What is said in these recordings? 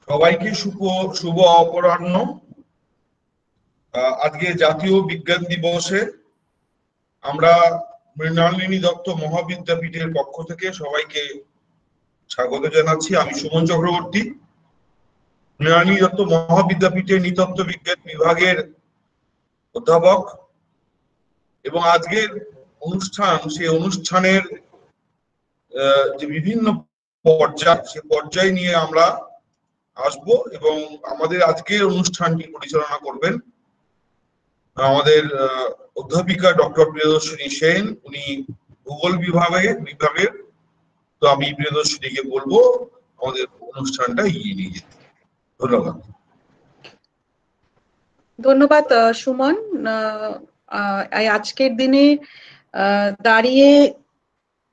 সবাইকে শুভ অপরাহ্ন। আজকে জাতীয় বিজ্ঞান দিবসে আমরা মৃণালিনী দত্ত মহাবিদ্যাপীঠের পক্ষ থেকে সবাইকে স্বাগত জানাচ্ছি। আমি সুমন চক্রবর্তী, মৃণালিনী দত্ত মহাবিদ্যাপীঠের নৃতত্ত্ব বিজ্ঞান বিভাগের অধ্যাপক, এবং আজকের অনুষ্ঠান, সেই অনুষ্ঠানের যে বিভিন্ন পর্যায়, সে পর্যায় নিয়ে আমরা আসব। এবং আমাদের আজকের অনুষ্ঠানটি পরিচালনা করবেন আমাদের অধ্যাপিকা ডক্টর প্রিয়দর্শিনী সেন। উনি ভূগোল বিভাগের। তো আমি প্রিয়দর্শিনীকে বলবো আমাদের অনুষ্ঠানটা এগিয়ে নিয়ে যেতে। ধন্যবাদ। ধন্যবাদ সুমন। আজকের দিনে দাঁড়িয়ে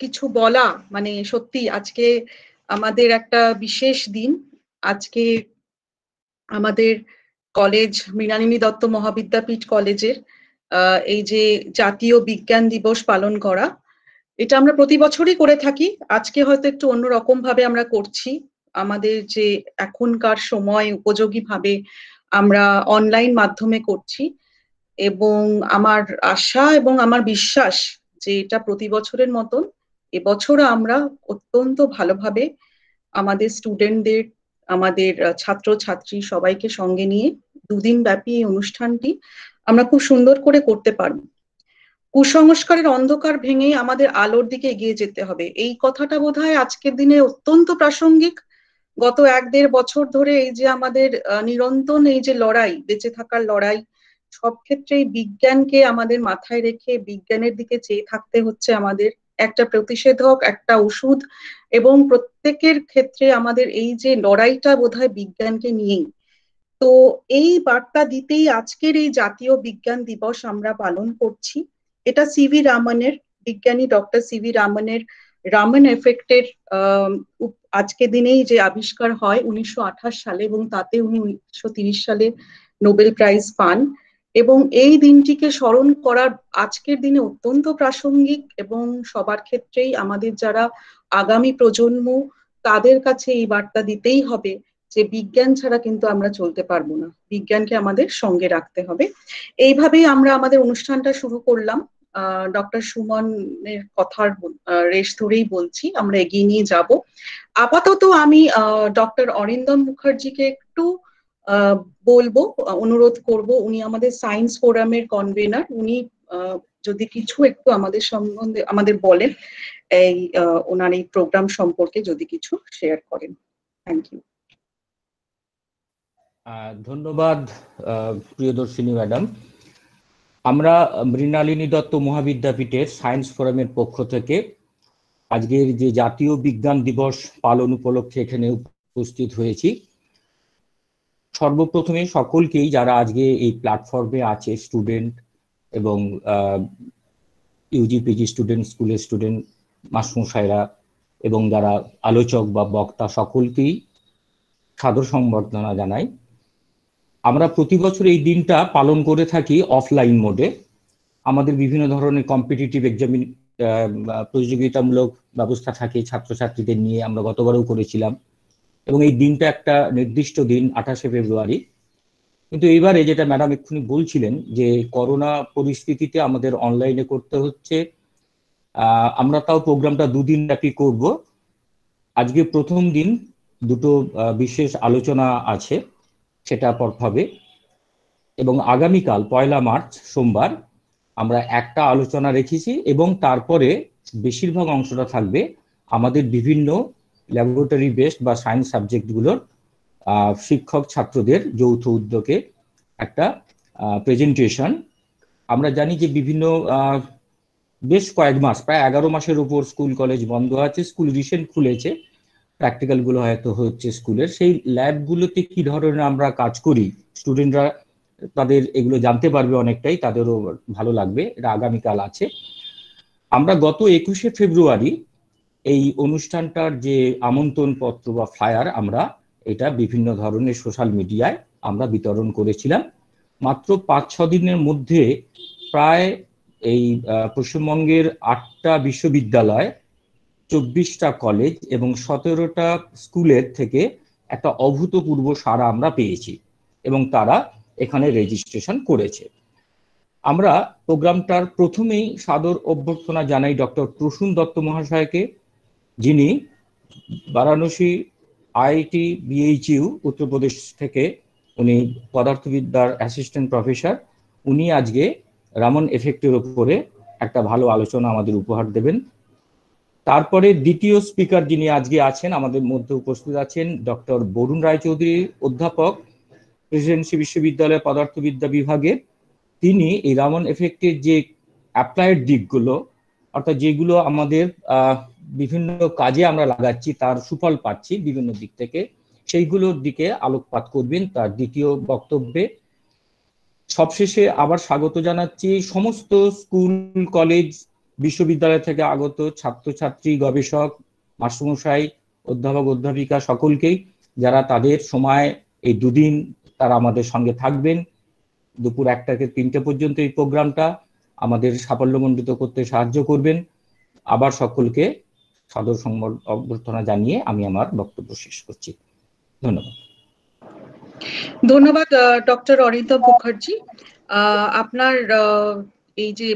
কিছু বলা মানে সত্যি আজকে আমাদের একটা বিশেষ দিন। আজকে আমাদের কলেজ, মৃণালিনী দত্ত মহাবিদ্যাপীঠ কলেজের এই যে জাতীয় বিজ্ঞান দিবস পালন করা, এটা আমরা প্রতি বছরই করে থাকি। আজকে হয়তো একটু অন্যরকম ভাবে আমরা করছি। আমাদের যে এখনকার সময় উপযোগী ভাবে আমরা অনলাইন মাধ্যমে করছি, এবং আমার আশা এবং আমার বিশ্বাস যে এটা প্রতি বছরের মতন এবছরও আমরা অত্যন্ত ভালোভাবে আমাদের স্টুডেন্টদের, আমাদের ছাত্রছাত্রী সবাইকে সঙ্গে নিয়ে দুদিন ব্যাপী এই অনুষ্ঠানটি আমরা খুব সুন্দর করে করতে পারবো। কুসংস্কারের অন্ধকার ভেঙে আমাদের আলোর দিকে এগিয়ে যেতে হবে, এই কথাটা বোধহয় আজকের দিনে অত্যন্ত প্রাসঙ্গিক। গত 1-1.5 বছর ধরে এই যে আমাদের নিরন্তর এই যে লড়াই, বেঁচে থাকার লড়াই, সব ক্ষেত্রেই বিজ্ঞানকে আমাদের মাথায় রেখে বিজ্ঞানের দিকে চেয়ে থাকতে হচ্ছে আমাদের। একটা প্রতিষেধক, একটা ওষুধ, এবং প্রত্যেকের ক্ষেত্রে আমাদের এই যে লড়াইটা বোধহয় বিজ্ঞানকে নিয়েই। তো এই বার্তা দিতেই আজকের এই জাতীয় বিজ্ঞান দিবস আমরা পালন করছি। এটা সিভি রামনের, বিজ্ঞানী ডক্টর সিভি রামনের রামন এফেক্টের আজকে দিনেই যে আবিষ্কার হয় 1928 সালে, এবং তাতে উনি 1930 সালে নোবেল প্রাইজ পান। এবং এই দিনটিকে স্মরণ করার আজকের দিনে অত্যন্ত প্রাসঙ্গিক, এবং সবার ক্ষেত্রেই আমাদের যারা আগামী প্রজন্ম, তাদের কাছে এই বার্তা দিতেই হবে যে বিজ্ঞান ছাড়া কিন্তু আমরা চলতে পারবো না, বিজ্ঞানকে আমাদের সঙ্গে রাখতে হবে। এইভাবেই আমরা আমাদের অনুষ্ঠানটা শুরু করলাম। ডক্টর সুমনের কথার রেশ ধরেই বলছি, আমরা এগিয়ে নিয়ে যাব। আপাতত আমি ডক্টর অরিন্দম মুখার্জিকে একটু বলবো, অনুরোধ করব, উনি আমাদের সায়েন্স ফোরামের কনভেনার। উনি যদি কিছু একটু আমাদের সম্বন্ধে আমাদের বলেন, এই ওনার এই প্রোগ্রাম সম্পর্কে যদি কিছু শেয়ার করেন। Thank you. ধন্যবাদ প্রিয়দর্শিনী ম্যাডাম। আমরা মৃণালিনী দত্ত মহাবিদ্যাপীঠের সায়েন্স ফোরামের পক্ষ থেকে আজকের যে জাতীয় বিজ্ঞান দিবস পালন উপলক্ষে এখানে উপস্থিত হয়েছি। সর্বপ্রথমে সকলকেই, যারা আজকে এই প্ল্যাটফর্মে আছে, স্টুডেন্ট এবং ইউজি পিজি স্টুডেন্ট, স্কুলের স্টুডেন্ট, মাস্টারমশাইরা এবং যারা আলোচক বা বক্তা, সকলকেই সাদর সম্বর্ধনা জানাই। আমরা প্রতি বছর এই দিনটা পালন করে থাকি অফলাইন মোডে। আমাদের বিভিন্ন ধরনের কম্পিটিটিভ এক্সামিন প্রতিযোগিতামূলক ব্যবস্থা থাকে ছাত্রছাত্রীদের নিয়ে, আমরা গতবারও করেছিলাম। এবং এই দিনটা একটা নির্দিষ্ট দিন, 28শে ফেব্রুয়ারি। কিন্তু এইবারে যেটা ম্যাডাম এক্ষুনি বলছিলেন যে করোনা পরিস্থিতিতে আমাদের অনলাইনে করতে হচ্ছে, আমরা তাও প্রোগ্রামটা 2 দিন ব্যাপী করব। আজকে প্রথম দিন দুটো বিশেষ আলোচনা আছে, সেটা পর হবে, এবং আগামীকাল 1 মার্চ সোমবার আমরা একটা আলোচনা রেখেছি, এবং তারপরে বেশিরভাগ অংশটা থাকবে আমাদের বিভিন্ন ল্যাবরেটরি বেসড বা সায়েন্স সাবজেক্টগুলোর শিক্ষক ছাত্রদের যৌথ উদ্যোগে একটা প্রেজেন্টেশন। আমরা জানি যে বিভিন্ন বেশ কয়েক মাস, প্রায় 11 মাসের উপর স্কুল কলেজ বন্ধ আছে, স্কুল রিসেন্ট খুলেছে, প্র্যাকটিক্যালগুলো হয়তো হচ্ছে স্কুলের। সেই ল্যাবগুলোতে কি ধরনের আমরা কাজ করি, স্টুডেন্টরা তাদের এগুলো জানতে পারবে অনেকটাই, তাদেরও ভালো লাগবে। এটা আগামীকাল আছে। আমরা গত 21শে ফেব্রুয়ারি এই অনুষ্ঠানটার যে আমন্ত্রণ পত্র বা ফ্লায়ার, আমরা এটা বিভিন্ন ধরনের সোশ্যাল মিডিয়ায় আমরা বিতরণ করেছিলাম। মাত্র 5-6 দিনের মধ্যে প্রায় এই পশ্চিমবঙ্গের 8টা বিশ্ববিদ্যালয় 24টা কলেজ এবং 17টা স্কুলের থেকে একটা অভূতপূর্ব সাড়া আমরা পেয়েছি এবং তারা এখানে রেজিস্ট্রেশন করেছে। আমরা প্রোগ্রামটার প্রথমেই সাদর অভ্যর্থনা জানাই ডক্টর প্রসূন দত্ত মহাশয়কে, যিনি বারাণসী আইআইটি বিএইচইউ উত্তরপ্রদেশ থেকে উনি পদার্থবিদ্যার অ্যাসিস্ট্যান্ট প্রফেসর। উনি আজকে রামন এফেক্টের উপরে একটা ভালো আলোচনা আমাদের উপহার দেবেন। তারপরে দ্বিতীয় স্পিকার যিনি আজকে আছেন আমাদের মধ্যে উপস্থিত আছেন ডক্টর বরুণ রায়চৌধুরী, অধ্যাপক, প্রেসিডেন্সি বিশ্ববিদ্যালয়ের পদার্থবিদ্যা বিভাগের। তিনি এই রামন এফেক্টের যে অ্যাপ্লাইড দিকগুলো, অর্থাৎ যেগুলো আমাদের বিভিন্ন কাজে আমরা লাগাচ্ছি, তার সুফল পাচ্ছি বিভিন্ন দিক থেকে, সেইগুলোর দিকে আলোকপাত করবেন তার দ্বিতীয় বক্তব্যে। সবশেষে আবার স্বাগত জানাচ্ছি সমস্ত স্কুল, কলেজ, বিশ্ববিদ্যালয় থেকে আগত ছাত্রছাত্রী, গবেষক, মাস্টারমশাই, অধ্যাপক, অধ্যাপিকা সকলকেই, যারা তাদের সময় এই দুদিন তারা আমাদের সঙ্গে থাকবেন। দুপুর 1টা থেকে 3টে পর্যন্ত এই প্রোগ্রামটা আমাদের সাফল্যমণ্ডিত করতে সাহায্য করবেন। আবার সকলকে সাদর অভ্যর্থনা জানিয়ে আমি আমার বক্তব্য শেষ করছি। ধন্যবাদ। ধন্যবাদ ডক্টর অরিন্দম মুখার্জি। আপনার এই যে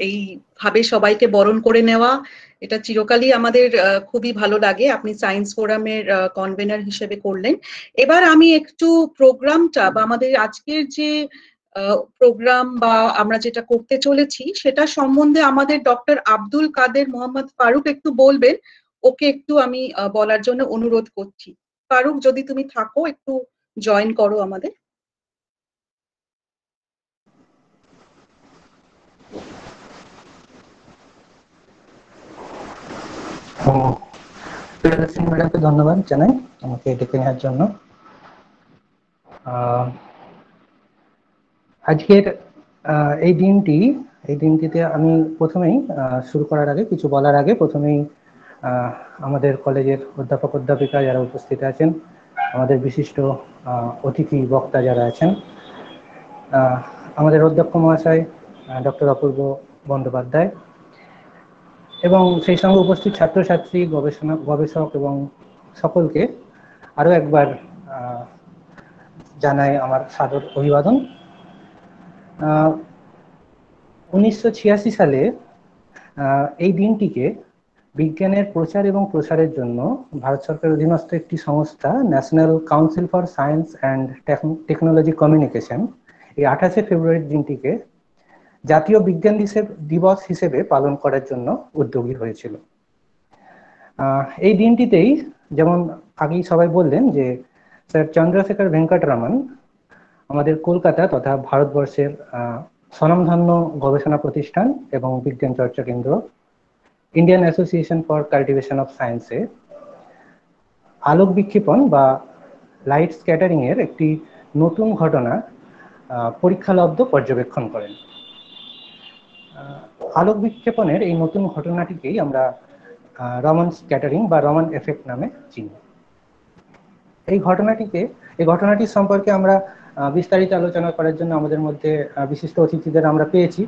এইভাবে সবাইকে বরণ করে নেওয়া, এটা চিরকালই আমাদের খুবই ভালো লাগে। আপনি সায়েন্স ফোরামের কনভেনার হিসেবে করলেন। এবার আমি একটু প্রোগ্রামটা বা আমাদের আজকের যে প্রোগ্রাম বা আমরা যেটা করতে চলেছি সেটা সম্বন্ধে আমাদের ডক্টর আব্দুল কাদের মোহাম্মদ ফারুক একটু বলবেন। ওকে একটু আমি বলার জন্য অনুরোধ করছি। ফারুক, যদি তুমি থাকো একটু জয়েন করো আমাদের। ম্যাডামকে ধন্যবাদ জানাই আমাকে ডেকে নেওয়ার জন্য। আজকের এই দিনটিতে আমি প্রথমেই শুরু করার আগে, কিছু বলার আগে, প্রথমেই আমাদের কলেজের অধ্যাপক, অধ্যাপিকা যারা উপস্থিত আছেন, আমাদের বিশিষ্ট অতিথি বক্তা যারা আছেন, আমাদের অধ্যক্ষ মহাশয় ডক্টর অপূর্ব বন্দ্যোপাধ্যায় এবং সেই সঙ্গে উপস্থিত ছাত্রছাত্রী, গবেষক এবং সকলকে আরও একবার জানাই আমার সাদর অভিবাদন। 1986 সালে এই দিনটিকে বিজ্ঞানের প্রচার এবং প্রসারের জন্য ভারত সরকারের অধীনস্থ একটি সংস্থা national council for science and technology communication এই 28শে ফেব্রুয়ারি দিনটিকে জাতীয় বিজ্ঞান দিবস হিসেবে পালন করার জন্য উদ্যোগী হয়েছিল। এই দিনটিতেই, যেমন আগেই সবাই বললেন, যে স্যার চন্দ্রশেখর ভেঙ্কটরমন আমাদের কলকাতা তথা ভারতবর্ষের স্বনামধন্য গবেষণা প্রতিষ্ঠান এবং বিজ্ঞান চর্চা কেন্দ্র Indian association for cultivation of সায়েন্সে আলোক বিক্ষেপণ বা লাইট স্ক্যাটারিং এর একটি নতুন ঘটনা পরীক্ষালব্ধ পর্যবেক্ষণ করেন। আলোক বিক্ষেপণের এই নতুন ঘটনাটিকেই আমরা রমন স্ক্যাটারিং বা রমন এফেক্ট নামে চিনি। এই ঘটনাটির সম্পর্কে আমরা বিস্তারিত আলোচনা করার জন্য আমাদের মধ্যে বিশিষ্ট অতিথিদের আমরা পেয়েছি।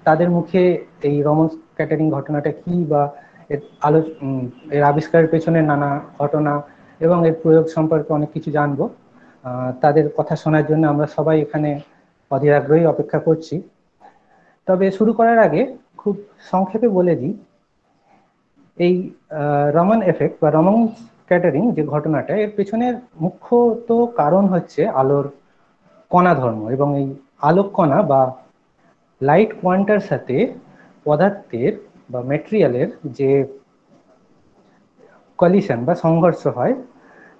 তাদের মুখে এই রমন স্ক্যাটারিং ঘটনাটা কি বা এর আবিষ্কারের পেছনে নানা ঘটনা এবং এর প্রয়োগ সম্পর্কে অনেক কিছু জানবো। তাদের কথা শোনার জন্য আমরা সবাই এখানে অধীর আগ্রহী অপেক্ষা করছি। তবে শুরু করার আগে খুব সংক্ষেপে বলে দিই, এই রমন এফেক্ট বা রমন স্ক্যাটারিং যে ঘটনাটা, এর পেছনের মুখ্যত কারণ হচ্ছে আলোর কণা ধর্ম এবং এই আলোক কণা বা লাইট কোয়ান্টার সাথে পদার্থের বা ম্যাটেরিয়ালের যে কলিশন বা সংঘর্ষ হয়,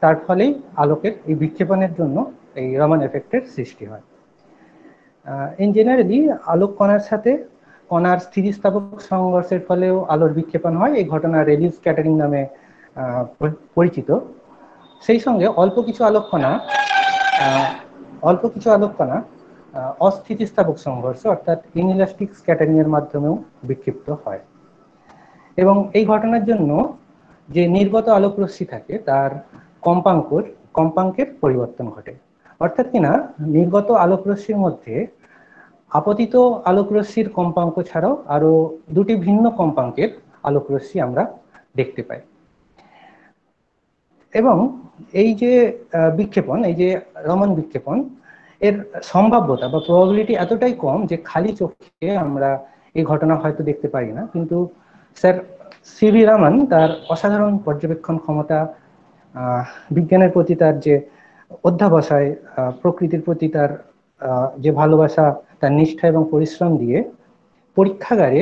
তার ফলেই আলোকের এই বিক্ষেপণের জন্য এই রমন এফেক্টের সৃষ্টি হয়। ইন জেনারেলি আলোক কণার সাথে কণার স্থিতিস্থাপক সংঘর্ষের ফলেও আলোর বিক্ষেপণ হয়। এই ঘটনা রেডিও স্ক্যাটারিং নামে পরিচিত। সেই সঙ্গে অল্প কিছু আলোক কণা অস্থিতিস্থাপক সংঘর্ষ অর্থাৎ ইনইলাস্টিক স্ক্যাটারিং এর মাধ্যমেও বিক্ষিপ্ত হয়। এবং এই ঘটনার জন্য যে নির্গত আলোক রশ্মি থাকে তার কম্পাঙ্কের পরিবর্তন ঘটে। অর্থাৎ কিনা নির্গত আলোক রশ্মির মধ্যে আপতিত আলোক রশ্মির কম্পাঙ্ক ছাড়াও আরো দুটি ভিন্ন কম্পাঙ্কের আলোক রশ্মি আমরা দেখতে পাই। এবং এই যে বিক্ষেপণ, এই যে রমন বিক্ষেপণ, এর সম্ভাব্যতা বা প্রবাবিলিটি এতটাই কম যে খালি চোখে আমরা এই ঘটনা হয়তো দেখতে পারি না, কিন্তু স্যার সিভি রামন তার অসাধারণ পর্যবেক্ষণ ক্ষমতা, বিজ্ঞানের প্রতি তার যে অধ্যাবসায়, প্রকৃতির প্রতি তার যে ভালোবাসা, তার নিষ্ঠা এবং পরিশ্রম দিয়ে পরীক্ষাগারে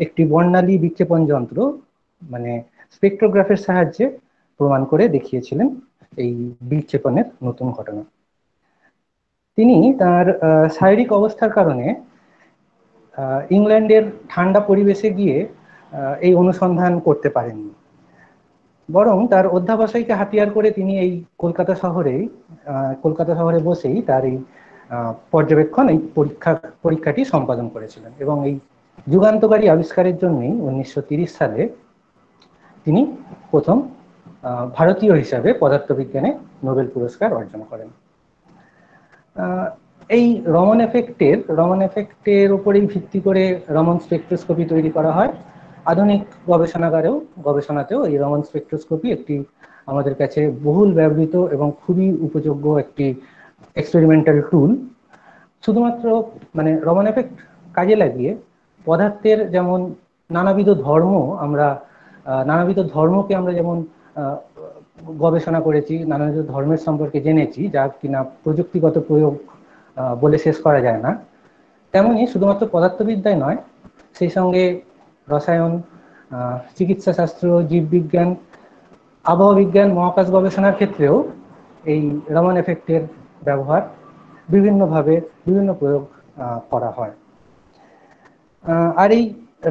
একটি বর্ণালী বিক্ষেপণ যন্ত্র মানে স্পেকট্রোগ্রাফের সাহায্যে প্রমাণ করে দেখিয়েছিলেন এই বিক্ষেপণের নতুন ঘটনা। তিনি তার শারীরিক অবস্থার কারণে ইংল্যান্ডের ঠান্ডা পরিবেশে গিয়ে এই অনুসন্ধান করতে পারেননি, বরং তার অধ্যাবসায়কে হাতিয়ার করে তিনি এই কলকাতা শহরে বসেই তার এই পর্যবেক্ষণ, এই পরীক্ষাটি সম্পাদন করেছিলেন। এবং এই যুগান্তকারী আবিষ্কারের জন্যই 1930 সালে তিনি প্রথম ভারতীয় হিসাবে পদার্থবিজ্ঞানে নোবেল পুরস্কার অর্জন করেন। এই রমন এফেক্টের উপরেই ভিত্তি করে রমন স্পেকট্রোস্কোপি তৈরি করা হয়। আধুনিক গবেষণাতেও এই রমন স্পেকট্রোস্কোপি একটি আমাদের কাছে বহুল ব্যবহৃত এবং খুবই উপযোগ্য একটি এক্সপেরিমেন্টাল টুল। শুধুমাত্র মানে রমন এফেক্ট কাজে লাগিয়ে পদার্থের যেমন নানাবিধ ধর্মকে আমরা যেমন গবেষণা করেছি, নানাবিধ ধর্মের সম্পর্কে জেনেছি, যা কিনা প্রযুক্তিগত প্রয়োগ বলে শেষ করা যায় না, তেমনি শুধুমাত্র পদার্থবিদ্যায় নয়, সেই সঙ্গে রসায়ন, চিকিৎসা শাস্ত্র, জীববিজ্ঞান, আবহাওয়া বিজ্ঞান, মহাকাশ গবেষণার ক্ষেত্রেও এই রমন এফেক্টের ব্যবহার বিভিন্নভাবে বিভিন্ন প্রয়োগ করা হয়। আর এই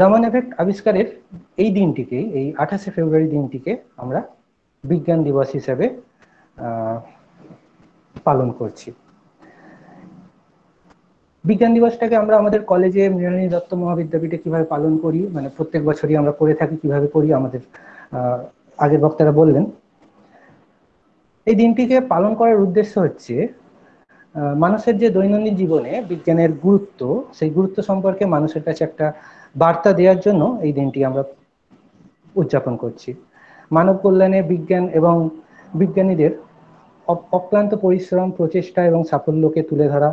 রমন এফেক্ট আবিষ্কারের এই দিনটিকে, এই 28শে ফেব্রুয়ারি দিনটিকে আমরা বিজ্ঞান দিবস হিসেবে পালন করছি। বিজ্ঞান দিবসটাকে আমরা আমাদের কলেজে মৃণালিনী দত্ত মহাবিদ্যাপীঠে কিভাবে পালন করি, মানে প্রত্যেক বছরই আমরা করে থাকি, কিভাবে করি আমাদের আগের বক্তারা বললেন। এই দিনটিকে পালন করার উদ্দেশ্য হচ্ছে মানুষের যে দৈনন্দিন জীবনে বিজ্ঞানের গুরুত্ব, সেই গুরুত্ব সম্পর্কে মানুষের কাছে একটা বার্তা দেওয়ার জন্য এই দিনটি আমরা উদযাপন করছি। মানব কল্যাণে বিজ্ঞান এবং বিজ্ঞানীদের অক্লান্ত পরিশ্রম, প্রচেষ্টা এবং সাফল্যকে তুলে ধরা,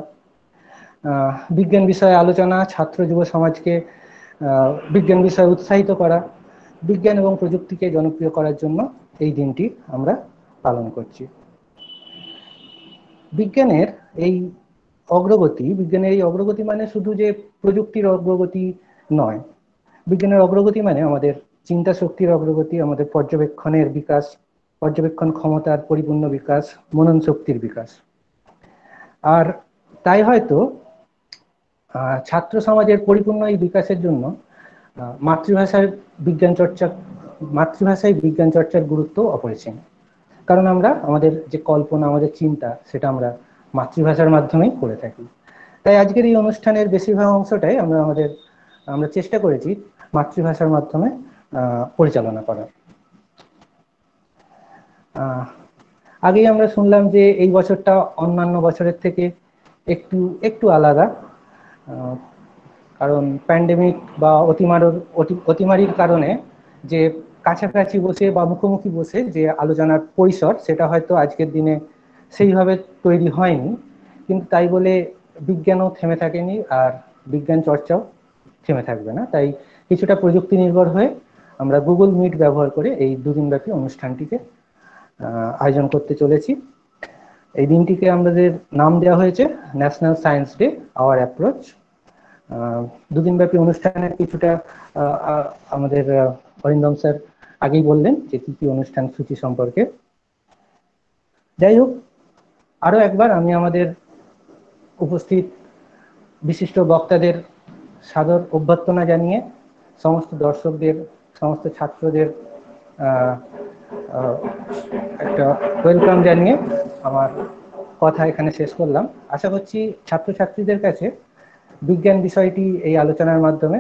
বিজ্ঞান বিষয়ে আলোচনা, ছাত্র যুব সমাজকে বিজ্ঞান বিষয়ে উৎসাহিত করা, বিজ্ঞান এবং প্রযুক্তিকে জনপ্রিয় করার জন্য এই দিনটি আমরা পালন করছি। বিজ্ঞানের এই অগ্রগতি মানে শুধু যে প্রযুক্তির অগ্রগতি নয়, বিজ্ঞানের অগ্রগতি মানে আমাদের চিন্তা শক্তির অগ্রগতি, আমাদের পর্যবেক্ষণের বিকাশ, পর্যবেক্ষণ ক্ষমতার পরিপূর্ণ বিকাশ, মনন শক্তির বিকাশ। আর তাই হয়তো ছাত্র সমাজের পরিপূর্ণ এই বিকাশের জন্য মাতৃভাষায় বিজ্ঞান চর্চার গুরুত্ব অপরিসীম। কারণ আমরা আমাদের যে কল্পনা, আমাদের চিন্তা, সেটা আমরা মাতৃভাষার মাধ্যমেই করে থাকি। তাই আজকের এই অনুষ্ঠানের বেশিরভাগ অংশটাই আমরা চেষ্টা করেছি মাতৃভাষার মাধ্যমে পরিচালনা করার। আগেই আমরা শুনলাম যে এই বছরটা অন্যান্য বছরের থেকে একটু আলাদা, কারণ প্যান্ডেমিক বা অতিমারির কারণে যে কাছাকাছি বসে বা মুখোমুখি বসে যে আলোচনার পরিসর, সেটা হয়তো আজকের দিনে সেইভাবে তৈরি হয়নি। কিন্তু তাই বলে বিজ্ঞানও থেমে থাকেনি, আর বিজ্ঞান চর্চাও থেমে থাকবে না। তাই কিছুটা প্রযুক্তি নির্ভর হয়ে আমরা গুগল মিট ব্যবহার করে এই দুদিনব্যাপী অনুষ্ঠানটিকে আয়োজন করতে চলেছি। এই দিনটিকে আমাদের নাম দেওয়া হয়েছে national science day, our approach. দুদিনব্যাপী অনুষ্ঠানের কিছুটা আমাদের অরিন্দম স্যার আগেই বললেন যে কি কি অনুষ্ঠান সূচি সম্পর্কে। যাই হোক, আরো একবার আমি আমাদের উপস্থিত বিশিষ্ট বক্তাদের সাদর অভ্যর্থনা জানিয়ে, সমস্ত দর্শকদের, সমস্ত ছাত্রদের একটা ওয়েলকাম জানিয়ে আমার কথা এখানে শেষ করলাম। আশা করছি ছাত্রছাত্রীদের কাছে বিজ্ঞান বিষয়টি এই আলোচনার মাধ্যমে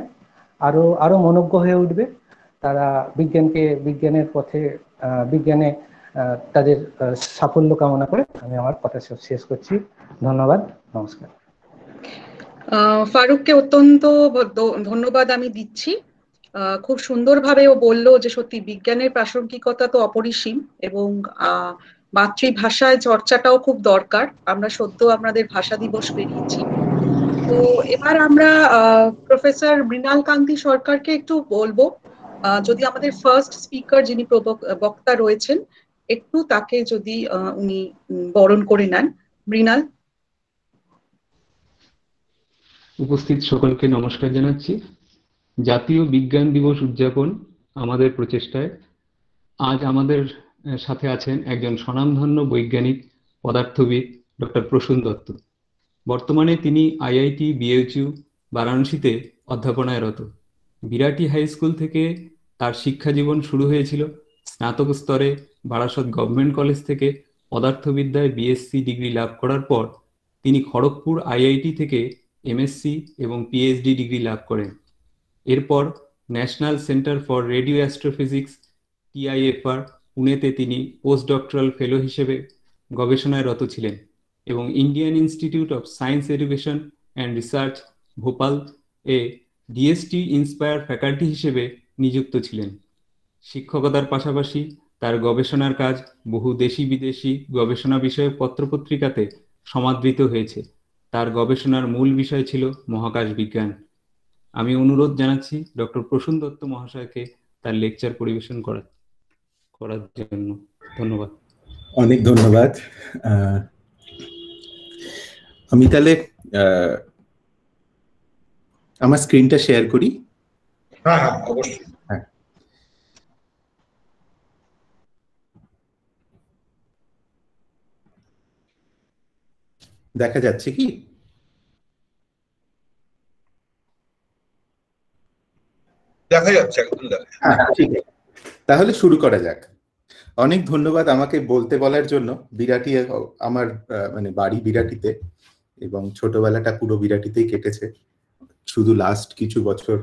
আরো মনোজ্ঞ হয়ে উঠবে। তারা বিজ্ঞানের পথে বিজ্ঞানে তাদের সাফল্য কামনা করে আমি আমার কথা শেষ করছি। ধন্যবাদ, নমস্কার। ফারুককে অত্যন্ত ধন্যবাদ আমি দিচ্ছি। খুব সুন্দরভাবে ও বললো যে সত্যি বিজ্ঞানের প্রাসঙ্গিকতা তো অপরিসীম, এবং মাতৃভাষায় চর্চাটাও খুব দরকার। আমরা সদ্য আমাদের ভাষা দিবস পেরিয়েছি। তো এবার আমরা প্রফেসর মৃণাল কান্তি সরকারকে একটু বলবো, যদি আমাদের ফার্স্ট স্পিকার যিনি বক্তা রয়েছেন, একটু তাকে যদি উনি বরণ করে নেন। মৃণাল। উপস্থিত সকলকে নমস্কার জানাচ্ছি। জাতীয় বিজ্ঞান দিবস উদযাপন আমাদের প্রচেষ্টায় আজ আমাদের সাথে আছেন একজন স্বনামধন্য বৈজ্ঞানিক পদার্থবিদ ডক্টর প্রসূন দত্ত। বর্তমানে তিনি আইআইটি বিএইচইউ বারাণসীতে অধ্যাপনায়রত। বিরাটি হাই স্কুল থেকে তার শিক্ষা জীবন শুরু হয়েছিল। স্নাতক স্তরে বারাসত গভর্নমেন্ট কলেজ থেকে পদার্থবিদ্যায় বিএসসি ডিগ্রি লাভ করার পর তিনি খড়গপুর আইআইটি থেকে এমএসসি এবং পিএইচডি ডিগ্রি লাভ করেন। এরপর national centre for radio astrophysics TIFR পুনেতে তিনি পোস্ট ডক্টরাল ফেলো হিসেবে গবেষণায় ছিলেন এবং Indian institute of science education and research Bhopal A DST inspire faculty হিসেবে নিযুক্ত ছিলেন। শিক্ষকতার পাশাপাশি তার গবেষণার কাজ বহু দেশি বিদেশি গবেষণা বিষয়ক পত্রপত্রিকাতে সমাদৃত হয়েছে। তার গবেষণার মূল বিষয় ছিল মহাকাশ বিজ্ঞান। আমি অনুরোধ জানাচ্ছি ডক্টর প্রসূন দত্ত মহাশয়কে তার লেকচার পরিবেশন করার জন্য। ধন্যবাদ। অনেক ধন্যবাদ। আমি তাহলে আমার স্ক্রিনটা শেয়ার করি। হ্যাঁ হ্যাঁ অবশ্যই। হ্যাঁ, দেখা যাচ্ছে কি? দেখা যাচ্ছে, একদম দেখা যাচ্ছে। হ্যাঁ, ঠিক আছে, তাহলে শুরু করা যাক। অনেক ধন্যবাদ আমাকে বলতে বলার জন্য। বিরাটি আমার মানে বাড়ি বিরাটিতে, এবং ছোটবেলাটা পুরো বিরাটিতেই কেটেছে, শুধু লাস্ট কিছু বছর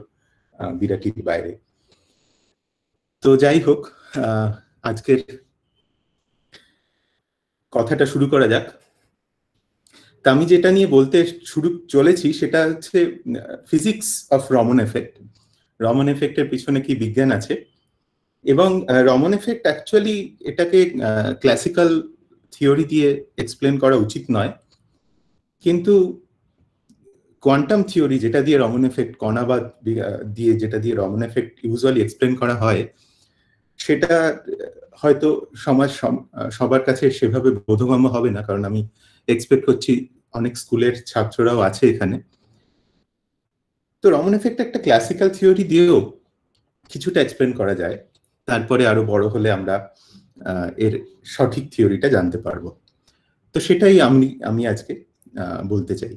বিরাটির বাইরে। তো যাই হোক, আজকের কথাটা শুরু করা যাক। তা আমি যেটা নিয়ে বলতে চলেছি সেটা হচ্ছে physics of Raman effect. Raman এফেক্টের পিছনে কি বিজ্ঞান আছে, এবং রমন এফেক্ট অ্যাকচুয়ালি এটাকে ক্লাসিক্যাল থিওরি দিয়ে এক্সপ্লেন করা উচিত নয়, কিন্তু কোয়ান্টাম থিওরি যেটা দিয়ে রমন এফেক্ট, কণাবাদ দিয়ে যেটা দিয়ে রমন এফেক্ট ইউজুয়ালি এক্সপ্লেন করা হয়, সেটা হয়তো সবার কাছে সেভাবে বোধগম্য হবে না, কারণ আমি এক্সপেক্ট করছি অনেক স্কুলের ছাত্ররাও আছে এখানে। তো রমন এফেক্ট একটা ক্লাসিক্যাল থিওরি দিয়েও কিছুটা এক্সপ্লেন করা যায়, তারপরে আরো বড় হলে আমরা এর সঠিক থিওরিটা জানতে পারবো। তো সেটাই আমি আজকে বলতে চাই।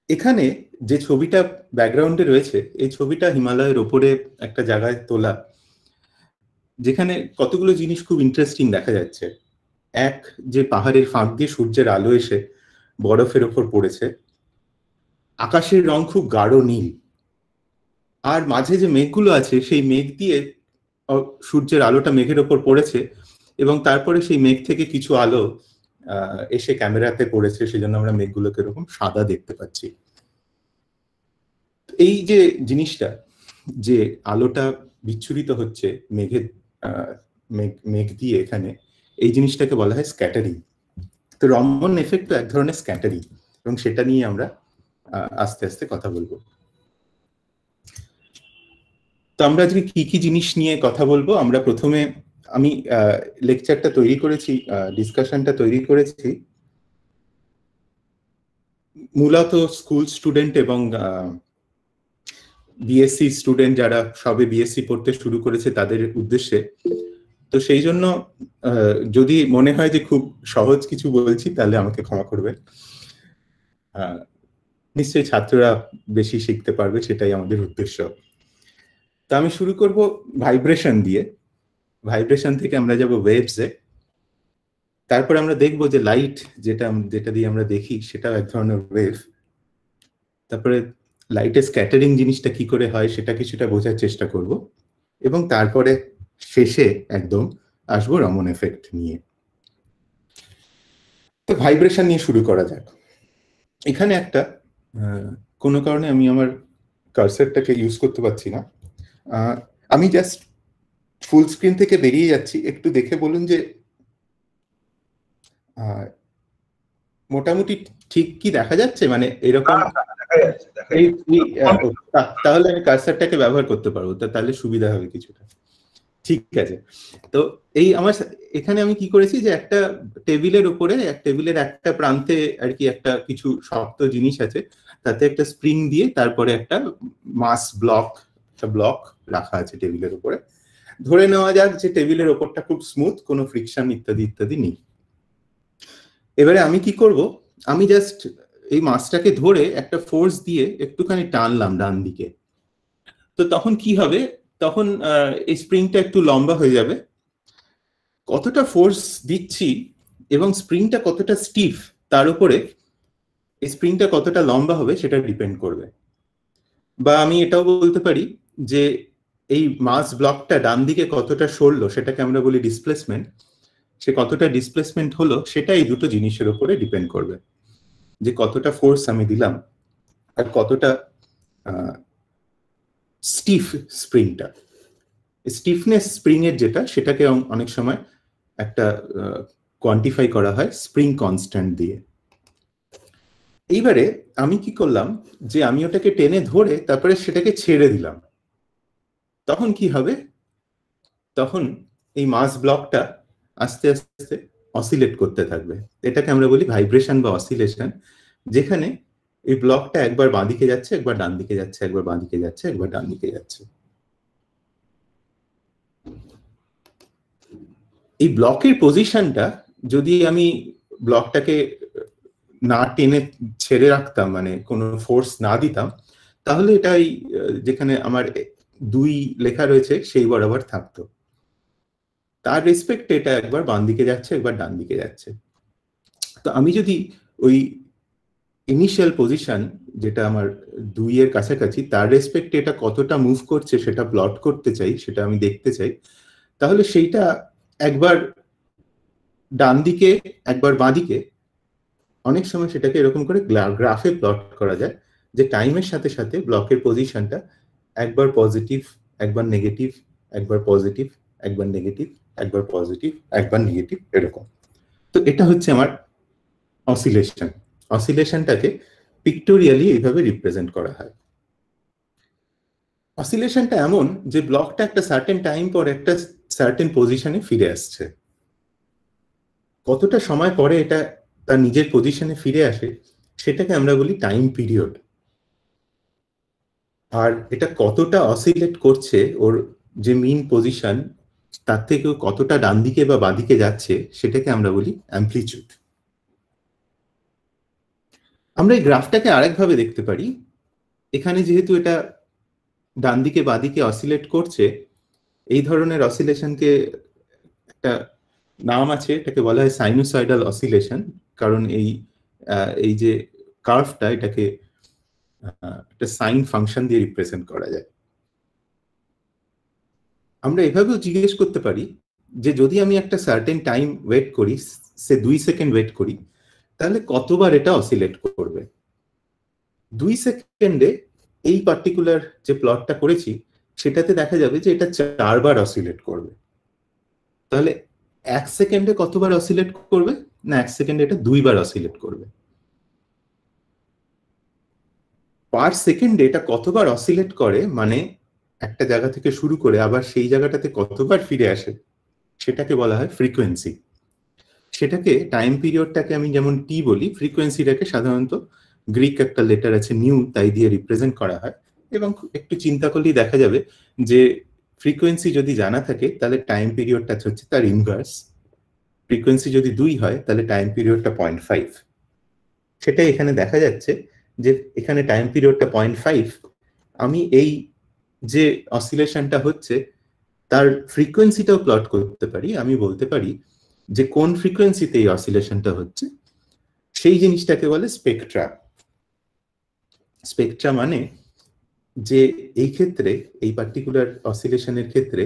এখানে যে ছবিটা ব্যাকগ্রাউন্ডে রয়েছে, এই ছবিটা হিমালয়ের ওপরে একটা জায়গায় তোলা, যেখানে কতগুলো জিনিস খুব ইন্টারেস্টিং দেখা যাচ্ছে। এক, যে পাহাড়ের ফাঁক দিয়ে সূর্যের আলো এসে বরফের ওপর পড়েছে, আকাশের রং খুব গাঢ় নীল, আর মাঝে যে মেঘগুলো আছে সেই মেঘ দিয়ে সূর্যের আলোটা মেঘের ওপর পড়েছে, এবং তারপরে সেই মেঘ থেকে কিছু আলো এসে ক্যামেরাতে পড়েছে, সেজন্য আমরা মেঘগুলোকে এরকম সাদা দেখতে পাচ্ছি। এই যে জিনিসটা, যে আলোটা বিচ্ছুরিত হচ্ছে মেঘ দিয়ে এখানে, এই জিনিসটাকে বলা হয় স্ক্যাটারিং। তো রমন এফেক্ট এক ধরনের স্ক্যাটারিং, এবং সেটা নিয়ে আমরা আস্তে আস্তে কথা বলবো। তো আমরা আজকে কি কি জিনিস নিয়ে কথা বলবো, আমরা প্রথমে, আমি লেকচারটা তৈরি করেছি, ডিসকাশনটা তৈরি করেছি মূলত স্কুল স্টুডেন্ট এবং বিএসসি স্টুডেন্ট যারা সবে বিএসসি পড়তে শুরু করেছে তাদের উদ্দেশ্যে। তো সেই জন্য যদি মনে হয় যে খুব সহজ কিছু বলছি, তাহলে আমাকে ক্ষমা করবে। নিশ্চয়ই ছাত্ররা বেশি শিখতে পারবে, সেটাই আমাদের উদ্দেশ্য। তো আমি শুরু করব ভাইব্রেশন দিয়ে। ভাইব্রেশন থেকে আমরা যাব ওয়েভসে, তারপর আমরা দেখব যে লাইট যেটা দিয়ে আমরা দেখি সেটাও এক ধরনের ওয়েভ। তারপরে লাইটের স্ক্যাটারিং জিনিসটা কি করে হয় সেটা কিছুটা বোঝার চেষ্টা করব, এবং তারপরে শেষে একদম আসবো রমন এফেক্ট নিয়ে। তো ভাইব্রেশন নিয়ে শুরু করা যাক। এখানে একটা কোনো কারণে আমি আমার কার্সারটাকে ইউজ করতে পারছি না। আমি জাস্ট ফুল স্ক্রিন থেকে বেরিয়ে যাচ্ছি, একটু দেখে বলুন যে মোটামুটি ঠিক কি দেখা যাচ্ছে, মানে এরকম। দেখা যাচ্ছে, দেখা যাচ্ছে। তাহলে আমি কার্সারটাকে ব্যবহার করতে পারবো, তাহলে সুবিধা হবে কিছুটা। ঠিক আছে, তো এই আমার এখানে আমি কি করেছি যে একটা টেবিলের উপরে, টেবিলের একটা প্রান্তে আর কি একটা কিছু শক্ত জিনিস আছে, তাতে একটা স্প্রিং দিয়ে তারপরে একটা মাস ব্লক রাখা আছে টেবিলের উপরে। ধরে নেওয়া যাক যে টেবিলের ওপরটা খুব স্মুথ, কোনো ফ্রিকশন ইত্যাদি ইত্যাদি নেই। এবারে আমি কি করব, আমি জাস্ট এই মাছটাকে ধরে একটা ফোর্স দিয়ে একটুখানি টানলাম ডান দিকে। তো তখন কি হবে, তখন এই স্প্রিংটা একটু লম্বা হয়ে যাবে। কতটা ফোর্স দিচ্ছি এবং স্প্রিংটা কতটা স্টিফ তার উপরে এই স্প্রিংটা কতটা লম্বা হবে সেটা ডিপেন্ড করবে। বা আমি এটাও বলতে পারি যে এই মাস ব্লকটা ডান দিকে কতটা সরলো সেটাকে আমরা বলি ডিসপ্লেসমেন্ট। সে কতটা ডিসপ্লেসমেন্ট হলো সেটা এই দুটো জিনিসের উপরে ডিপেন্ড করবে, যে কতটা ফোর্স আমি দিলাম আর কতটা স্টিফ স্প্রিংটা। স্টিফনেস স্প্রিং এর যেটা, সেটাকে অনেক সময় একটা কোয়ান্টিফাই করা হয় স্প্রিং কনস্ট্যান্ট দিয়ে। এইবারে আমি কি করলাম যে আমি ওটাকে টেনে ধরে তারপরে সেটাকে ছেড়ে দিলাম। তখন কি হবে, তখন এই মাস ব্লকটা আস্তে আস্তে অসিলেট করতে থাকবে। এটাকে আমরা বলি ভাইব্রেশন বা অসিলেশন, যেখানে এই ব্লকটা একবার বাঁদিকে যাচ্ছে, একবার ডান দিকে যাচ্ছে, একবার বাঁদিকে যাচ্ছে, একবার ডান দিকে যাচ্ছে। এই ব্লকের পজিশনটা যদি আমি ব্লকটাকে না টেনে ছেড়ে রাখতাম, মানে কোনো ফোর্স না দিতাম, তাহলে এটাই যেখানে আমার 2 লেখা রয়েছে সেই বরাবর থাকতো। তার রেসপেক্টে এটা একবার বাম দিকে যাচ্ছে, একবার ডান দিকে যাচ্ছে। তো আমি যদি ওই ইনিশিয়াল পজিশন যেটা আমার 2 এর কাছাকাছি, তার রেসপেক্টে এটা কতটা মুভ করছে সেটা প্লট করতে চাই, সেটা আমি দেখতে চাই, তাহলে সেইটা একবার ডান দিকে একবার বাঁ দিকে, অনেক সময় সেটাকে এরকম করে গ্রাফে প্লট করা যায়, যে টাইমের সাথে সাথে ব্লকের পজিশনটা একবার পজিটিভ, একবার নেগেটিভ, একবার পজিটিভ, একবার নেগেটিভ, একবার পজিটিভ, একবার নেগেটিভ, এরকম। তো এটা হচ্ছে আমার অসিলেশন। অসিলেশনটাকে পিক্টোরিয়ালি এইভাবে রিপ্রেজেন্ট করা হয়। অসিলেশনটা এমন যে ব্লকটা একটা সার্টেন টাইম পর একটা সার্টেন পজিশনে ফিরে আসছে। কতটা সময় পরে এটা তার নিজের পজিশনে ফিরে আসে সেটাকে আমরা বলি টাইম পিরিয়ড। আর এটা কতটা অসিলেট করছে, ওর যে মিন পজিশন তার থেকে কতটা ডান দিকে বা বাঁদিকে যাচ্ছে সেটাকে আমরা বলি অ্যামপ্লিচিউড। আমরা এই গ্রাফটাকে আরেকভাবে দেখতে পারি। এখানে যেহেতু এটা ডান দিকে বাঁদিকে অসিলেট করছে, এই ধরনের অসিলেশনকে একটা নাম আছে, এটাকে বলা হয় সাইনোসয়েডাল অসিলেশন। কারণ এই যে কার্ভটা, এটাকে একটা সাইন ফাংশন দিয়ে রিপ্রেজেন্ট করা যায়। আমরা এভাবেও জিজ্ঞেস করতে পারি যে যদি আমি একটা সার্টেন টাইম ওয়েট করি, সে 2 সেকেন্ড ওয়েট করি, তাহলে কতবার এটা অসিলেট করবে। 2 সেকেন্ডে এই পার্টিকুলার যে প্লটটা করেছি সেটাতে দেখা যাবে যে এটা 4 বার অসিলেট করবে। তাহলে 1 সেকেন্ডে কতবার অসিলেট করবে না, 1 সেকেন্ডে এটা 2 বার অসিলেট করবে। পার সেকেন্ডে এটা কতবার অসিলেট করে, মানে একটা জায়গা থেকে শুরু করে আবার সেই জায়গাটাতে কতবার ফিরে আসে, সেটাকে বলা হয় ফ্রিকোয়েন্সি। সেটাকে টাইম পিরিয়ডটাকে আমি যেমন টি বলি, ফ্রিকোয়েন্সিটাকে সাধারণত গ্রিক একটা লেটার আছে নিউ, তাই দিয়ে রিপ্রেজেন্ট করা হয়। এবং একটু চিন্তা করলেই দেখা যাবে যে ফ্রিকোয়েন্সি যদি জানা থাকে তাহলে টাইম পিরিয়ডটা হচ্ছে তার ইনভার্স। ফ্রিকোয়েন্সি যদি 2 হয় তাহলে টাইম পিরিয়ডটা 0.5। সেটাই এখানে দেখা যাচ্ছে যে এখানে টাইম পিরিয়ডটা 0.5। আমি এই যে অসিলেশনটা হচ্ছে তার ফ্রিকোয়েন্সিটাও প্লট করতে পারি। আমি বলতে পারি যে কোন ফ্রিকোয়েন্সিতে এই অসিলেশনটা হচ্ছে, সেই জিনিসটাকে বলে স্পেকট্রা। স্পেকট্রা মানে যে এই ক্ষেত্রে, এই পার্টিকুলার অসিলেশনের ক্ষেত্রে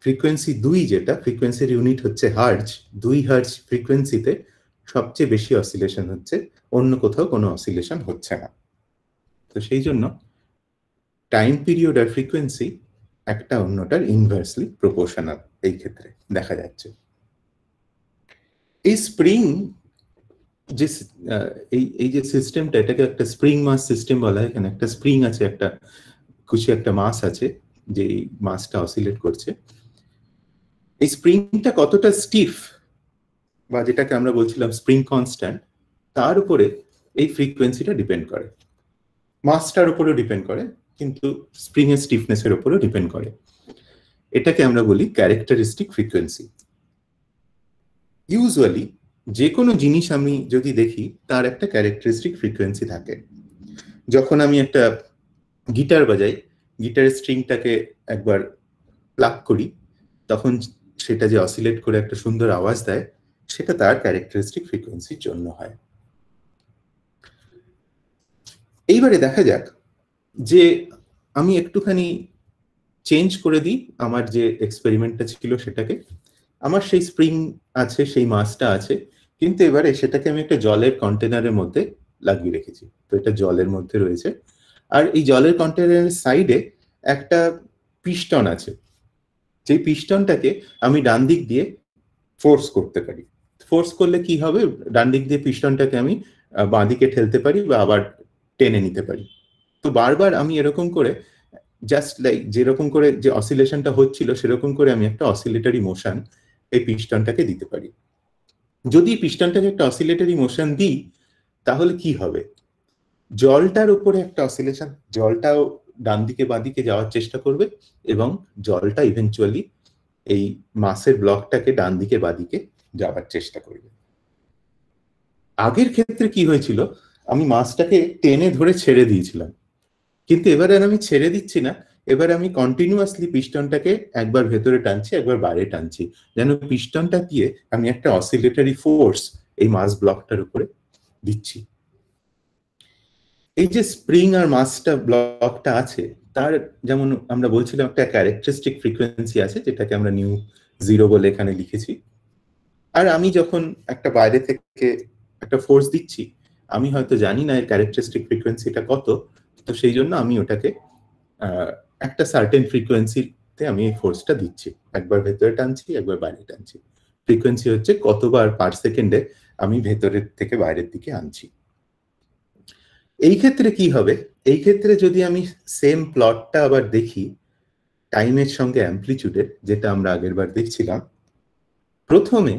ফ্রিকোয়েন্সি 2, যেটা ফ্রিকোয়েন্সির ইউনিট হচ্ছে হার্জ, 2 হার্জ ফ্রিকোয়েন্সিতে সবচেয়ে বেশি অসিলেশন হচ্ছে, অন্য কোথাও কোনো অসিলেশন হচ্ছে না। তো সেই জন্য টাইম পিরিয়ড আর ফ্রিকোয়েন্সি একটা অন্যটার ইনভার্সলি প্রপোর্শনাল এই ক্ষেত্রে দেখা যাচ্ছে। এই স্প্রিং যে এই যে সিস্টেমটা, এটাকে একটা স্প্রিং মাস সিস্টেম বলা হয়। এখানে একটা স্প্রিং আছে, একটা কিছু একটা মাস আছে, যে মাসটা অসিলেট করছে। এই স্প্রিংটা কতটা স্টিফ, বা যেটাকে আমরা বলছিলাম স্প্রিং কনস্ট্যান্ট, তার উপরে এই ফ্রিকোয়েন্সিটা ডিপেন্ড করে। মাসটার উপরেও ডিপেন্ড করে, কিন্তু স্প্রিং এর স্টিফনেসের উপরেও ডিপেন্ড করে। এটাকে আমরা বলি ক্যারেক্টারিস্টিক ফ্রিকোয়েন্সি। ইউজুয়ালি যে কোনো জিনিস আমি যদি দেখি, তার একটা ক্যারেক্টারিস্টিক ফ্রিকোয়েন্সি থাকে। যখন আমি একটা গিটার বাজাই, গিটারের স্ট্রিংটাকে একবার প্লাগ করি, তখন সেটা যে অসিলেট করে একটা সুন্দর আওয়াজ দেয়, সেটা তার ক্যারেক্টারিস্টিক ফ্রিকোয়েন্সির জন্য হয়। এইবারে দেখা যাক যে আমি একটুখানি চেঞ্জ করে দিই আমার যে এক্সপেরিমেন্টটা ছিল সেটাকে। আমার সেই স্প্রিং আছে, সেই মাসটা আছে, কিন্তু এবারে সেটাকে আমি একটা জলের কন্টেনারের মধ্যে লাগিয়ে রেখেছি। তো এটা জলের মধ্যে রয়েছে, আর এই জলের কন্টেনারের সাইডে একটা পিস্টন আছে। যে পিস্টনটাকে আমি ডান দিক দিয়ে ফোর্স করতে পারি। ফোর্স করলে কি হবে, ডান দিক দিয়ে পিস্টনটাকে আমি বাঁ দিকে ঠেলতে পারি বা আবার টেনে নিতে পারি। তো বারবার আমি এরকম করে, জাস্ট লাইক যেরকম করে যে অসিলেশনটা হচ্ছিল, সেরকম করে আমি একটা অসিলেটরি মোশন এই পিস্টনটাকে দিতে পারি। যদি পিস্টনটাকে একটা অসিলেটরি মোশন দিই, তাহলে কি হবে, জলটার উপরে একটা অসিলেশন, জলটাও ডান দিকে বাঁ দিকে যাওয়ার চেষ্টা করবে, এবং জলটা ইভেনচুয়ালি এই মাসের ব্লকটাকে ডান দিকে বাঁ দিকে যাওয়ার চেষ্টা করবে। আগের ক্ষেত্রে কি হয়েছিল, আমি মাসটাকে টেনে ধরে ছেড়ে দিয়েছিলাম, কিন্তু এবারে আমি ছেড়ে দিচ্ছি না। এবারে আমি কন্টিনিউয়াসলি পিস্টনটাকে একবার ভেতরে টানছি, একবার বাইরে টানছি, যেন পিস্টনটা দিয়ে আমি একটা অসিলেটরি ফোর্স এই মাস ব্লকটার উপরে দিচ্ছি। এই যে স্প্রিং আর মাসটা ব্লকটা আছে, তার যেমন আমরা বলছিলাম একটা ক্যারেক্টারিস্টিক ফ্রিকোয়েন্সি আছে, যেটাকে আমরা নিউ জিরো বলে এখানে লিখেছি। আর আমি যখন একটা বাইরে থেকে একটা ফোর্স দিচ্ছি, আমি হয়তো জানি না এর ক্যারেক্টারিস্টিক ফ্রিকোয়েন্সিটা কত, তো সেই জন্য আমি ওটাকে একটা সার্টেন ফ্রিকোয়েন্সিতে আমি এই ফোর্সটা দিচ্ছি, একবার ভেতরে টানছি, একবার বাইরে টানছি। ফ্রিকোয়েন্সি হচ্ছে কতবার পার সেকেন্ডে আমি ভেতরের থেকে বাইরের দিকে আনছি। এই ক্ষেত্রে কি হবে, এই ক্ষেত্রে যদি আমি সেম প্লটটা আবার দেখি টাইমের সঙ্গে অ্যাম্পলিটিউডের, যেটা আমরা আগের বার দেখছিলাম, প্রথমে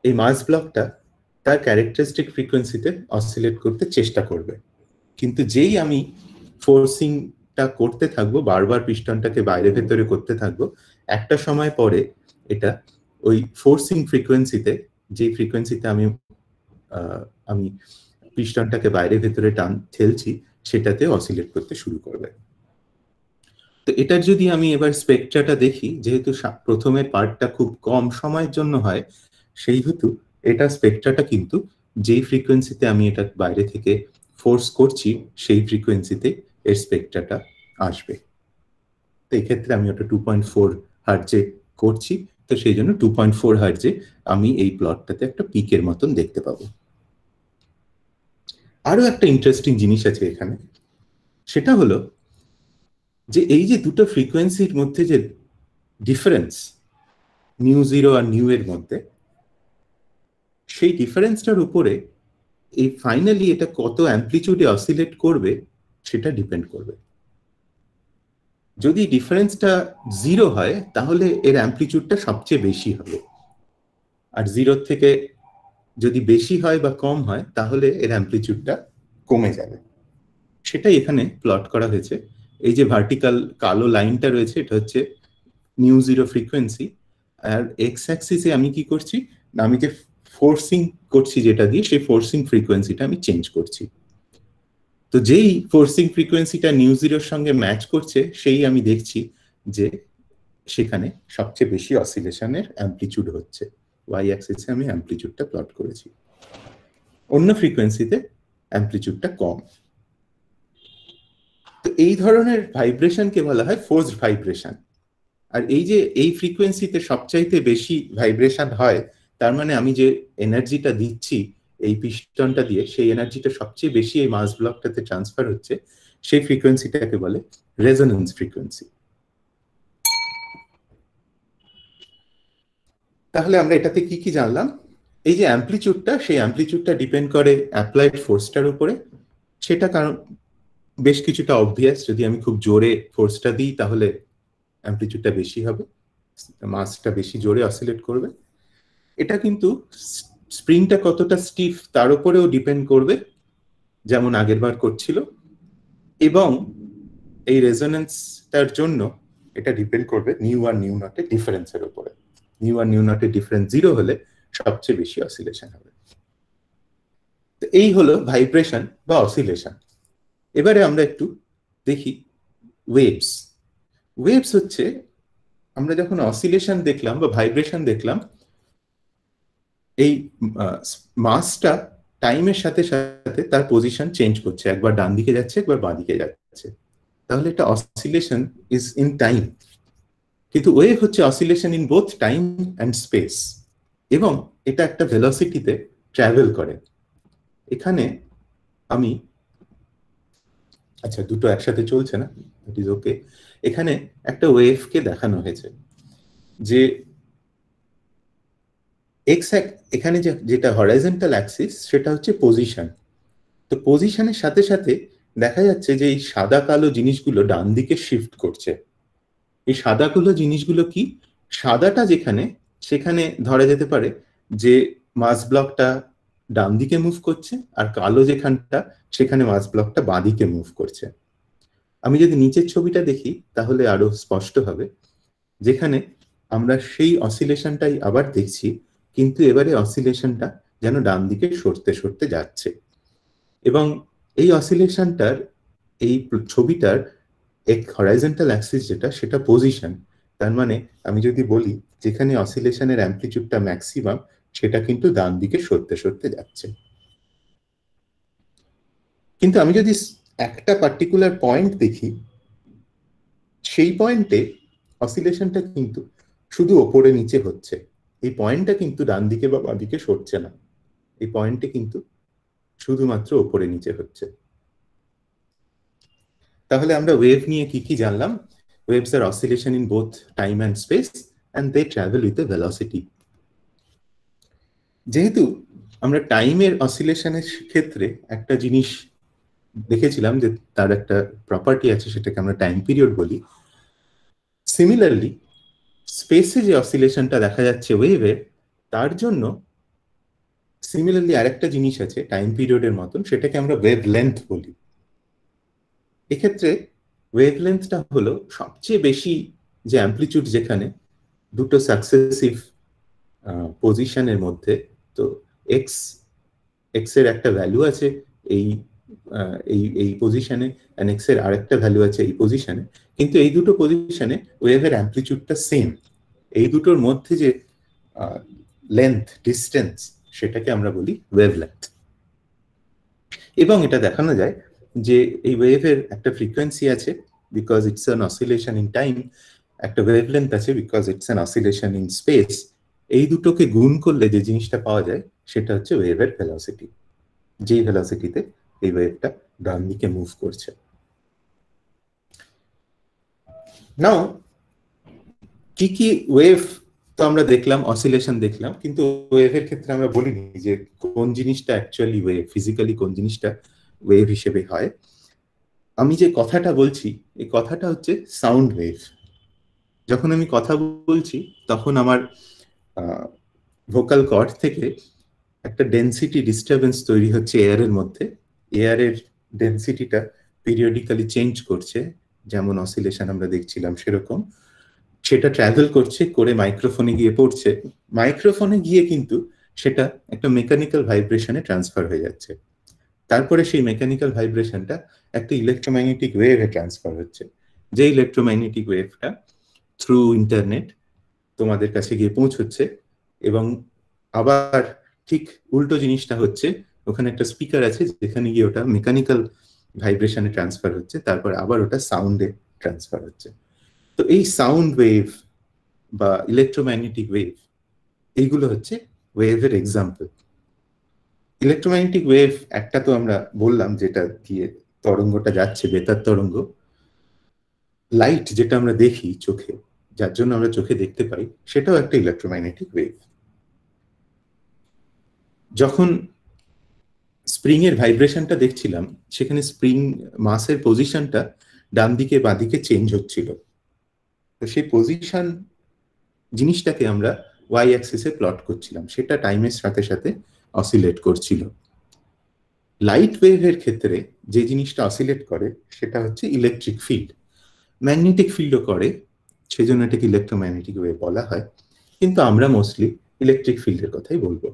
এই মাস ব্লকটা তার ক্যারেক্টারিস্টিক ফ্রিকোয়েন্সিতে অসিলেট করতে চেষ্টা করবে, কিন্তু যেই আমি ফোর্সিংটা করতে থাকবো, বারবার পিস্টনটাকে বাইরে ভেতরে করতে থাকবো, একটা সময় পরে এটা ওই ফোর্সিং ফ্রিকোয়েন্সিতে, যেই ফ্রিকোয়েন্সিতে আমি পিস্টনটাকে বাইরে ভেতরে ঠেলছি, সেটাতে অসিলেট করতে শুরু করবে। তো এটার যদি আমি এবার স্পেকট্রাটা দেখি, যেহেতু প্রথমের পার্টটা খুব কম সময়ের জন্য হয়, সেই হেতু এটা স্পেকট্রাটা কিন্তু যেই ফ্রিকোয়েন্সিতে আমি এটা বাইরে থেকে ফোর্স করছি, সেই ফ্রিকোয়েন্সিতে এর স্পেকট্রাটা আসবে। তো এক্ষেত্রে আমি ওটা 2.4 হার্টজে করছি, তো সেই জন্য 2.4 হার্টজে আমি এই প্লটটাতে একটা পিকের মতন দেখতে পাবো। আরো একটা ইন্টারেস্টিং জিনিস আছে এখানে, সেটা হলো যে এই যে দুটো ফ্রিকোয়েন্সির মধ্যে যে ডিফারেন্স, নিউ জিরো আর নিউ এর মধ্যে, সেই ডিফারেন্সটার উপরে এই ফাইনালি এটা কত অ্যাম্পলিটিউডে অসিলেট করবে সেটা ডিপেন্ড করবে। যদি ডিফারেন্সটা জিরো হয়, তাহলে এর অ্যাম্পলিটিউডটা সবচেয়ে বেশি হবে, আর জিরোর থেকে যদি বেশি হয় বা কম হয়, তাহলে এর অ্যাম্পলিটিউডটা কমে যাবে। সেটাই এখানে প্লট করা হয়েছে। এই যে ভার্টিক্যাল কালো লাইনটা রয়েছে, এটা হচ্ছে নিউ জিরো ফ্রিকোয়েন্সি, আর এক্স অ্যাক্সিসে আমি কি করছি, আমি যে ফোর্সিং করছি যেটা দিয়ে, সেই ফোর্সিং ফ্রিকোয়েন্সিটা আমি চেঞ্জ করছি। তো যেই ফোর্সিং ফ্রিকোয়েন্সিটা নিউ জিরোর সঙ্গে ম্যাচ করছে, সেই আমি দেখছি যে সেখানে সবচেয়ে বেশি অসিলেশনের অ্যাম্পলিটিউড হচ্ছে। ওয়াই অ্যাক্সিসে আমি অ্যাম্পলিটিউডটা প্লট করেছি, অন্য ফ্রিকোয়েন্সিতে অ্যাম্পলিটিউডটা কম। তো এই ধরনের ভাইব্রেশনকে বলা হয় ফোর্সড ভাইব্রেশন। আর এই যে এই ফ্রিকোয়েন্সিতে সবচাইতে বেশি ভাইব্রেশন হয়, তার মানে আমি যে এনার্জিটা দিচ্ছি এই পিস্টনটা দিয়ে সেই এনার্জিটা সবচেয়ে বেশি এই মাস ব্লকটাতে ট্রান্সফার হচ্ছে, সেই ফ্রিকোয়েন্সিটাকে বলে রেজোনেন্স ফ্রিকোয়েন্সি। তাহলে আমরা এটাতে কি কি জানলাম? এই যে অ্যাম্পলিটিউডটা, সেই অ্যাম্পলিটিউডটা ডিপেন্ড করে অ্যাপ্লাইড ফোর্সটার উপরে। সেটা কারণ বেশ কিছুটা অবভিয়াস, যদি আমি খুব জোরে ফোর্সটা দিই তাহলে অ্যাম্পলিটিউডটা বেশি হবে, মাসটা বেশি জোরে অসিলেট করবে। এটা কিন্তু স্প্রিংটা কতটা স্টিফ তার উপরেও ডিপেন্ড করবে, যেমন আগের বার করছিল, এবং এই রেজোনেন্সটার জন্য এটা ডিপেন্ড করবে নিউ আর নিউ নটের ডিফারেন্সের উপরে। নিউ আর নিউ নটের ডিফারেন্স 0 হলে সবচেয়ে বেশি অসিলেশন হবে। তো এই হলো ভাইব্রেশন বা অসিলেশন। এবারে আমরা একটু দেখি ওয়েভস। ওয়েভস হচ্ছে, আমরা যখন অসিলেশন দেখলাম বা ভাইব্রেশন দেখলাম, এই মাসটা টাইমের সাথে সাথে তার পজিশন চেঞ্জ করছে, একবার ডান দিকে যাচ্ছে একবার বাঁ দিকে যাচ্ছে, তাহলে এটা অসিলেশন ইজ ইন টাইম। কিন্তু ওয়েভ হচ্ছে oscillation in both time and space, এবং এটা একটা ভেলোসিটিতে ট্রাভেল করে। এখানে আমি, আচ্ছা দুটো একসাথে চলছে না, ইট ইজ ওকে। এখানে একটা ওয়েভকে দেখানো হয়েছে যে এক্স, এখানে যেটা হরাইজন্টাল অ্যাক্সিস সেটা হচ্ছে পজিশন। তো পজিশনের সাথে সাথে দেখা যাচ্ছে যে এই সাদা কালো জিনিসগুলো ডান দিকে শিফট করছে। এই সাদা কালো জিনিসগুলো কি? সাদাটা যেখানে, সেখানে ধরা যেতে পারে যে মাস ব্লকটা ডান দিকে মুভ করছে, আর কালো যেখানটা সেখানে মাস ব্লকটা বাঁ দিকে মুভ করছে। আমি যদি নিচের ছবিটা দেখি তাহলে আরো স্পষ্ট হবে, যেখানে আমরা সেই অসিলেশনটাই আবার দেখছি, কিন্তু এবারে অসিলেশনটা যেন ডান দিকে সরতে সরতে যাচ্ছে। এবং এই অসিলেশনটার, এই ছবিটার এক হরাইজন্টাল অ্যাক্সিস যেটা, সেটা পজিশন। তার মানে আমি যদি বলি যেখানে অসিলেশনের অ্যাম্পলিটিউডটা ম্যাক্সিমাম, সেটা কিন্তু ডান দিকে সরতে সরতে যাচ্ছে। কিন্তু আমি যদি একটা পার্টিকুলার পয়েন্ট দেখি, সেই পয়েন্টে অসিলেশনটা কিন্তু শুধু ওপরে নিচে হচ্ছে। এই পয়েন্টটা কিন্তু ডান দিকে বা বাঁ দিকে সরছে না, এই পয়েন্টে কিন্তু শুধুমাত্র ওপরে নিচে হচ্ছে। তাহলে আমরা ওয়েভ নিয়ে কি কি জানলাম? Waves are oscillation in both time and space, and they travel with a velocity. যেহেতু আমরা টাইমের অসিলেশনের ক্ষেত্রে একটা জিনিস দেখেছিলাম যে তার একটা প্রপার্টি আছে, সেটাকে আমরা টাইম পিরিয়ড বলি। সিমিলারলি স্পেসে যে অসিলেশনটা দেখা যাচ্ছে ওয়েভের, তার জন্য সিমিলারলি আরেকটা জিনিস আছে টাইম পিরিয়ডের মতন, সেটাকে আমরা ওয়েভ লেন্থ বলি। এক্ষেত্রে ওয়েভলেন্থটা হলো সবচেয়ে বেশি যে অ্যাম্পলিটিউড, যেখানে দুটো সাকসেসিভ পজিশনের মধ্যে, তো এক্স এর একটা ভ্যালু আছে এই এই পজিশনে, এন্ড এক্স এর আরেকটা ভ্যালু আছে এই পজিশনে, কিন্তু এই দুটো পজিশনে ওয়েভের অ্যাম্পলিটিউডটা সেম। এই দুটোর মধ্যে যে লেন্থ, ডিস্টেন্স, সেটাকে আমরা বলি ওয়েভলেন্থ। এবং এটা দেখানো যায় যে এই ওয়েভের একটা ফ্রিকোয়েন্সি আছে because it's an oscillation in time, একটা ওয়েভলেন্থ আছে because it's an oscillation in space. এই দুটোকে গুণ করলে যে জিনিসটা পাওয়া যায় সেটা হচ্ছে ওয়েভের ভেলোসিটি, যেই ভেলোসিটিতে এই ওয়েভটা ডান দিকে মুভ করছে। নাও কি কি ওয়েভ তো আমরা দেখলাম, অসিলেশন দেখলাম, কিন্তু ওয়েভের ক্ষেত্রে আমরা বলিনি যে কোন জিনিসটা অ্যাকচুয়ালি ওয়েভ, ফিজিক্যালি কোন জিনিসটা ওয়েভ হিসেবে হয়। আমি যে কথাটা বলছি, এই কথাটা হচ্ছে সাউন্ড ওয়েভ। যখন আমি কথা বলছি তখন আমার ভোকাল কর্ড থেকে একটা ডেনসিটি ডিস্টারবেন্স তৈরি হচ্ছে এয়ারের মধ্যে। এয়ারের ডেনসিটিটা পিরিয়ডিক্যালি চেঞ্জ করছে, যেমন অসিলেশন আমরা দেখছিলাম সেরকম। সেটা ট্রাভেল করছে করে মাইক্রোফোনে গিয়ে পড়ছে, মাইক্রোফোনে গিয়ে কিন্তু সেটা একটা মেকানিক্যাল ভাইব্রেশনে ট্রান্সফার হয়ে যাচ্ছে। তারপরে সেই মেকানিক্যাল ভাইব্রেশনটা একটা ইলেকট্রোম্যাগনেটিক ওয়েভে ট্রান্সফার হচ্ছে, যে ইলেকট্রোম্যাগনেটিক ওয়েভটা থ্রু ইন্টারনেট তোমাদের কাছে গিয়ে পৌঁছচ্ছে। এবং আবার ঠিক উল্টো জিনিসটা হচ্ছে, ওখানে একটা স্পিকার আছে যেখানে গিয়ে ওটা মেকানিক্যাল ভাইব্রেশনে ট্রান্সফার হচ্ছে, তারপর আবার ওটা সাউন্ডে ট্রান্সফার হচ্ছে। তো এই সাউন্ড ওয়েভ বা ইলেকট্রোম্যাগনেটিক ওয়েভ, এইগুলো হচ্ছে ওয়েভের এক্সাম্পল। ইলেকট্রোম্যাগনেটিক ওয়েভ একটা তো আমরা বললাম, যেটা দিয়ে তরঙ্গটা যাচ্ছে, বেতার তরঙ্গ। লাইট যেটা আমরা দেখি চোখে, যার জন্য আমরা চোখে দেখতে পাই, সেটাও একটা ইলেকট্রোম্যাগনেটিক ওয়েভ। যখন স্প্রিং এর ভাইব্রেশনটা দেখছিলাম, সেখানে স্প্রিং মাসের পজিশনটা ডান দিকে বাঁ দিকে চেঞ্জ হচ্ছিল। তো সেই পজিশন জিনিসটাকে আমরা ওয়াই অ্যাক্সিসে প্লট করছিলাম, সেটা টাইমের সাথে সাথে অসিলেট করছিল। লাইট ওয়েভের ক্ষেত্রে যে জিনিসটা অসিলেট করে সেটা হচ্ছে ইলেকট্রিক ফিল্ড। ম্যাগনেটিক ফিল্ডও করে, সেজন্য এটাকে ইলেকট্রোম্যাগনেটিক ওয়েভ বলা হয়, কিন্তু আমরা মোস্টলি ইলেকট্রিক ফিল্ডের কথাই বলবো।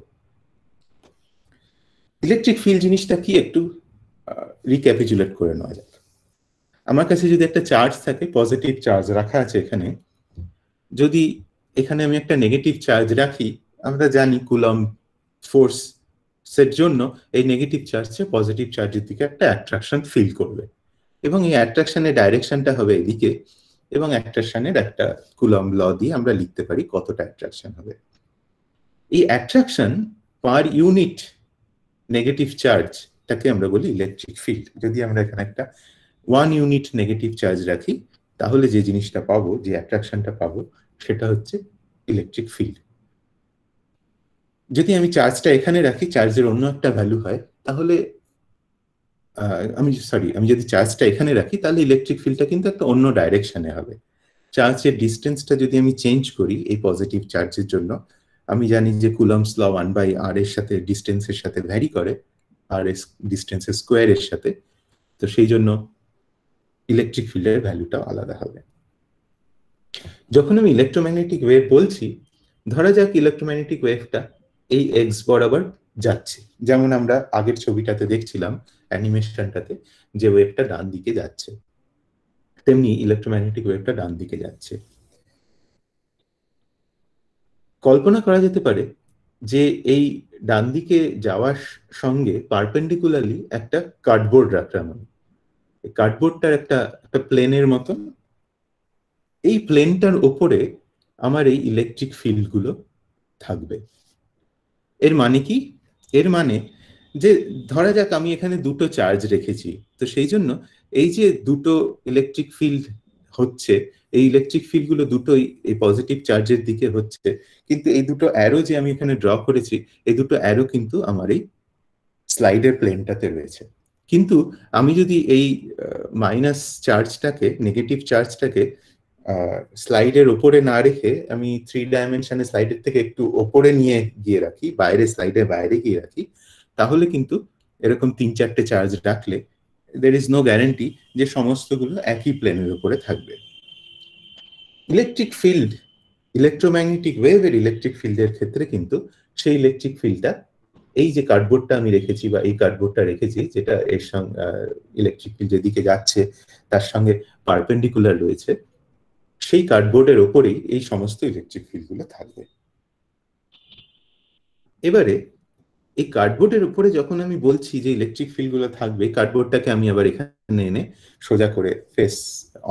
ইলেকট্রিক ফিল্ড জিনিসটা কি একটু রিক্যাপিচুলেট করে নেওয়া যাক। আমার কাছে যদি একটা চার্জ থাকে, পজিটিভ চার্জ রাখা আছে এখানে, যদি এখানে আমি একটা নেগেটিভ চার্জ রাখি, আমরা জানি কুলম্ব ফোর্স এর জন্য এই নেগেটিভ চার্জে পজিটিভ চার্জের দিকে একটা অ্যাট্রাকশন ফিল করবে, এবং এই অ্যাট্রাকশনের ডাইরেকশনটা হবে এদিকে, এবং অ্যাট্রাকশনের একটা কুলম্ব ল দিয়ে আমরা লিখতে পারি কতটা অ্যাট্রাকশন হবে। এই অ্যাট্রাকশন পার ইউনিট নেগেটিভ চার্জটাকে আমরা বলি ইলেকট্রিক ফিল্ড। যদি আমরা এখানে একটা 1 ইউনিট নেগেটিভ চার্জ রাখি, তাহলে যে জিনিসটা পাবো, যে অ্যাট্রাকশনটা পাবো, সেটা হচ্ছে ইলেকট্রিক ফিল্ড। যদি আমি চার্জটা এখানে রাখি, চার্জের অন্য একটা ভ্যালু হয়, তাহলে আমি যদি চার্জটা এখানে রাখি, তাহলে ইলেকট্রিক ফিল্ডটা কিন্তু একটা অন্য ডাইরেকশনে হবে। চার্জের ডিস্টেন্সটা যদি আমি চেঞ্জ করি এই পজিটিভ চার্জের জন্য, আমি জানি যে কুলম্বস ল 1/r এর সাথে ডিস্টেন্সের সাথে ভ্যারি করে, আর ডিস্টেন্সের স্কোয়ারের সাথে। তো সেই জন্য ইলেকট্রিক ফিল্ডের ভ্যালুটা আলাদা হবে। যখন আমি ইলেকট্রোম্যাগনেটিক ওয়েভ বলছি, ধরা যাক ইলেকট্রোম্যাগনেটিক ওয়েভটা এই এক্স বরাবর যাচ্ছে, যেমন আমরা আগের ছবিটাতে দেখছিলাম, অ্যানিমেশনটাতে, যে ওয়েভটা ডান দিকে যাচ্ছে, তেমনি ইলেকট্রোম্যাগনেটিক ওয়েভটা ডান দিকে যাচ্ছে। কল্পনা করা যেতে পারে যে এই ডান দিকে যাওয়ার সঙ্গে পারপেন্ডিকুলারলি একটা কার্ডবোর্ড রাখলাম আমি। এই কার্ডবোর্ডটার একটা প্লেনের মতন, এই প্লেনটার ওপরে আমার এই ইলেকট্রিক ফিল্ড গুলো থাকবে। এর মানে কি? এর মানে যে ধরা যাক আমি এখানে দুটো চার্জ রেখেছি, তো সেই জন্য এই যে দুটো ইলেকট্রিক ফিল্ড হচ্ছে, এই ইলেকট্রিক ফিল্ড গুলো দুটোই এই পজিটিভ চার্জের দিকে হচ্ছে, কিন্তু এই দুটো অ্যারো যে আমি এখানে ড্র করেছি, এই দুটো অ্যারো কিন্তু আমার এই স্লাইডের প্লেনটাতে রয়েছে। কিন্তু আমি যদি এই মাইনাস চার্জটাকে, নেগেটিভ চার্জটাকে স্লাইডের ওপরে না রেখে আমি 3 ডাইমেনশনে স্লাইডের থেকে একটু ওপরে নিয়ে গিয়ে রাখি, বাইরে, স্লাইডের বাইরে গিয়ে রাখি, তাহলে কিন্তু এরকম 3-4টে চার্জ রাখলে there is no guarantee যে সমস্তগুলো একই প্লেনের উপরে থাকবে। ইলেকট্রিক ফিল্ড, ইলেকট্রোম্যাগনেটিক ওয়েভের ইলেকট্রিক ফিল্ডের ক্ষেত্রে কিন্তু সেই ইলেকট্রিক ফিল্ডটা, এই যে কার্ডবোর্ডটা আমি রেখেছি বা এই কার্ডবোর্ডটা রেখেছি, যেটা এর সঙ্গে ইলেকট্রিক ফিল্ড যেদিকে যাচ্ছে তার সঙ্গে পারপেন্ডিকুলার রয়েছে, সেই কার্ডবোর্ডের ওপরেই এই সমস্ত ইলেকট্রিক ফিল্ড গুলো থাকবে। এবারে এই কার্ডবোর্ডের উপরে যখন আমি বলছি যে ইলেকট্রিক ফিল্ড গুলো থাকবে, কার্ডবোর্ডটাকে আমি আবার এখানে এনে সোজা করে ফেস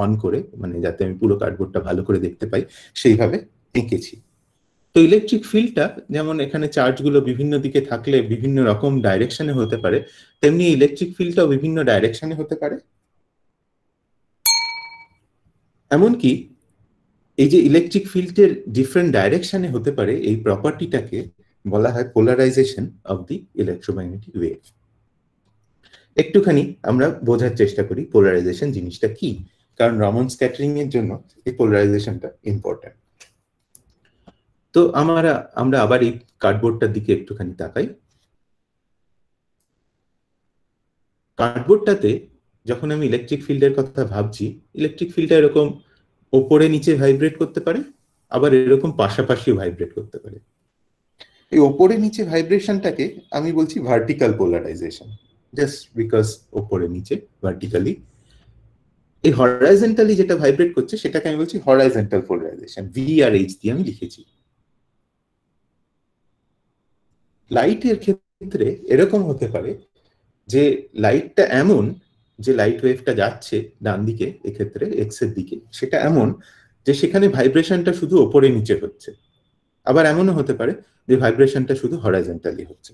অন করে, মানে যাতে আমি পুরো কার্ডবোর্ডটা ভালো করে দেখতে পাই, সেইভাবে এঁকেছি। তো ইলেকট্রিক ফিল্ডটা যেমন এখানে চার্জগুলো বিভিন্ন দিকে থাকলে বিভিন্ন রকম ডাইরেকশনে হতে পারে, তেমনি ইলেকট্রিক ফিল্ডটাও বিভিন্ন ডাইরেকশনে হতে পারে। এমনকি এই যে ইলেকট্রিক ফিল্ডের ডিফারেন্ট ডাইরেকশনে হতে পারে, এই প্রপার্টিটাকে বলা হয় polarisation of the electromagnetic wave. একটুখানি আমরা বোঝার চেষ্টা করি পোলারাইজেশন জিনিসটা কি, কারণ রমন স্ক্যাটারিং এর জন্য এই পোলারাইজেশনটা ইম্পর্টেন্ট। তো আমরা আবার এই কার্ডবোর্ডটার দিকে একটুখানি তাকাই। কার্ডবোর্ডটাতে যখন আমি ইলেকট্রিক ফিল্ডের কথা ভাবছি, ইলেকট্রিক ফিল্ডটা এরকম ওপরে নিচে ভাইব্রেট করতে পারে, আবার এরকম পাশাপাশিও ভাইব্রেট করতে পারে। এই ওপরে নিচে ভাইব্রেশনটাকে আমি বলছি ভার্টিক্যাল পোলারাইজেশন, জাস্ট বিকজ ওপরে নিচে ভার্টিক্যালি। এই হরাইজন্টালি যেটা ভাইব্রেট করছে সেটাকে আমি বলছি হরাইজন্টাল পোলারাইজেশন, ভি আর এইচ দিয়ে আমি লিখেছি। লাইটের ক্ষেত্রে এরকম হতে পারে যে লাইটটা এমন যে লাইট ওয়েভটা যাচ্ছে ডান দিকে, এক্ষেত্রে এক্স এর দিকে, সেটা এমন যে সেখানে ভাইব্রেশনটা শুধু ওপরে নিচে হচ্ছে। আবার এমনও হতে পারে যে ভাইব্রেশনটা শুধু হরাইজন্টালি হচ্ছে।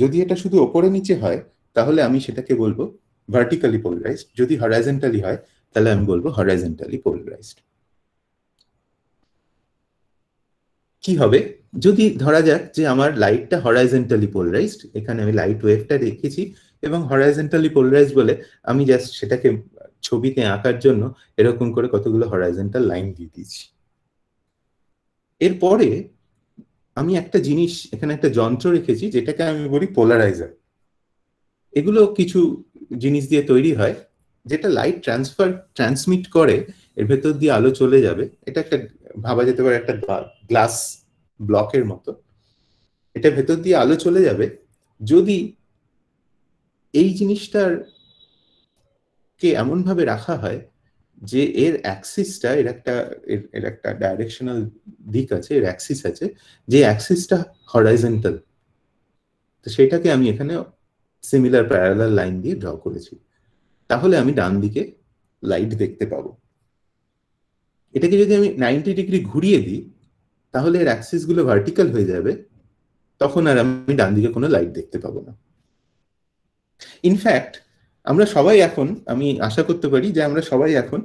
যদি এটা শুধু ওপরে নিচে হয় তাহলে আমি সেটাকে বলবো ভার্টিক্যালি পোলারাইজড, যদি হরাইজন্টালি হয় তাহলে আমি বলবো হরাইজন্টালি পোলারাইজড। কি হবে যদি ধরা যাক যে আমার লাইটটা হরাইজন্টালি পোলারাইজড, এখানে আমি লাইট ওয়েভটা রেখেছি এবং হরাইজন্টালি পোলারাইজড বলে আমি জাস্ট সেটাকে ছবিতে আঁকার জন্য এরকম করে কতগুলো হরাইজন্টাল লাইন দিয়ে দিয়েছি। এরপরে আমি একটা জিনিস এখানে একটা যন্ত্র রেখেছি যেটাকে আমি বলি পোলারাইজার। এগুলো কিছু জিনিস দিয়ে তৈরি হয় যেটা লাইট ট্রান্সমিট করে, এর ভেতর দিয়ে আলো চলে যাবে। এটা একটা ভাবা যেতে পারে একটা গ্লাস ব্লকের মতো, এটা ভেতর দিয়ে আলো চলে যাবে যদি এই জিনিসটার কে এমন ভাবে রাখা হয় যে এর অ্যাক্সিসটা এর একটা ডাইরেকশনাল দিক আছে, এর অ্যাক্সিস আছে, যে অ্যাক্সিসটা হরাইজন্টাল। তো সেটাকে আমি এখানে সিমিলার প্যারালাল লাইন দিয়ে ড্র করেছি। তাহলে আমি ডান দিকে লাইট দেখতে পাবো। এটাকে যদি আমি 90 ডিগ্রি ঘুরিয়ে দিই তাহলে এর অ্যাক্সিস গুলো ভার্টিক্যাল হয়ে যাবে, তখন আর আমি ডান দিকে কোনো লাইট দেখতে পাবো না। ইনফ্যাক্ট আমরা সবাই এখন, আমি আশা করতে পারি যে আমরা সবাই এখন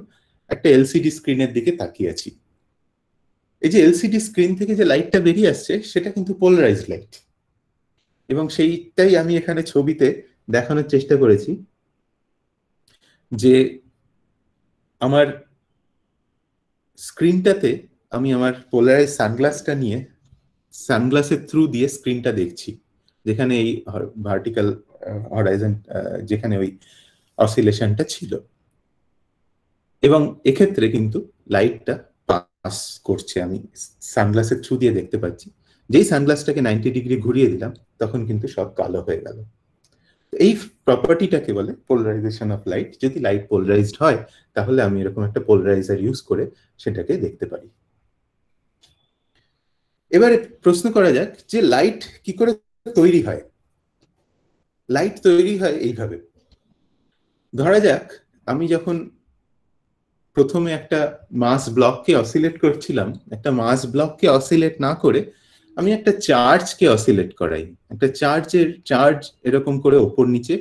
একটা এলসিডি স্ক্রিনের দিকে তাকিয়ে আছি। এই যে এলসিডি স্ক্রিন থেকে যে লাইটটা বেরিয়ে আসছে সেটা কিন্তু পোলারাইজড লাইট, এবং সেইটাই আমি এখানে ছবিতে দেখানোর চেষ্টা করেছি যে আমার স্ক্রিনটাতে আমি আমার পোলারাইজ সানগ্লাসটা নিয়ে সানগ্লাসের থ্রু দিয়ে স্ক্রিনটা দেখছি, যেখানে এই ভার্টিক্যাল হরাইজন যেখানে ওই অসিলেশনটা ছিল, এবং এক্ষেত্রে কিন্তু লাইটটা পাস করছে, আমি সানগ্লাসের থ্রু দিয়ে দেখতে পাচ্ছি। যেই সানগ্লাসটাকে 90 ডিগ্রি ঘুরিয়ে দিলাম তখন কিন্তু সব কালো হয়ে গেল। এই প্রপার্টিটাকে বলে পোলারাইজেশন অফ লাইট। যদি লাইট পোলারাইজড হয় তাহলে আমি এরকম একটা পোলারাইজার ইউজ করে সেটাকে দেখতে পারি। এবারে প্রশ্ন করা যাক যে লাইট কি করে তৈরি হয়। লাইট তৈরি হয় এইভাবে। ধরা যাক আমি যখন প্রথমে একটা মাস ব্লককে অসিলেট করছিলাম, একটা মাস ব্লককে অসিলেট না করে আমি একটা চার্জকে অসিলেট করাই। একটা চার্জ এরকম করে ওপর নিচে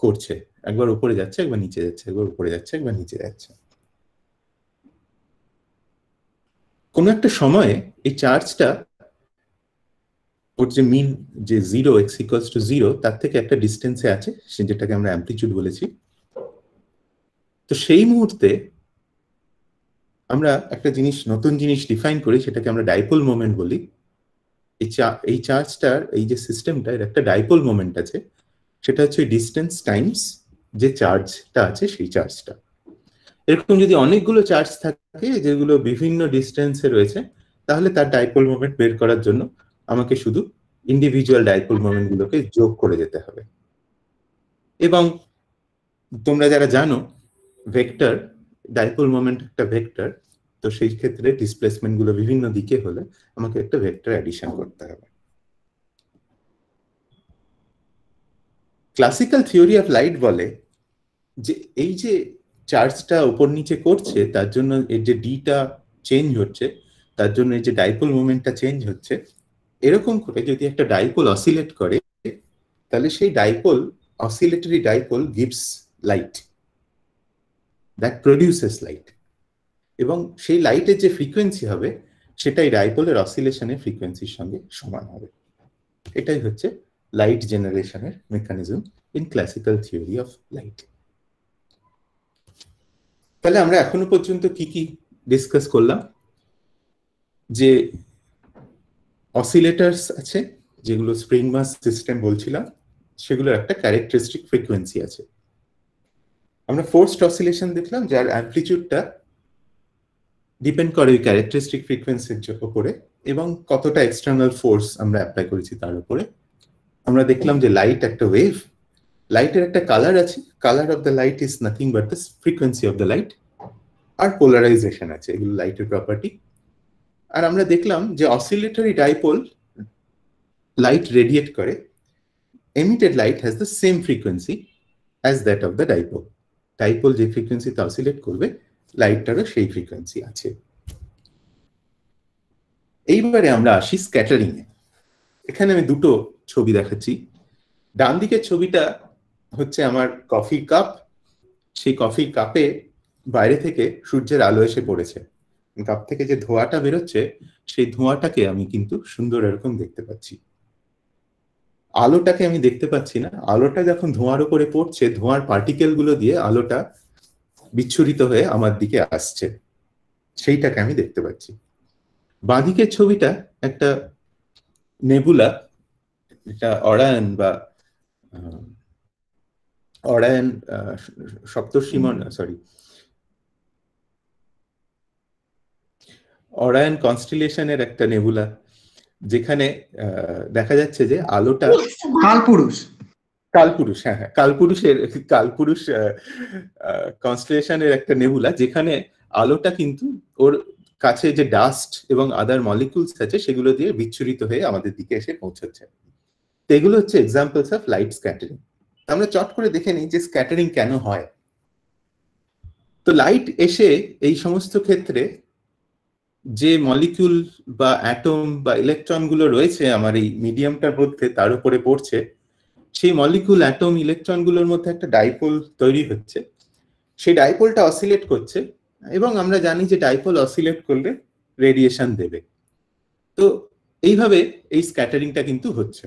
করছে, একবার উপরে যাচ্ছে একবার নিচে যাচ্ছে, একবার উপরে যাচ্ছে একবার নিচে যাচ্ছে। কোন একটা সময়ে এই চার্জটা ওর যে মিন যে 0 x = 0 তার থেকে একটা ডিস্টেন্সে আছে, যেটাকে আমরা অ্যামপ্লিটিউড বলেছি। তো সেই মুহূর্তে আমরা একটা নতুন জিনিস ডিফাইন করি, সেটাকে আমরা ডাইপোল মোমেন্ট বলি। এই চার্জটার এই যে সিস্টেমটা এর একটা ডাইপোল মোমেন্ট আছে, সেটা হচ্ছে ডিস্টেন্স টাইমস যে চার্জটা আছে সেই চার্জটা। এরকম যদি অনেকগুলো চার্জ থাকে যেগুলো বিভিন্ন ডিস্টেন্সে রয়েছে, তাহলে তার ডাইপোল মোমেন্ট বের করার জন্য আমাকে শুধু ইন্ডিভিজুয়াল ডাইপোল মোমেন্ট গুলোকে যোগ করে যেতে হবে। এবং তোমরা যারা জানো ভেক্টর, ডাইপোল মোমেন্ট একটা ভেক্টর, তো সেই ক্ষেত্রে ডিসপ্লেসমেন্ট গুলো বিভিন্ন দিকে হলে আমাকে একটা ভেক্টর অ্যাডিশন করতে হবে। ক্লাসিক্যাল থিওরি অফ লাইট বলে যে এই যে চার্জটা উপর নিচে করছে তার জন্য এর যে ডিটা চেঞ্জ হচ্ছে, তার জন্য এই যে ডাইপোল মোমেন্টটা চেঞ্জ হচ্ছে। এরকম করে যদি একটা ডাইপোল অসিলেট করে তাহলে সেই oscillatory dipole gives light, that produces light, এবং সেই লাইটের যে ফ্রিকোয়েন্সি হবে সেটাই ডাইপোলের অসিলেশনের ফ্রিকোয়েন্সির সঙ্গে সমান হবে। এটাই হচ্ছে লাইট জেনারেশনের mechanism in classical theory of light. তাহলে আমরা এখনো পর্যন্ত কি কি ডিসকাস করলাম? যে অসিলেটরস আছে যেগুলো স্প্রিং মাস সিস্টেম বলছিলাম, সেগুলোর একটা ক্যারেক্টারিস্টিক ফ্রিকোয়েন্সি আছে। আমরা ফোর্সড অসিলেশন দেখলাম যার অ্যামপ্লিটিউডটা ডিপেন্ড করে ওই ক্যারেক্টারিস্টিক ফ্রিকোয়েন্সির উপরে এবং কতটা এক্সটার্নাল ফোর্স আমরা অ্যাপ্লাই করেছি তার উপরে। আমরা দেখলাম যে লাইট একটা ওয়েভ, লাইটের একটা কালার আছে, colour of the light is nothing but the frequency of the light, আর পোলারাইজেশন আছে, এগুলো লাইটের প্রপার্টি। আর আমরা দেখলাম যে অসিলেটরি ডাইপোল লাইট রেডিয়েট করে, emitted light has the same frequency as that of the dipole. Dipole যে ফ্রিকোয়েন্সিতে অসিলেট করবে লাইটটারও সেই ফ্রিকোয়েন্সি আছে। এইবারে আমরা আসি স্ক্যাটারিং এ। এখানে আমি দুটো ছবি দেখাচ্ছি। ডান দিকের ছবিটা হচ্ছে আমার কফি কাপ। সেই কফি কাপে বাইরে থেকে সূর্যের আলো এসে পড়েছে, কাপ থেকে যে ধোঁয়াটা বেরোচ্ছে সেই ধোঁয়াটাকে আমি কিন্তু সুন্দর এরকম দেখতে পাচ্ছি। আলোটাকে আমি দেখতে পাচ্ছি না, আলোটা যখন ধোঁয়ার উপরে পড়ছে ধোঁয়ার পার্টিকেল গুলো দিয়ে আলোটা বিচ্ছুরিত হয়ে আমার দিকে আসছে, সেইটাকে আমি দেখতে পাচ্ছি। বাঁদিকের ছবিটা একটা নেবুলা, এটা অরায়ন বা অরায়ন অরায়ন কনস্টিলেশনের একটা নেবুলা, যেখানে দেখা যাচ্ছে যে আলোটা কালপুরুষ, হ্যাঁ, কালপুরুষ কনস্টিলেশনের একটা নেবুলা, যেখানে আলোটা কিন্তু ওর কাছে যে ডাস্ট এবং আদার মলিকুলস আছে সেগুলো দিয়ে বিচ্ছুরিত হয়ে আমাদের দিকে এসে পৌঁছাচ্ছে। তো এগুলো হচ্ছে এক্সাম্পলস অফ লাইট স্ক্যাটারিং। আমরা চট করে দেখে নিই যে স্ক্যাটারিং কেন হয়। তো লাইট এসে এই সমস্ত ক্ষেত্রে যে মলিকিউল বা অ্যাটম বা ইলেকট্রন গুলো রয়েছে আমার এই মিডিয়ামটার মধ্যে তার উপরে পড়ছে, সেই মলিকিউল অ্যাটম ইলেকট্রন গুলোর মধ্যে একটা ডাইপোল তৈরি হচ্ছে, সেই ডাইপোলটা অসিলেট করছে এবং আমরা জানি যে ডাইপোল অসিলেট করলে রেডিয়েশন দেবে। তো এইভাবে এই স্ক্যাটারিংটা কিন্তু হচ্ছে।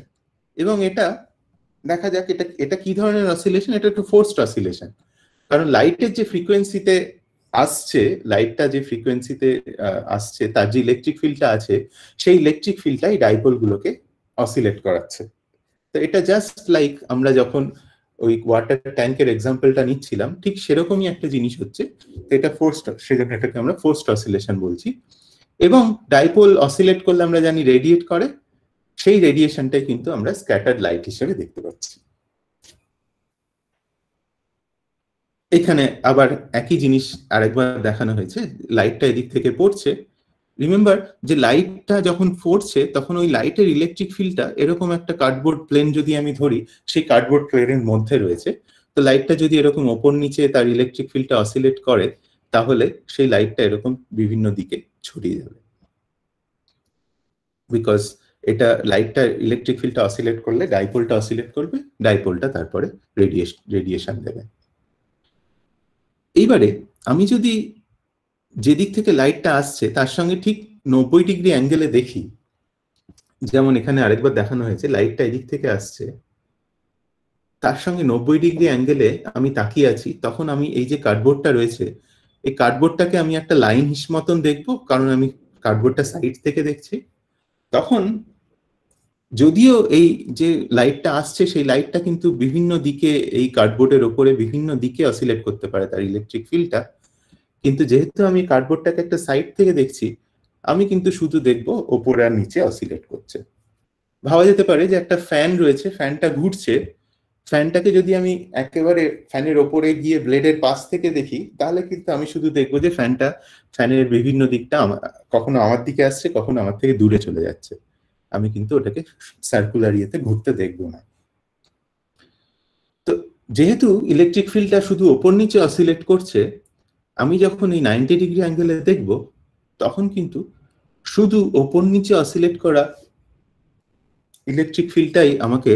এবং এটা দেখা যাক এটা কি ধরনের অসিলেশন। এটা একটু ফোর্সড অসিলেশন, কারণ লাইটের যে ফ্রিকোয়েন্সিতে আসছে, লাইটটা যে ফ্রিকোয়েন্সিতে আসছে তার যে ইলেকট্রিক ফিল্ডটা আছে সেই ইলেকট্রিক ফিল্ডটাই ডাইপোল গুলোকে অসিলেট করাচ্ছে। তো এটা জাস্ট লাইক আমরা যখন ওই ওয়াটার ট্যাঙ্কের এক্সাম্পলটা নিচ্ছিলাম ঠিক সেরকমই একটা জিনিস হচ্ছে। এটা ফোর্সড, সেজন্য এটাকে আমরা ফোর্সড অসিলেশন বলছি। এবং ডাইপোল অসিলেট করলে আমরা জানি রেডিয়েট করে, সেই রেডিয়েশনটাই কিন্তু আমরা স্ক্যাটার্ড লাইট হিসেবে দেখতে পাচ্ছি। এখানে আবার একই জিনিস আরেকবার দেখানো হয়েছে, লাইটটা এদিক থেকে পড়ছে। রিমেম্বার যে লাইটটা যখন পড়ছে তখন ওই লাইটের ইলেকট্রিক ফিল্ডটা এরকম একটা কার্ডবোর্ড প্লেন যদি আমি ধরি, সেই কার্ডবোর্ড প্লেনের মধ্যে রয়েছে। তো লাইটটা যদি এরকম ওপর নিচে তার ইলেকট্রিক ফিল্ডটা অসিলেট করে তাহলে সেই লাইটটা এরকম বিভিন্ন দিকে ছড়িয়ে যাবে, বিকজ এটা লাইটটা ইলেকট্রিক ফিল্ডটা অসিলেট করলে ডাইপোলটা অসিলেট করবে, ডাইপোলটা তারপরে রেডিয়েশন দেবে। এইবারে আমি যদি যেদিক থেকে লাইটটা আসছে তার সঙ্গে ঠিক 90 ডিগ্রি অ্যাঙ্গেলে দেখি, যেমন এখানে আরেকবার দেখানো হয়েছে, লাইটটা এদিক থেকে আসছে, তার সঙ্গে 90 ডিগ্রি অ্যাঙ্গেলে আমি তাকিয়ে আছি, তখন আমি এই যে কার্ডবোর্ডটা রয়েছে এই কার্ডবোর্ডটাকে আমি একটা লাইন মতন দেখবো, কারণ আমি কার্ডবোর্ডটা সাইড থেকে দেখছি। তখন যদিও এই যে লাইটটা আসছে সেই লাইটটা কিন্তু বিভিন্ন দিকে এই কার্ডবোর্ডের ওপরে বিভিন্ন দিকে অসিলেট করতে পারে তার ইলেকট্রিক ফিল্ডটা, কিন্তু যেহেতু আমি কার্ডবোর্ডটাকে একটা সাইড থেকে দেখছি আমি কিন্তু শুধু দেখবো ওপরে আর নিচে অসিলেট করছে। ভাবা যেতে পারে যে একটা ফ্যান রয়েছে, ফ্যানটা ঘুরছে, ফ্যানটাকে যদি আমি একেবারে ফ্যানের ওপরে গিয়ে ব্লেডের পাশ থেকে দেখি তাহলে কিন্তু আমি শুধু দেখবো যে ফ্যানের বিভিন্ন দিকটা কখনো আমার দিকে আসছে, কখনো আমার থেকে দূরে চলে যাচ্ছে। আমি কিন্তু ওটাকে সার্কুলার ইয়েতে ঘুরতে দেখবো না। তো যেহেতু ইলেকট্রিক ফিল্ডটা শুধু ওপর নিচে অসিলেট করছে, আমি যখন এই 90 ডিগ্রি অ্যাঙ্গেলে দেখব তখন কিন্তু শুধু ওপর নিচে অসিলেট করা ইলেকট্রিক ফিল্ডটাই আমাকে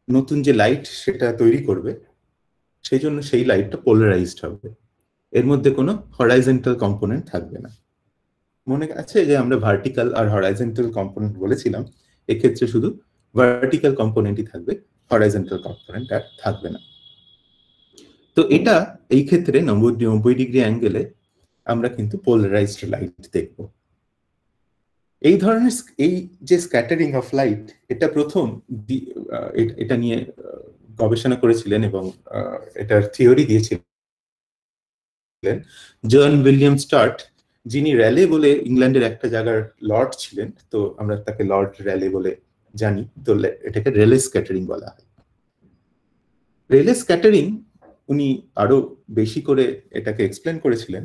নতুন যে লাইট সেটা তৈরি করবে, সেই জন্য সেই লাইটটা পোলারাইজড হবে, এর মধ্যে কোনো হরাইজন্টাল কম্পোনেন্ট থাকবে না। মনে আছে যে আমরা ভার্টিক্যাল আর হরাইজন্টাল কম্পোনেন্ট বলেছিলাম, এক্ষেত্রে শুধু ভার্টিক্যাল কম্পোনেন্টই থাকবে, হরাইজন্টাল কম্পোনেন্ট আর থাকবে না। তো এটা এই ক্ষেত্রে 90 ডিগ্রি অ্যাঙ্গেলে আমরা কিন্তু পোলারাইজড লাইট দেখব। এই ধরনের এই যে স্ক্যাটারিং অফ লাইট, এটা প্রথম এটা নিয়ে গবেষণা করেছিলেন এবং এটার থিওরি দিয়েছিলেন জন উইলিয়াম স্টার্ট, যিনি র্যালে বলে ইংল্যান্ডের একটা জায়গার লর্ড ছিলেন। তো আমরা তাকে লর্ড র্যালে বলে জানি, তো এটাকে রেলে স্ক্যাটারিং বলা হয়। রেলে স্ক্যাটারিং উনি আরো বেশি করে এটাকে এক্সপ্লেন করেছিলেন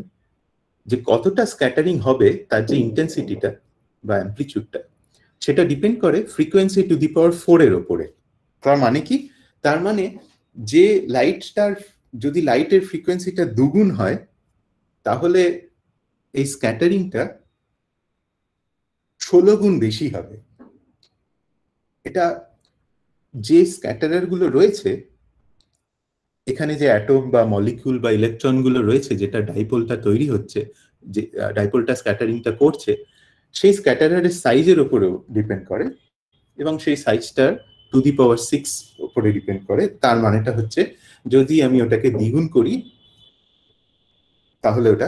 যে কতটা স্ক্যাটারিং হবে তার যে ইন্টেন্সিটিটা বা অ্যাম্পলিটিউডটা সেটা ডিপেন্ড করে ফ্রিকোয়েন্সি টু দি পাওয়ার 4 এর উপরে। তার মানে কি? তার মানে যে লাইটটার যদি লাইটের ফ্রিকোয়েন্সিটা দ্বিগুণ হয় তাহলে এই স্ক্যাটারিংটা 16 গুণ বেশি হবে। এটা যে স্ক্যাটারার গুলো রয়েছে এখানে, যে অ্যাটম বা মলিকিউল বা ইলেকট্রন গুলো রয়েছে, যেটা ডাইপোলটা তৈরি হচ্ছে, যে ডাইপোলটা স্ক্যাটারিংটা করছে, সেই স্ক্যাটারারের সাইজের উপরেও ডিপেন্ড করে, এবং সেই সাইজটার 2⁶ উপরে ডিপেন্ড করে। তার মানেটা হচ্ছে যদি আমি ওটাকে দ্বিগুণ করি তাহলে ওটা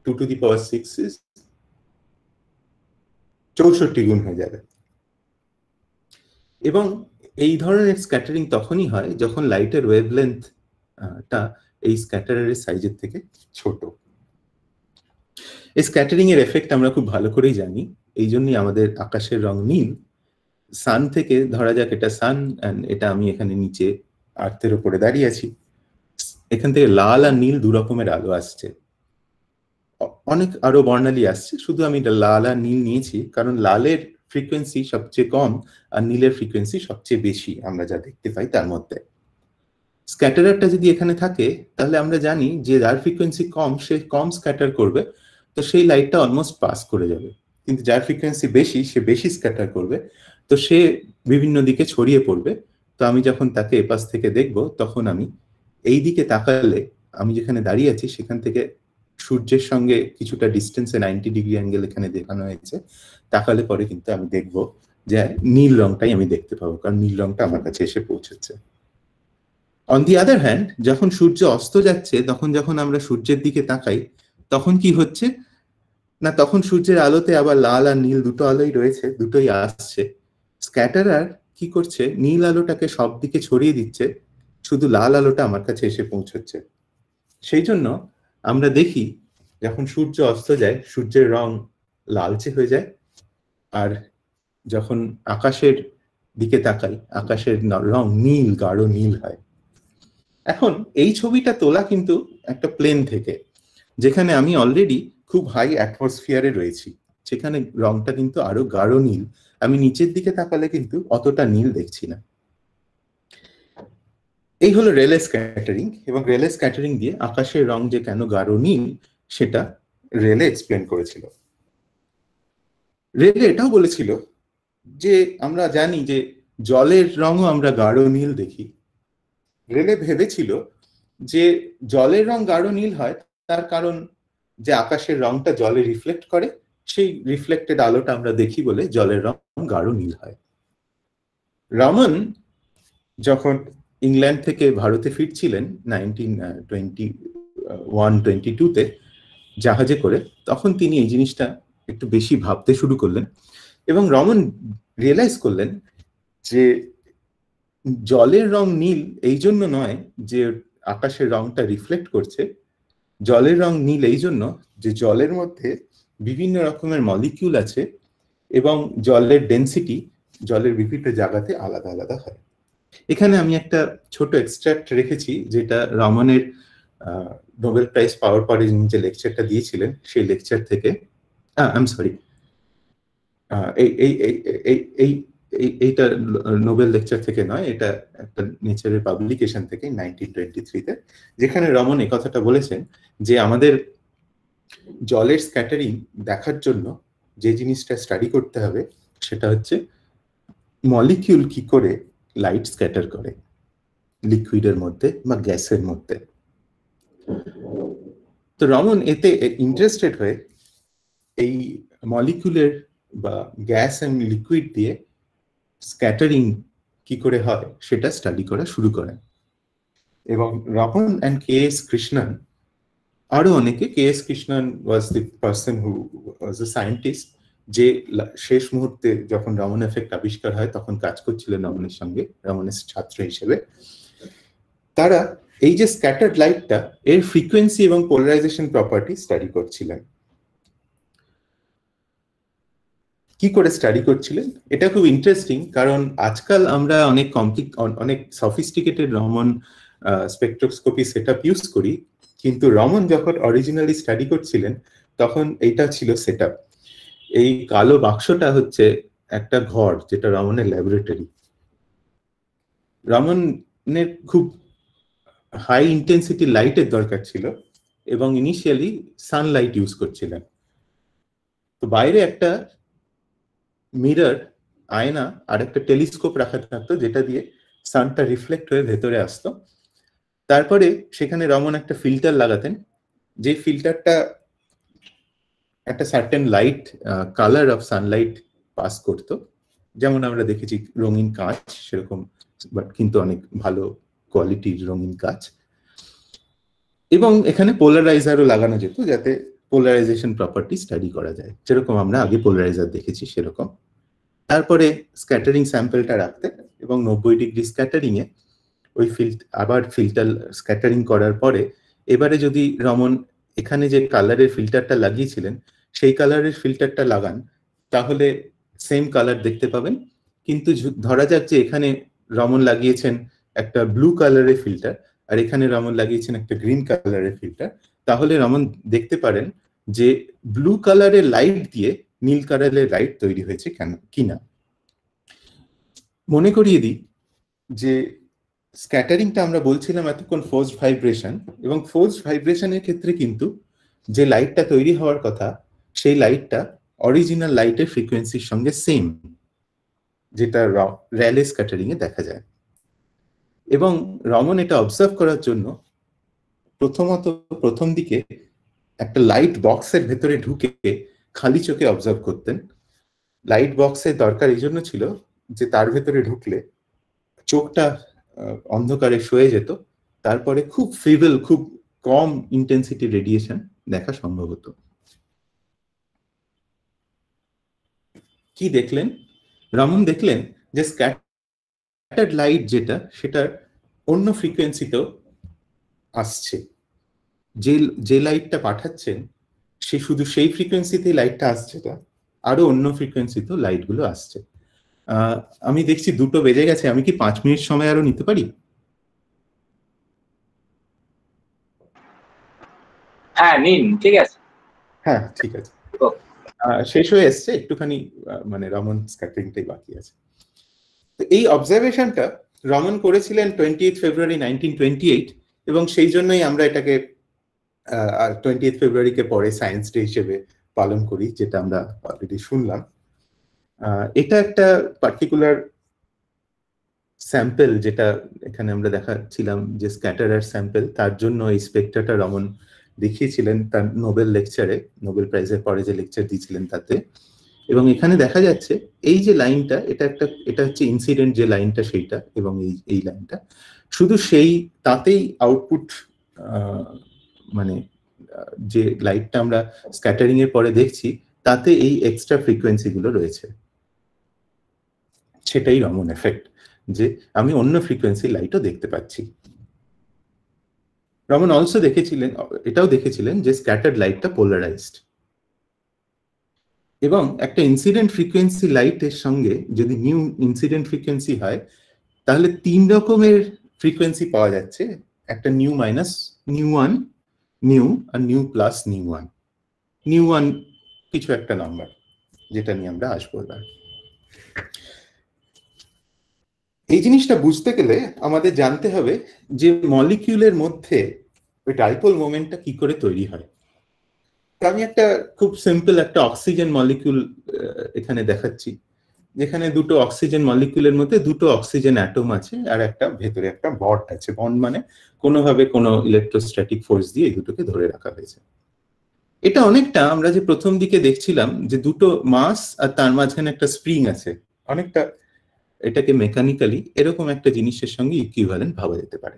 2⁶ 64 গুণ হয়ে যাবে। এবং এই ধরনের স্ক্যাটারিং তখনই হয় যখন লাইটের ওয়েভলেন্থ টা এই স্ক্যাটারারের সাইজের থেকে ছোট। এই স্ক্যাটারিং এর এফেক্ট আমরা খুব ভালো করেই জানি, এই জন্যই আমাদের আকাশের রং নীল। সান থেকে, ধরা যাক এটা সান, এটা আমি এখানে নিচে আর্থের উপরে দাঁড়িয়ে আছি, এখান থেকে লাল আর নীল দু রকমের আলো আসছে, অনেক আরো বর্ণালী আসছে, শুধু আমি লাল আর নীল নিয়েছি কারণ লালের ফ্রিকোয়েন্সি সবচেয়ে কম আর নীলের ফ্রিকোয়েন্সি সবচেয়ে বেশি আমরা যা দেখতে পাই তার মধ্যে। স্ক্যাটারারটা যদি এখানে থাকে তাহলে আমরা জানি যে যার ফ্রিকোয়েন্সি কম সে কম স্ক্যাটার করবে, তো সেই লাইটটা অলমোস্ট পাস করে যাবে। কিন্তু যার ফ্রিকোয়েন্সি বেশি সে বেশি স্ক্যাটার করবে, তো সে বিভিন্ন দিকে ছড়িয়ে পড়বে। তো আমি যখন তাকে এপাশ থেকে দেখব তখন আমি এই দিকে তাকালে, আমি যেখানে দাঁড়িয়ে আছি সেখান থেকে সূর্যের সঙ্গে কিছুটা ডিস্টেন্সে 90 ডিগ্রি অ্যাঙ্গেল এখানে দেখানো হয়েছে, তাকালে পরে কিন্তু আমি দেখব যে নীল রংটাই আমি দেখতে পাবো, কারণ নীল রংটা আমার কাছে এসে পৌঁছেছে। অন দি আদার হ্যান্ড, যখন সূর্য অস্ত যাচ্ছে তখন যখন আমরা সূর্যের দিকে তাকাই তখন কি হচ্ছে না, তখন সূর্যের আলোতে আবার লাল আর নীল দুটো আলোই রয়েছে, দুটোই আসছে। স্ক্যাটারার কি করছে, নীল আলোটাকে সব দিকে ছড়িয়ে দিচ্ছে, শুধু লাল আলোটা আমার কাছে এসে পৌঁছচ্ছে। সেই জন্য আমরা দেখি যখন সূর্য অস্ত যায় সূর্যের রং লালচে হয়ে যায়, আর যখন আকাশের দিকে তাকাই আকাশের রং নীল, গাঢ় নীল হয়। এখন এই ছবিটা তোলা কিন্তু একটা প্লেন থেকে, যেখানে আমি অলরেডি খুব হাই অ্যাটমসফিয়ারে রয়েছি, সেখানে রংটা কিন্তু আরো গাঢ় নীল। আমি নিচের দিকে তাকালে কিন্তু অতটা নীল দেখছি না। এই হলো রেলে স্ক্যাটারিং, এবং রেলে স্ক্যাটারিং দিয়ে আকাশের রং যে কেন গাঢ় নীল সেটা রেলে এক্সপ্লেন করেছিল। রেলে এটাও বলেছিল যে আমরা জানি যে জলের রঙও আমরা গাঢ় নীল দেখি। রেলে ভেবেছিল যে জলের রং গাঢ় নীল হয় তার কারণ যে আকাশের রংটা জলে রিফ্লেক্ট করে, সেই রিফ্লেক্টেড আলোটা আমরা দেখি বলে জলের রং গাঢ় নীল হয়। রমন যখন ইংল্যান্ড থেকে ভারতে ফিরছিলেন 1921-22-তে জাহাজে করে, তখন তিনি এই জিনিসটা একটু বেশি ভাবতে শুরু করলেন, এবং রমন রিয়েলাইজ করলেন যে জলের রং নীল এই জন্য নয় যে আকাশের রংটা রিফ্লেক্ট করছে, জলের রং নীল এই জন্য যে জলের মধ্যে বিভিন্ন রকমের মলিকিউল আছে এবং জলের ডেন্সিটি জলের বিভিন্ন জায়গাতে আলাদা আলাদা হয়। এখানে আমি একটা ছোট এক্সট্রাক্ট রেখেছি, যেটা রমনের নোবেল প্রাইজ পাওয়ার পরে যে লেকচারটা দিয়েছিলেন সেই লেকচার থেকে, এইটা নোবেল লেকচার থেকে নয়, এটা একটা নেচারের পাবলিকেশন থেকে 1923-তে, যেখানে রমন এই কথাটা বলেছেন যে আমাদের জলের স্ক্যাটারিং দেখার জন্য যে জিনিসটা স্টাডি করতে হবে সেটা হচ্ছে মলিকিউল কি করে লাইট স্ক্যাটার করে লিকুইডের মধ্যে বা গ্যাসের মধ্যে। তো রমন এতে ইন্টারেস্টেড হয়ে এই মলিকিউলের বা গ্যাস এন্ড লিকুইড দিয়ে স্ক্যাটারিং কি করে হয় সেটা স্টাডি করা শুরু করেন। এবং রমন অ্যান্ড কে.এস. কৃষ্ণন, আরো অনেকে, K S. Krishnan was the person who was a scientist, যে শেষ মুহূর্তে যখন রমন এফেক্ট আবিষ্কার হয় তখন কাজ করছিলেন রমনের সঙ্গে, রমনের ছাত্র হিসেবে। তারা এই যে স্ক্যাটার্ড লাইটটা এর ফ্রিকোয়েন্সি এবং পোলারাইজেশন প্রপার্টি স্টাডি করছিলেন। কি করে স্টাডি করছিলেন এটা খুব ইন্টারেস্টিং, কারণ আজকাল আমরা অনেক sophisticated Raman spectroscopy setup use করি, কিন্তু রমন যখন অরিজিনালি স্টাডি করছিলেন তখন এইটা ছিল সেটআপ। এই কালো বাক্সটা হচ্ছে একটা ঘর, যেটা রমনের ল্যাবরেটরি। রমনের খুব হাই ইন্টেন্সিটি লাইটের দরকার ছিল এবং ইনিশিয়ালি সানলাইট ইউজ করছিলেন। তো বাইরে একটা মিরর আয়না আর একটা টেলিস্কোপ রাখা থাকতো, যেটা দিয়ে সানটা রিফ্লেক্ট হয়ে ভেতরে আসতো। তারপরে সেখানে রমন একটা ফিল্টার লাগাতেন, যে ফিল্টারটা একটা certain light, colour of Sunlight pass করতো, যেমন আমরা দেখেছি রঙিন কাঁচ সেরকম, বাট কিন্তু অনেক ভালো কোয়ালিটির রঙিন কাঁচ। এবং এখানে পোলারাইজারও লাগানো যেত, যাতে পোলারাইজেশন প্রপার্টি স্টাডি করা যায়, যেরকম আমরা আগে পোলারাইজার দেখেছি সেরকম। তারপরে স্ক্যাটারিং স্যাম্পলটা রাখতে এবং 90 ডিগ্রি স্ক্যাটারিং এ ওই আবার ফিল্টার স্ক্যাটারিং করার পরে এবারে যদি রমন এখানে যে কালারের ফিল্টারটা লাগিয়েছিলেন সেই কালারের ফিল্টারটা লাগান, তাহলে সেম কালার দেখতে পাবেন। কিন্তু ধরা যাক যে এখানে রমন লাগিয়েছেন একটা ব্লু কালারের ফিল্টার আর এখানে রমন লাগিয়েছেন একটা গ্রিন কালারের ফিল্টার, তাহলে রমন দেখতে পারেন যে ব্লু কালারের লাইট দিয়ে নীল কালারের লাইট তৈরি হয়েছে কিনা। মনে করিয়ে দিই যে স্ক্যাটারিংটা আমরা বলছিলাম এতক্ষণ ফোর্সড ভাইব্রেশন, এবং ফোর্সড ভাইব্রেশনের ক্ষেত্রে কিন্তু যে লাইটটা তৈরি হওয়ার কথা সেই লাইটটা অরিজিনাল লাইটের ফ্রিকোয়েন্সির সঙ্গে সেম, যেটা র্যালে স্ক্যাটারিং এ দেখা যায়। এবং রমন এটা অবজার্ভ করার জন্য প্রথম দিকে একটা লাইট বক্সের ভেতরে ঢুকে খালি চোখে অবজার্ভ করতেন। লাইট বক্সের দরকার এই জন্য ছিল যে তার ভেতরে ঢুকলে চোখটা অন্ধকারে সয়ে যেত, তারপরে খুব ফিবল, খুব কম ইন্টেন্সিটি রেডিয়েশন দেখা সম্ভব হতো। কি দেখলেন? রমন দেখলেন যে স্ক্যাটার্ড লাইট যেটা, সেটা অন্য ফ্রিকোয়েন্সিতেও আসছে। যে লাইটটা পাঠাচ্ছেন সে শুধু সেই ফ্রিকোয়েন্সিতেই লাইটটা আসছে না, আরো অন্য ফ্রিকোয়েন্সিতেও লাইটগুলো আসছে। আমি দেখছি 2টো বেজে গেছে, আমি কি 5 মিনিট সময় আরো নিতে পারি? হ্যাঁ নিন, ঠিক আছে। হ্যাঁ ঠিক আছে, শেষ হয়ে এসছে, একটুখানি মানে রমন স্ক্যাটারিংটাই বাকি আছে। তো এই অবজারভেশনটা রমন করেছিলেন 20 ফেব্রুয়ারি 1928, এবং সেই জন্যই আমরা এটাকে 20 ফেব্রুয়ারিকে পরে সায়েন্স ডে হিসেবে পালন করি, যেটা আমরা অলরেডি শুনলাম। এটা একটা পার্টিকুলার স্যাম্পল, যেটা এখানে আমরা দেখাচ্ছিলাম যে স্ক্যাটারার স্যাম্পল, তার জন্য এই স্পেক্ট্রাটা রমন দেখিয়েছিলেন তার নোবেল লেকচারে, নোবেল প্রাইজের পরে যে লেকচার দিয়েছিলেন তাতে। এবং এখানে দেখা যাচ্ছে এই যে লাইনটা, এটা হচ্ছে ইনসিডেন্ট যে লাইনটা সেইটা, এবং এই লাইনটা শুধু সেই তাতেই আউটপুট, মানে যে লাইটটা আমরা স্ক্যাটারিং এর পরে দেখছি তাতে এই এক্সট্রা ফ্রিকোয়েন্সি গুলো রয়েছে, সেটাই রমন এফেক্ট, যে আমি অন্য ফ্রিকোয়েন্সি লাইটও দেখতে পাচ্ছি। রমন অলসো এটাও দেখেছিলেন যে স্ক্যাটার্ড লাইটটা পোলারাইজড, এবং একটা ইনসিডেন্ট ফ্রিকোয়েন্সি লাইটের সঙ্গে যদি নিউ ইনসিডেন্ট ফ্রিকোয়েন্সি হয় তাহলে 3 রকমের ফ্রিকোয়েন্সি পাওয়া যাচ্ছে, একটা নিউ মাইনাস নিউ 1, নিউ আর নিউ প্লাস নিউ 1। নিউ 1 কিছু একটা নাম্বার, যেটা নিয়ে আমরা আসবো এবার। এই জিনিসটা বুঝতে গেলে আমাদের জানতে হবে যে মলিকিউলের মধ্যে ওই ডাইপোল মোমেন্টটা কি করে তৈরি হয়। আমি একটা খুব সিম্পল একটা অক্সিজেন মলিকিউল এখানে দেখাচ্ছি, যেখানে দুটো অক্সিজেন মলিকিউলের মধ্যে দুটো অক্সিজেন অ্যাটম আছে আর একটা ভেতরে একটা বন্ড আছে। বন্ড মানে কোনোভাবে কোনো ইলেকট্রোস্ট্যাটিক ফোর্স দিয়ে এই দুটোকে ধরে রাখা হয়েছে। এটা অনেকটা আমরা যে প্রথম দিকে দেখছিলাম যে দুটো মাস আর তার মাঝখানে একটা স্প্রিং আছে, অনেকটা এটাকে মেকানিক্যালি এরকম একটা জিনিসের সঙ্গে ইকুইভ্যালেন্ট ভাবা যেতে পারে।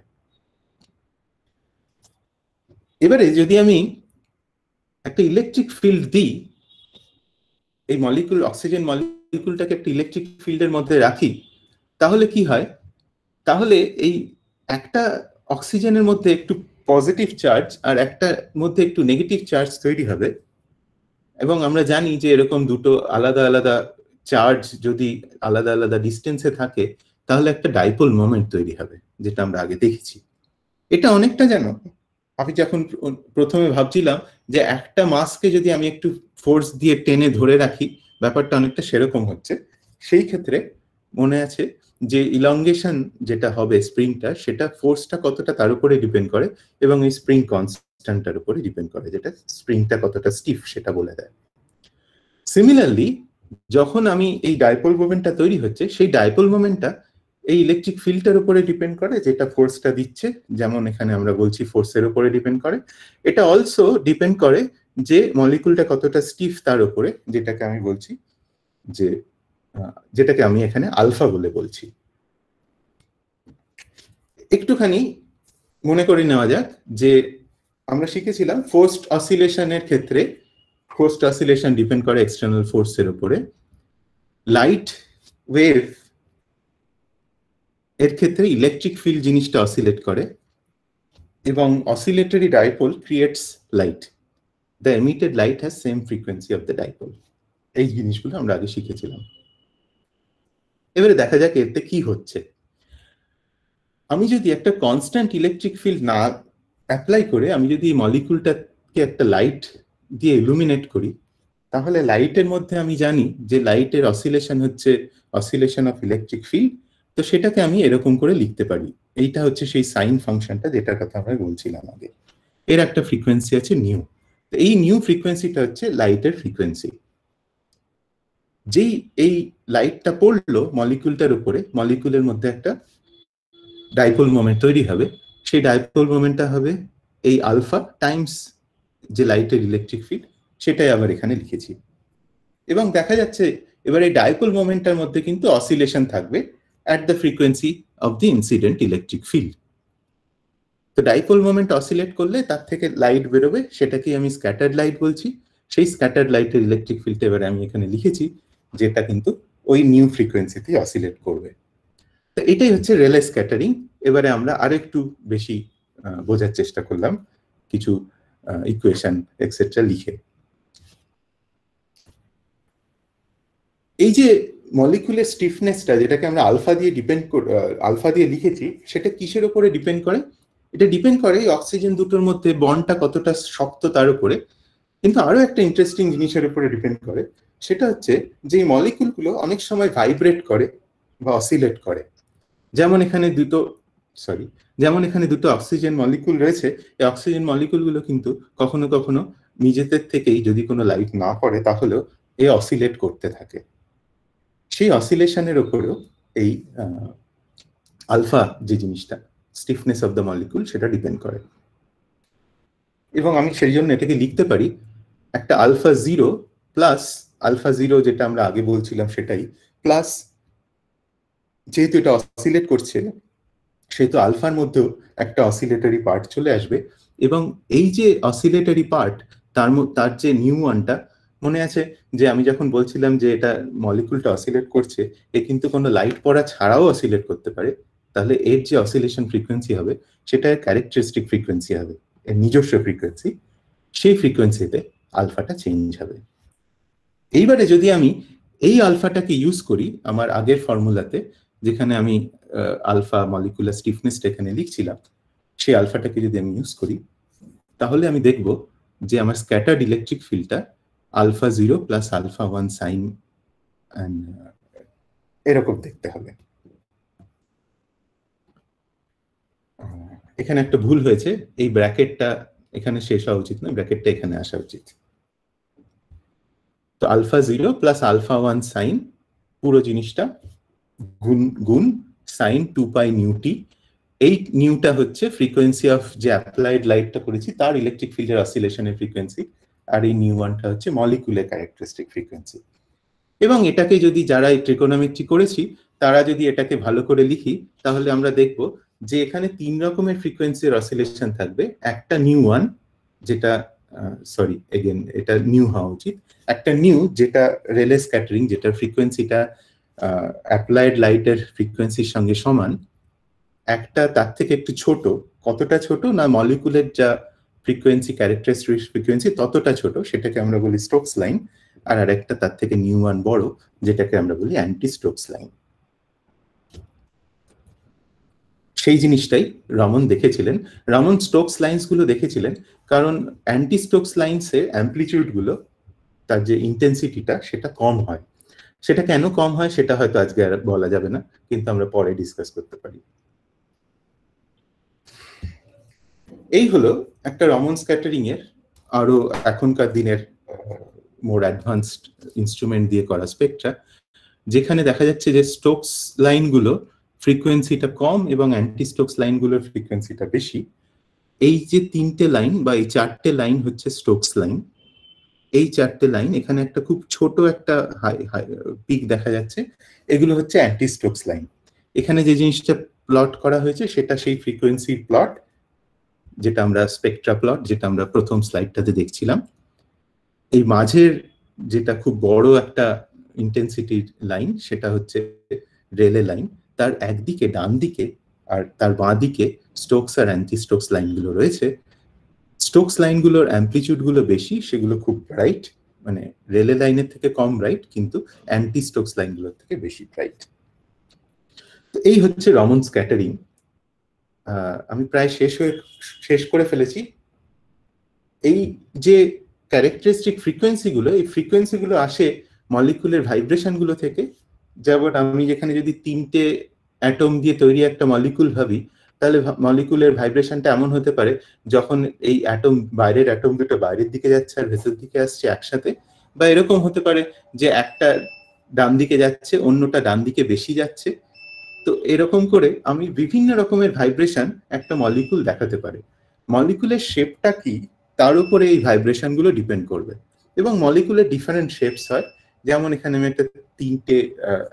এবারে যদি আমি একটা ইলেকট্রিক ফিল্ড দিই, এই মলিকিউল অক্সিজেন মলিকিউলটাকে একটা ইলেকট্রিক ফিল্ডের মধ্যে রাখি, তাহলে কি হয়? তাহলে এই একটা অক্সিজেনের মধ্যে একটু পজিটিভ চার্জ আর একটা মধ্যে একটু নেগেটিভ চার্জ তৈরি হবে। এবং আমরা জানি যে এরকম দুটো আলাদা আলাদা চার্জ যদি আলাদা আলাদা ডিস্টেন্সে থাকে তাহলে একটা ডাইপোল মোমেন্ট তৈরি হবে, যেটা আমরা আগে দেখেছি। এটা অনেকটা যেন আমি যখন প্রথমে ভাবছিলাম যে একটা মাসকে যদি আমি একটু ফোর্স দিয়ে টেনে ধরে রাখি, ব্যাপারটা অনেকটা সেরকম হচ্ছে। সেই ক্ষেত্রে মনে আছে যে ইলংগেশন যেটা হবে স্প্রিংটা, সেটা ফোর্সটা কতটা তার উপরে ডিপেন্ড করে এবং এই স্প্রিং কনস্ট্যান্টটার উপরে ডিপেন্ড করে, যেটা স্প্রিংটা কতটা স্টিফ সেটা বলে দেয়। সিমিলারলি যখন আমি এই ডাইপোল মোমেন্টটা তৈরি হচ্ছে, সেই ডাইপোল মোমেন্টটা এই ইলেকট্রিক ফিল্ডের উপরে ডিপেন্ড করে, যেটা ফোর্সটা দিচ্ছে, যেমন এখানে আমরা বলছি ফোর্সের উপরে ডিপেন্ড করে। এটা অলসো ডিপেন্ড করে যে মলিকুলটা কতটা স্টিফ তার উপরে, যেটাকে আমি বলছি যে যেটাকে আমি এখানে আলফা বলে বলছি। একটুখানি মনে করে নেওয়া যাক যে আমরা শিখেছিলাম ফোর্সড অসিলেশনের ক্ষেত্রে ফোর্সড অসিলেশন ডিপেন্ড করে এক্সটার্নাল ফোর্সের উপরে। লাইট ওয়েভ এর ক্ষেত্রে ইলেকট্রিক ফিল্ড জিনিসটা অসিলেট করে, এবং oscillatory dipole creates light. The emitted light has same frequency of the dipole. এই জিনিসগুলো আমরা আগে শিখেছিলাম। এবারে দেখা যাক এতে কি হচ্ছে। আমি যদি একটা কনস্ট্যান্ট ইলেকট্রিক ফিল্ড না অ্যাপ্লাই করে আমি যদি এই মলিকুলটাকে একটা লাইট দিয়ে ইলুমিনেট করি, তাহলে লাইটের মধ্যে আমি জানি যে লাইটের অসিলেশন হচ্ছে অসিলেশন অফ ইলেকট্রিক ফিল্ড। তো সেটাকে আমি এরকম করে লিখতে পারি। এইটা হচ্ছে সেই সাইন ফাংশনটা যেটার কথা আমরা বলছিলাম আগে। এর একটা ফ্রিকোয়েন্সি আছে নিউ। তো এই নিউ ফ্রিকোয়েন্সিটা হচ্ছে লাইটের ফ্রিকোয়েন্সি। যেই এই লাইটটা পড়লো মলিকুলটার উপরে, মলিকুলের মধ্যে একটা ডাইপোল মোমেন্ট তৈরি হবে। সেই ডাইপোল মোমেন্টটা হবে এই আলফা টাইমস যে লাইটের ইলেকট্রিক ফিল্ড, সেটাই আবার এখানে লিখেছি। এবং দেখা যাচ্ছে এবার এই ডাইপোল মোমেন্টটার মধ্যে কিন্তু অসিলেশন থাকবে at the frequency of the incident electric field. তো ডাইপোল মোমেন্ট অসিলেট করলে তার থেকে লাইট বেরোবে, সেটাকে আমি স্ক্যাটার্ড লাইট বলছি। সেই স্ক্যাটার্ড লাইটের ইলেকট্রিক ফিল্ডটা এবারে আমি এখানে লিখেছি, যেটা কিন্তু ওই নিউ ফ্রিকোয়েন্সিতে অসিলেট করবে। তো এটাই হচ্ছে রেলে স্ক্যাটারিং। এবারে আমরা আরেকটু বেশি বোঝার চেষ্টা করলাম কিছু ইকুয়েশন এক্সেট্রা লিখে। এই যে মলিকুলের স্টিফনেসটা, যেটাকে আমরা আলফা দিয়ে লিখেছি, সেটা কিসের উপরে ডিপেন্ড করে? এটা ডিপেন্ড করে এই অক্সিজেন দুটোর মধ্যে বন্ডটা কতটা শক্ত তার উপরে। কিন্তু আরো একটা ইন্টারেস্টিং জিনিসের উপরে ডিপেন্ড করে, সেটা হচ্ছে যে এই মলিকুলগুলো অনেক সময় ভাইব্রেট করে বা অসিলেট করে। যেমন এখানে দুটো অক্সিজেন মলিকুল রয়েছে। এই অক্সিজেন মলিকুলগুলো কিন্তু কখনো কখনো নিজেদের থেকেই, যদি কোনো লাইট না পড়ে, তাহলেও এই অসিলেট করতে থাকে। সেই অসিলেশনের উপরেও এই আলফা যে জিনিসটা, স্টিফনেস অফ দ্য মলিকুল, সেটা ডিপেন্ড করে। এবং আমি সেই জন্য এটাকে লিখতে পারি একটা alpha zero plus alpha zero, যেটা আমরা আগে বলছিলাম সেটাই, প্লাস যেহেতু এটা অসিলেট করছে সেহেতু আলফার মধ্যেও একটা অসিলেটরি পার্ট চলে আসবে। এবং এই যে অসিলেটরি পার্ট, তার যে নিউ ওয়ানটা, মনে আছে যে আমি যখন বলছিলাম যে এটা মলিকুলটা অসিলেট করছে, এ কিন্তু কোনো লাইট পড়া ছাড়াও অসিলেট করতে পারে। তাহলে এর যে অসিলেশন ফ্রিকোয়েন্সি হবে, সেটা ক্যারেক্টারিস্টিক ফ্রিকোয়েন্সি হবে, এর নিজস্ব ফ্রিকোয়েন্সি। সেই ফ্রিকোয়েন্সিতে আলফাটা চেঞ্জ হবে। এইবারে যদি আমি এই আলফাটাকে ইউজ করি আমার আগের ফর্মুলাতে, যেখানে আমি আলফা মলিকুলার স্টিফনেসটা এখানে লিখছিলাম, সেই আলফাটাকে যদি আমি ইউজ করি, তাহলে আমি দেখব যে আমার স্ক্যাটার্ড ইলেকট্রিক ফিল্ডটা alpha zero plus alpha one sine এরকম দেখতে হবে। এখানে একটা ভুল হয়েছে, এই ব্র্যাকেটটা এখানে শেষ হওয়া উচিত না, ব্র্যাকেটটা এখানে আসা উচিত। তো alpha zero plus alpha one sine পুরো জিনিসটা গুণ সাইন 2 পাই নিউ টি। এই নিউটা হচ্ছে ফ্রিকোয়েন্সি অফ যে অ্যাপ্লাইড লাইটটা করেছি তার ইলেকট্রিক ফিল্ডের অসিলেশনের ফ্রিকোয়েন্সি, আর এই নিউ ওয়ানটা হচ্ছে মলিকুলার ক্যারেক্টারিস্টিক ফ্রিকোয়েন্সি। এবং এটাকে যদি যারা এই ট্রিকোনোমেট্রি করেছি তারা যদি এটাকে ভালো করে লিখি, তাহলে আমরা দেখব যে এখানে 3 রকমের ফ্রিকোয়েন্সির অসিলেশন থাকবে। একটা নিউ ওয়ান, যেটা এটা নিউ হওয়া উচিত। একটা নিউ, যেটা রেলে স্ক্যাটারিং, যেটার ফ্রিকোয়েন্সিটা অ্যাপ্লাইড লাইটের ফ্রিকোয়েন্সির সঙ্গে সমান। একটা তার থেকে একটু ছোট, কতটা ছোট না, মলিকুলের যা ফ্রিকোয়েন্সি ক্যারেক্টারিস্টিক ফ্রিকোয়েন্সি ততটা ছোট, সেটাকে আমরা বলি স্টোকস লাইন। আর আরেকটা তার থেকে নিউ ওয়ান বড়, যেটাকে আমরা বলি অ্যান্টি স্টোকস লাইন। সেই জিনিসটাই রমন দেখেছিলেন। রমন স্টোকস লাইন্স গুলো দেখেছিলেন কারণ অ্যান্টি স্টোকস লাইন্সের অ্যাম্পলিটিউড গুলো, তার যে ইন্টেন্সিটিটা, সেটা কম হয়। সেটা কেন কম হয় সেটা হয়তো আজকে আর বলা যাবে না, কিন্তু আমরা পরে ডিসকাস করতে পারি। এই হলো একটা রমন স্ক্যাটারিং এর আরো এখনকার দিনের মোর অ্যাডভান্সড ইনস্ট্রুমেন্ট দিয়ে করা স্পেকট্রা, যেখানে দেখা যাচ্ছে যে স্টোকস লাইনগুলো ফ্রিকোয়েন্সিটা কম এবং অ্যান্টি স্টোকস লাইনগুলোর ফ্রিকোয়েন্সিটা বেশি। এই যে তিনটে লাইন বা এই চারটে লাইন হচ্ছে স্টোকস লাইন। এই চারটে লাইন, এখানে একটা খুব ছোট একটা পিক দেখা যাচ্ছে, এগুলো হচ্ছে অ্যান্টি স্টোকস লাইন। এখানে যে জিনিসটা প্লট করা হয়েছে সেটা সেই ফ্রিকোয়েন্সির প্লট, যেটা আমরা স্পেকট্রা প্লট, যেটা আমরা প্রথম স্লাইডটাতে দেখছিলাম। এই মাঝের যেটা খুব বড় একটা ইন্টেন্সিটির লাইন, সেটা হচ্ছে রেলে লাইন। তার একদিকে ডান দিকে আর তার বাঁ দিকে স্টোকস আর অ্যান্টি স্টোকস লাইনগুলো রয়েছে। স্টোকস লাইনগুলোর অ্যাম্পলিটিউড গুলো বেশি, সেগুলো খুব ব্রাইট, মানে রেলে লাইনের থেকে কম ব্রাইট, কিন্তু অ্যান্টি স্টোকস লাইনগুলোর থেকে বেশি ব্রাইট। তো এই হচ্ছে রমন স্ক্যাটারিং। আমি প্রায় শেষ করে ফেলেছি। এই যে ক্যারেক্টারিস্টিক ফ্রিকোয়েন্সিগুলো, এই ফ্রিকোয়েন্সিগুলো আসে মলিকুলের ভাইব্রেশনগুলো থেকে। যেমন আমি যেখানে যদি তিনটে অ্যাটম দিয়ে তৈরি একটা মলিকুল ভাবি, তাহলে মলিকুলের ভাইব্রেশনটা এমন হতে পারে যখন এই বাইরের অ্যাটম দুটো বাইরের দিকে যাচ্ছে আর ভেতর দিকে আসছে একসাথে, বা এরকম হতে পারে যে একটা ডান দিকে যাচ্ছে, অন্যটা ডান দিকে বেশি যাচ্ছে। তো এরকম করে আমি বিভিন্ন রকমের ভাইব্রেশন একটা মলিকুল দেখাতে পারে। মলিকুলের শেপটা কি তার উপরে এই ভাইব্রেশন গুলো ডিপেন্ড করবে, এবং মলিকুলের ডিফারেন্ট শেপস হয়। যেমন এখানে আমি একটা তিনটে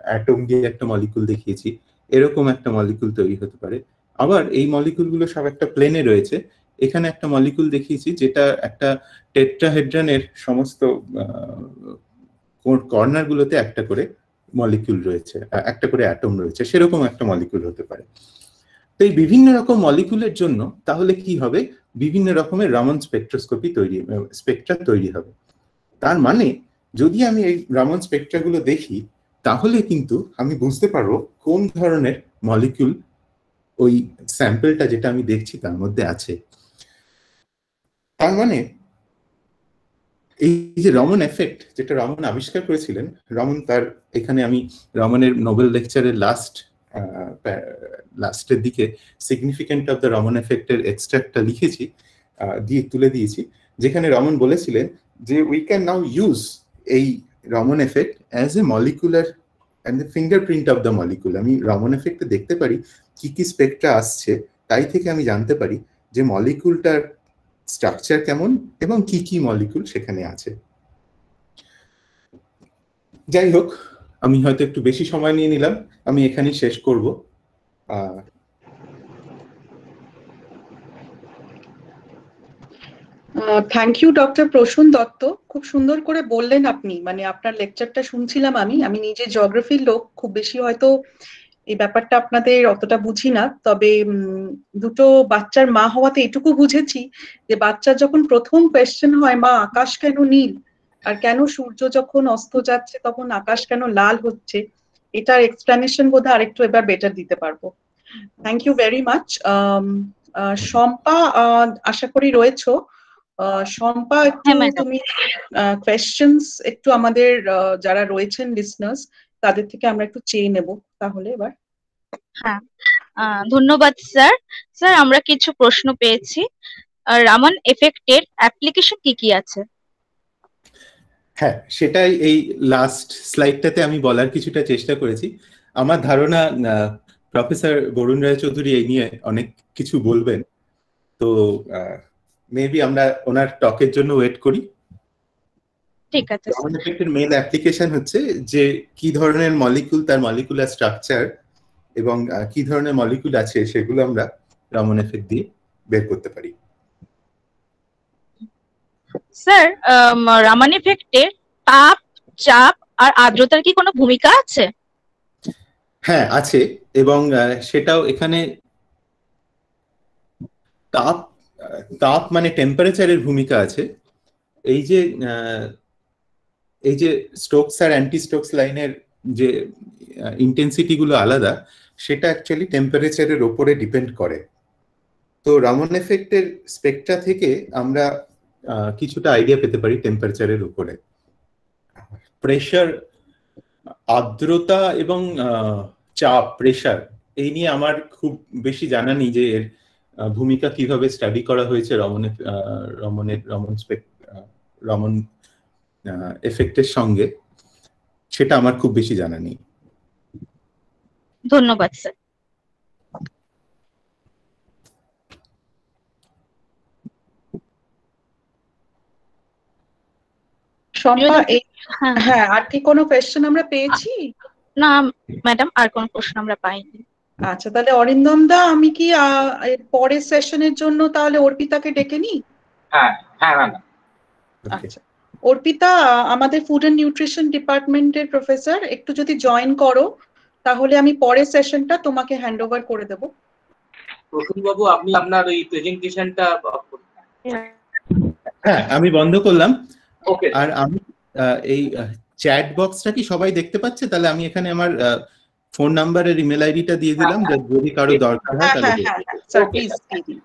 অ্যাটম দিয়ে একটা মলিকুল দেখিয়েছি, এরকম একটা মলিকুল তৈরি হতে পারে। আবার এই মলিকুলগুলো সব একটা প্লেনে রয়েছে। এখানে একটা মলিকুল দেখিয়েছি যেটা একটা টেট্রাহেড্রানের সমস্ত কর্নার গুলোতে একটা করে মলিকুল রয়েছে, একটা করে অ্যাটম রয়েছে, সেরকম একটা মলিকুল হতে পারে। তো এই বিভিন্ন রকম মলিকুলের জন্য তাহলে কি হবে, বিভিন্ন রকমের রামন স্পেকট্রা তৈরি হবে। তার মানে যদি আমি এই রামন স্পেকট্রাগুলো দেখি, তাহলে কিন্তু আমি বুঝতে পারবো কোন ধরনের মলিকুল ওই স্যাম্পলটা যেটা আমি দেখছি তার মধ্যে আছে। তার মানে এই যে রমন এফেক্ট, যেটা রমন আবিষ্কার করেছিলেন, রমন তার এখানে আমি রমনের নোবেল লেকচারের লাস্টের দিকে সিগনিফিকেন্ট অফ দ্য রমন এফেক্টের এক্সট্রাক্টটা লিখেছি, তুলে দিয়েছি, যেখানে রমন বলেছিলেন যে উই ক্যান নাও ইউজ এই Raman effect as a molecular and the fingerprint of the molecule. আমি রমন এফেক্টে দেখতে পারি কি কি স্পেকট্রা আসছে, তাই থেকে আমি জানতে পারি যে মলিকুলটার স্ট্রাকচার কেমন এবং কি কি মলিকুল সেখানে আছে। যাই হোক, আমি হয়তো একটু বেশি সময় নিয়ে নিলাম, আমি এখানেই শেষ করব। Thank you doctor Prasun Dutta, খুব সুন্দর করে বললেন আপনি। মানে আপনার লেকচারটা শুনছিলাম আমি নিজে জিওগ্রাফির লোক, খুব বেশি হয়তো এই ব্যাপারটা আপনাদের অতটা বুঝি না, তবে দুটো বাচ্চার মা হওয়াতে এটুকু বুঝেছি যে বাচ্চার যখন প্রথম কোয়েশ্চেন হয়, মা আকাশ কেন নীল, আর কেন সূর্য যখন অস্ত যাচ্ছে তখন আকাশ কেন লাল হচ্ছে, এটার এক্সপ্লেনেশন বোধহয় আরেকটু এবার বেটার দিতে পারবো। Thank you very much. Shampa আশা করি রয়েছো। শম্পা, একটু তুমি কোয়েশ্চেনস একটু আমাদের যারা রয়েছেন লিসনার্স তাদের থেকে আমরা একটু চেয়ে নেব তাহলে এবার। হ্যাঁ, ধন্যবাদ স্যার। স্যার, আমরা কিছু প্রশ্ন পেয়েছি। রামন এফেক্টের অ্যাপ্লিকেশন কি কি আছে? হ্যাঁ, সেটাই এই লাস্ট স্লাইডটাতে আমি বলার কিছুটা চেষ্টা করেছি। আমার ধারণা প্রফেসর বরুণ রায়চৌধুরী এই নিয়ে অনেক কিছু বলবেন, তো মেবি আমরা ওনার টকের জন্য ওয়েট করি। ঠিক আছে। রামন এফেক্টের মেইন অ্যাপ্লিকেশন হচ্ছে যে কি ধরনের মলিকুল, তার মলিকুলার স্ট্রাকচার এবং কি ধরনের মলিকুল আছে সেগুলো আমরা রামন এফেক্ট দিয়ে বের করতে পারি। স্যার, রামন এফেক্টের তাপ, চাপ আর আর্দ্রতার কি কোনো ভূমিকা আছে? হ্যাঁ, আছে, এবং সেটাও এখানে তাপ মানে টেম্পারেচারের ভূমিকা আছে। এই যে স্টোকস আর অ্যান্টি স্টোকস লাইনের যে ইন্টেন্সিটি গুলো আলাদা, সেটা অ্যাকচুয়ালি টেম্পারেচারের ওপরে ডিপেন্ড করে। তো রামন এফেক্টের স্পেকট্রা থেকে আমরা কিছুটা আইডিয়া পেতে পারি টেম্পারেচারের উপরে। প্রেশার, আর্দ্রতা এবং চাপ, প্রেশার, এই নিয়ে আমার খুব বেশি জানা নেই যে এর ভূমিকা কিভাবে স্টাডি করা হয়েছে রমন এফেক্টের সঙ্গে, সেটা আমার খুব বেশি জানা নেই। ধন্যবাদ স্যার। শম্পা, হ্যাঁ হ্যাঁ, আর কি কোনো কোয়েশ্চেন আমরা পেয়েছি? না ম্যাডাম, আর কোনো প্রশ্ন আমরা পাইনি। আচ্ছা, তাহলে অরিন্দম দা, আমি কি এর পরের সেশনের জন্য তাহলে অর্পিতাকে ডেকে নিই? হ্যাঁ হ্যাঁ ম্যাম। আচ্ছা, অর্পিতা আমাদের ফুড অ্যান্ড নিউট্রিশন ডিপার্টমেন্টের প্রফেসর, একটু যদি জয়েন করো তাহলে আমি পরের সেশনটা তোমাকে হ্যান্ড ওভার করে দেবো। প্রসূন বাবু, আপনি আপনার ওই প্রেজেন্টেশনটা হ্যাঁ, আমি বন্ধ করলাম। ওকে। আর আমি এই চ্যাট বক্সটা কি সবাই দেখতে পাচ্ছে? তাহলে আমি এখানে আমার ফোন নাম্বার আর ইমেল আইডিটা দিয়ে দিলাম, যদি কারো দরকার হয় হ্যাঁ তাহলে। হ্যাঁ হ্যাঁ স্যার, প্লিজ দিয়ে দিন।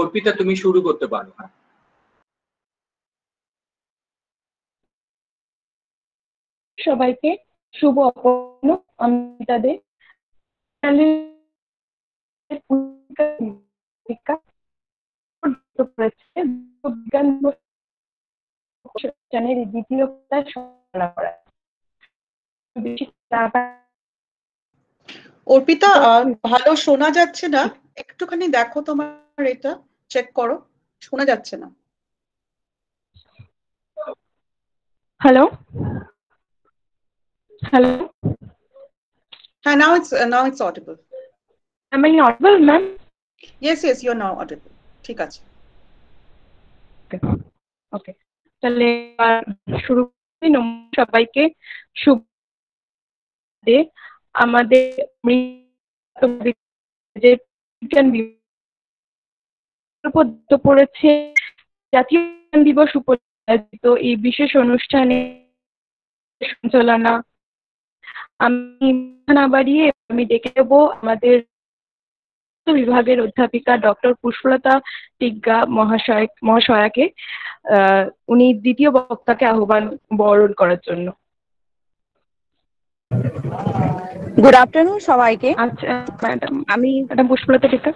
অর্পিতা, তুমি শুরু করতে পারো। সবাইকে শুভ অপরাহ্ন। আমি তাদের দ্বিতীয় অর্পিতা, ভালো শোনা যাচ্ছে না, একটুখানি দেখো তোমার এটা চেক করো, শোনা যাচ্ছে না। হ্যালো হ্যালো, হ্যাঁ, now it's audible. am I audible, ma'am? Yes, you're now audible. ঠিক আছে। ওকে, তাহলে শুরু করি। সবাইকে শুভ ডে। আমাদের পড়েছে জাতীয় বিজ্ঞান দিবস উপলক্ষে আয়োজিত এই বিশেষ অনুষ্ঠানে সঞ্চালনা আমি না বাড়িয়ে আমি ডেকে দেবো আমাদের বিভাগের অধ্যাপিকা ডক্টর পুষ্পলতা টিগ্গা মহাশয়াকে। উনি দ্বিতীয় বক্তাকে আহ্বান বরণ করার জন্য। গুড আফটারনুন সবাইকে। আচ্ছা ম্যাডাম, আমি ম্যাডাম পুষ্পলতা টিগ্গা।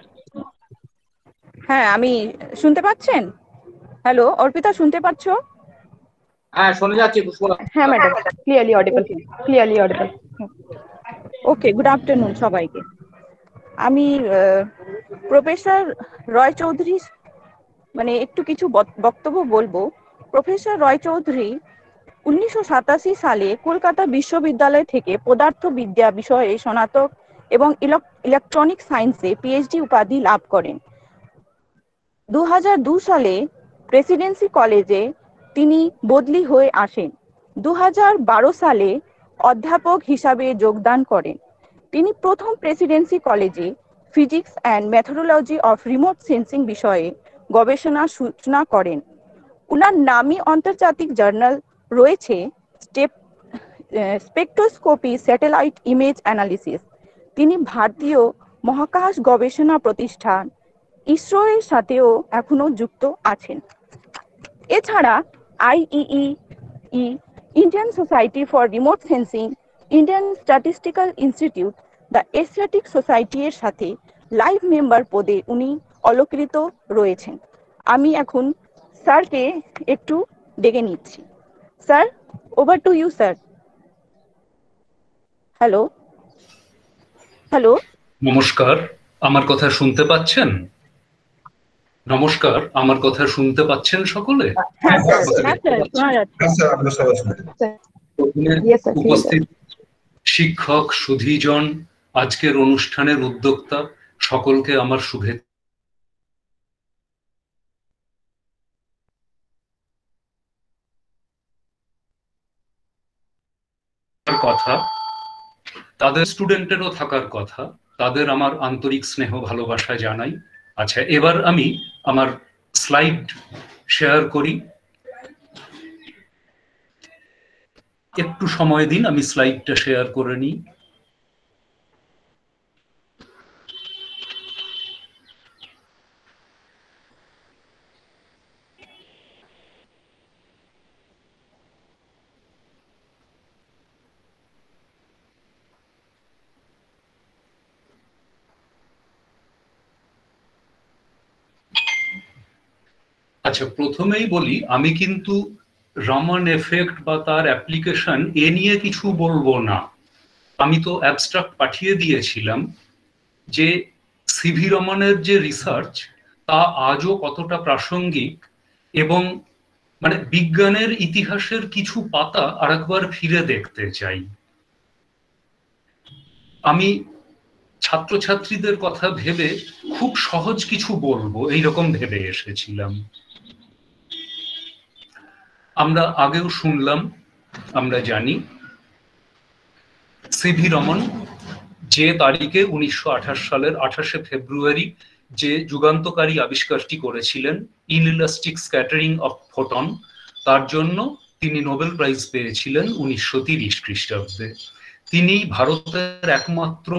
হ্যাঁ, আমি শুনতে পাচ্ছেন? হ্যালো অর্পিতা, শুনতে পাচ্ছো? হ্যাঁ, শোনা যাচ্ছে পুষ্পলতা। হ্যাঁ ম্যাডাম, ক্লিয়ারলি অডিবল। ওকে, গুড আফটারনুন সবাইকে। আমি প্রফেসর রয় চৌধুরী মানে একটু কিছু বক্তব্য বলবো। প্রফেসর রয় চৌধুরী 1987 সালে কলকাতা বিশ্ববিদ্যালয় থেকে পদার্থবিদ্যা বিষয়ে স্নাতক এবং ইলেকট্রনিক সায়েন্সে পিএইচডি উপাধি লাভ করেন। 2002 সালে প্রেসিডেন্সি কলেজে তিনি বদলি হয়ে আসেন। 2012 সালে অধ্যাপক হিসাবে যোগদান করেন। তিনি প্রথম প্রেসিডেন্সি কলেজে physics and methodology of remote sensing বিষয়ে গবেষণার সূচনা করেন। উনার নামী আন্তর্জাতিক জার্নাল রয়েছে স্পেকট্রোস্কোপি স্যাটেলাইট ইমেজ অ্যানালিসিস। তিনি ভারতীয় মহাকাশ গবেষণা প্রতিষ্ঠান ইসরো এর সাথেও এখনো যুক্ত আছেন। এছাড়া IEEE, Indian society for remote sensing, Indian statistical institute, the Asiatic society এর সাথে লাইভ মেম্বার পদে উনি অলংকৃত রয়েছেন। আমি এখন স্যারকে একটু ডেকে নিচ্ছি। Sir, over to you sir. Hello hello নমস্কার, আমার কথা শুনতে পাচ্ছেন? নমস্কার, আমার কথা শুনতে পাচ্ছেন সকলে? হ্যাঁ স্যার, শোনা যাচ্ছে। উপস্থিত শিক্ষক, সুধীজন, আজকের অনুষ্ঠানের উদ্যোক্তা সকলকে আমার শুভেচ্ছা। কথা তাদের স্টুডেন্টেরও থাকার কথা, তাদের আমার আন্তরিক স্নেহ ভালোবাসা জানাই। আচ্ছা, এবার আমি আমার স্লাইড শেয়ার করি। একটু সময় দিন, আমি স্লাইডটা শেয়ার করে নিই। আচ্ছা, প্রথমেই বলি আমি কিন্তু রমন এফেক্ট বা তার অ্যাপ্লিকেশন এ নিয়ে কিছু বলবো না। আমি তো অ্যাবস্ট্রাক্ট পাঠিয়ে দিয়েছিলাম যে সিভি রমনের যে রিসার্চ তা আজও কতটা প্রাসঙ্গিক, এবং মানে বিজ্ঞানের ইতিহাসের কিছু পাতা আরেকবার ফিরে দেখতে চাই। আমি ছাত্রছাত্রীদের কথা ভেবে খুব সহজ কিছু বলবো এইরকম ভেবে এসেছিলাম। আমরা আগেও শুনলাম, আমরা জানি সিভি রমন যে তারিখে 1928 সালের 28শে ফেব্রুয়ারি যে যুগান্তকারী আবিষ্কারটি করেছিলেন, ইনইলাস্টিক স্ক্যাটারিং অফ ফোটন, তার জন্য তিনি নোবেল প্রাইজ পেয়েছিলেন 1930 খ্রিস্টাব্দে। তিনি ভারতের একমাত্র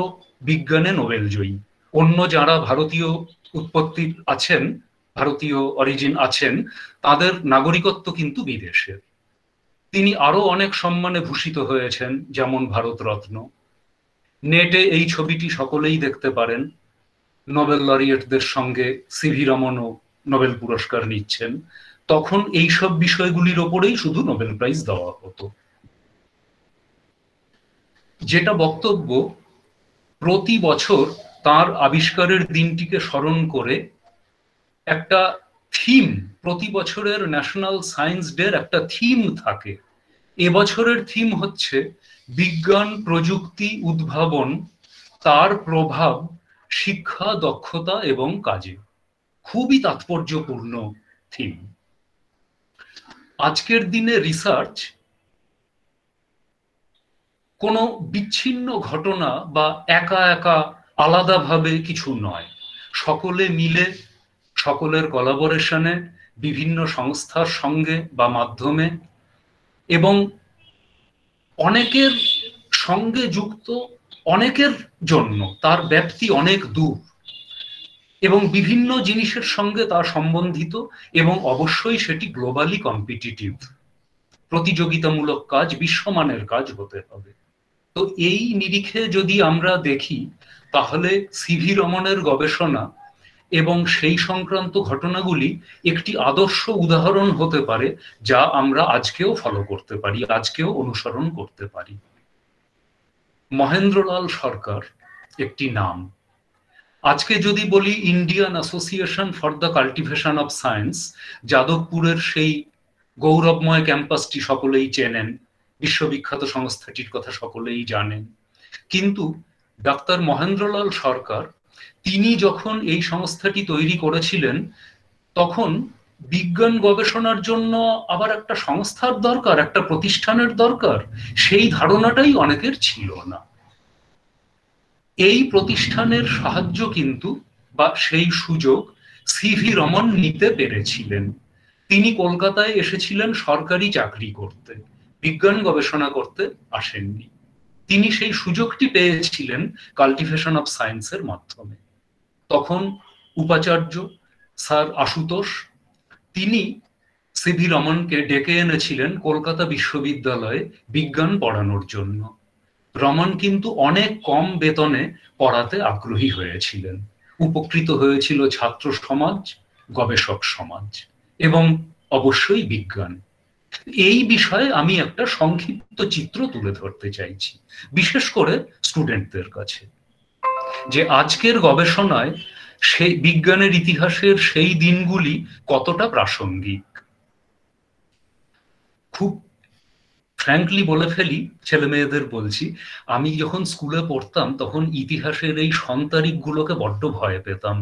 বিজ্ঞানে নোবেল জয়ী। অন্য যারা ভারতীয় উৎপত্তি আছেন, ভারতীয় অরিজিন আছেন, তাদের নাগরিকত্ব কিন্তু বিদেশের। তিনি আরো অনেক সম্মানে ভূষিত হয়েছেন, যেমন ভারতরত্ন। নেটে এই ছবিটি সকলেই দেখতে পারেন, নোবেল লরিয়েটদের সঙ্গে সিভি রমনও নোবেল পুরস্কার নিচ্ছেন। তখন এইসব বিষয়গুলির ওপরেই শুধু নোবেল প্রাইজ দেওয়া হতো। যেটা বক্তব্য, প্রতি বছর তার আবিষ্কারের দিনটিকে স্মরণ করে একটা থিম, প্রতি বছরের ন্যাশনাল সায়েন্স ডের একটা থিম থাকে। এবছরের থিম হচ্ছে বিজ্ঞান, প্রযুক্তি, উদ্ভাবন, তার প্রভাব শিক্ষা, দক্ষতা এবং কাজে। খুবই তাৎপর্যপূর্ণ থিম। আজকের দিনে রিসার্চ কোনো বিচ্ছিন্ন ঘটনা বা একা একা আলাদাভাবে কিছু নয়, সকলে মিলে, সকলের কোলাবোরেশনে, বিভিন্ন সংস্থার সঙ্গে বা মাধ্যমে, এবং অনেকের সঙ্গে যুক্ত, অনেকের জন্য তার ব্যাপ্তি অনেক দূর, এবং বিভিন্ন জিনিসের সঙ্গে তা সম্বন্ধিত, এবং অবশ্যই সেটি গ্লোবালি কম্পিটিটিভ, প্রতিযোগিতামূলক কাজ, বিশ্বমানের কাজ হতে হবে। তো এই নিরিখে যদি আমরা দেখি, তাহলে সিভি রমনের গবেষণা এবং সেই সংক্রান্ত ঘটনাগুলি একটি আদর্শ উদাহরণ হতে পারে, যা আমরা আজকেও ফলো করতে পারি, আজকেও অনুসরণ করতে পারি। মহেন্দ্রলাল সরকার একটি নাম। আজকে যদি বলি Indian association for the cultivation of science, যাদবপুরের সেই গৌরবময় ক্যাম্পাসটি সকলেই চেনেন, বিশ্ববিখ্যাত সংস্থাটির কথা সকলেই জানেন। কিন্তু ডাক্তার মহেন্দ্রলাল সরকার, তিনি যখন এই সংস্থাটি তৈরি করেছিলেন, তখন বিজ্ঞান গবেষণার জন্য আবার একটা সংস্থার দরকার, একটা প্রতিষ্ঠানের দরকার, সেই ধারণাটাই অনেকের ছিল না। এই প্রতিষ্ঠানের সাহায্য কিন্তু বা সেই সুযোগ সিভি রমন নিতে পেরেছিলেন। তিনি কলকাতায় এসেছিলেন সরকারি চাকরি করতে, বিজ্ঞান গবেষণা করতে আসেননি। তিনি সেই সুযোগটি পেয়েছিলেন কাল্টিভেশন অফ সায়েন্সের মাধ্যমে। তখন উপাচার্য স্যার আশুতোষ, তিনি সিভি রমনকে ডেকে এনেছিলেন কলকাতা বিশ্ববিদ্যালয়ে বিজ্ঞান পড়ানোর জন্য। রমন কিন্তু অনেক কম বেতনে পড়াতে আগ্রহী হয়েছিলেন। উপকৃত হয়েছিল ছাত্র সমাজ, গবেষক সমাজ, এবং অবশ্যই বিজ্ঞান। এই বিষয়ে আমি একটা সংক্ষিপ্ত চিত্র তুলে ধরতে চাইছি, বিশেষ করে স্টুডেন্টদের কাছে, যে আজকের গবেষণায় সেই বিজ্ঞানের ইতিহাসের সেই দিনগুলি কতটা প্রাসঙ্গিক। খুব ফ্র্যাঙ্কলি বলে ফেলি, ছেলে মেয়েদের বলছি, আমি যখন স্কুলে পড়তাম তখন ইতিহাসের এই সন্তারিখগুলোকে বড্ড ভয় পেতাম।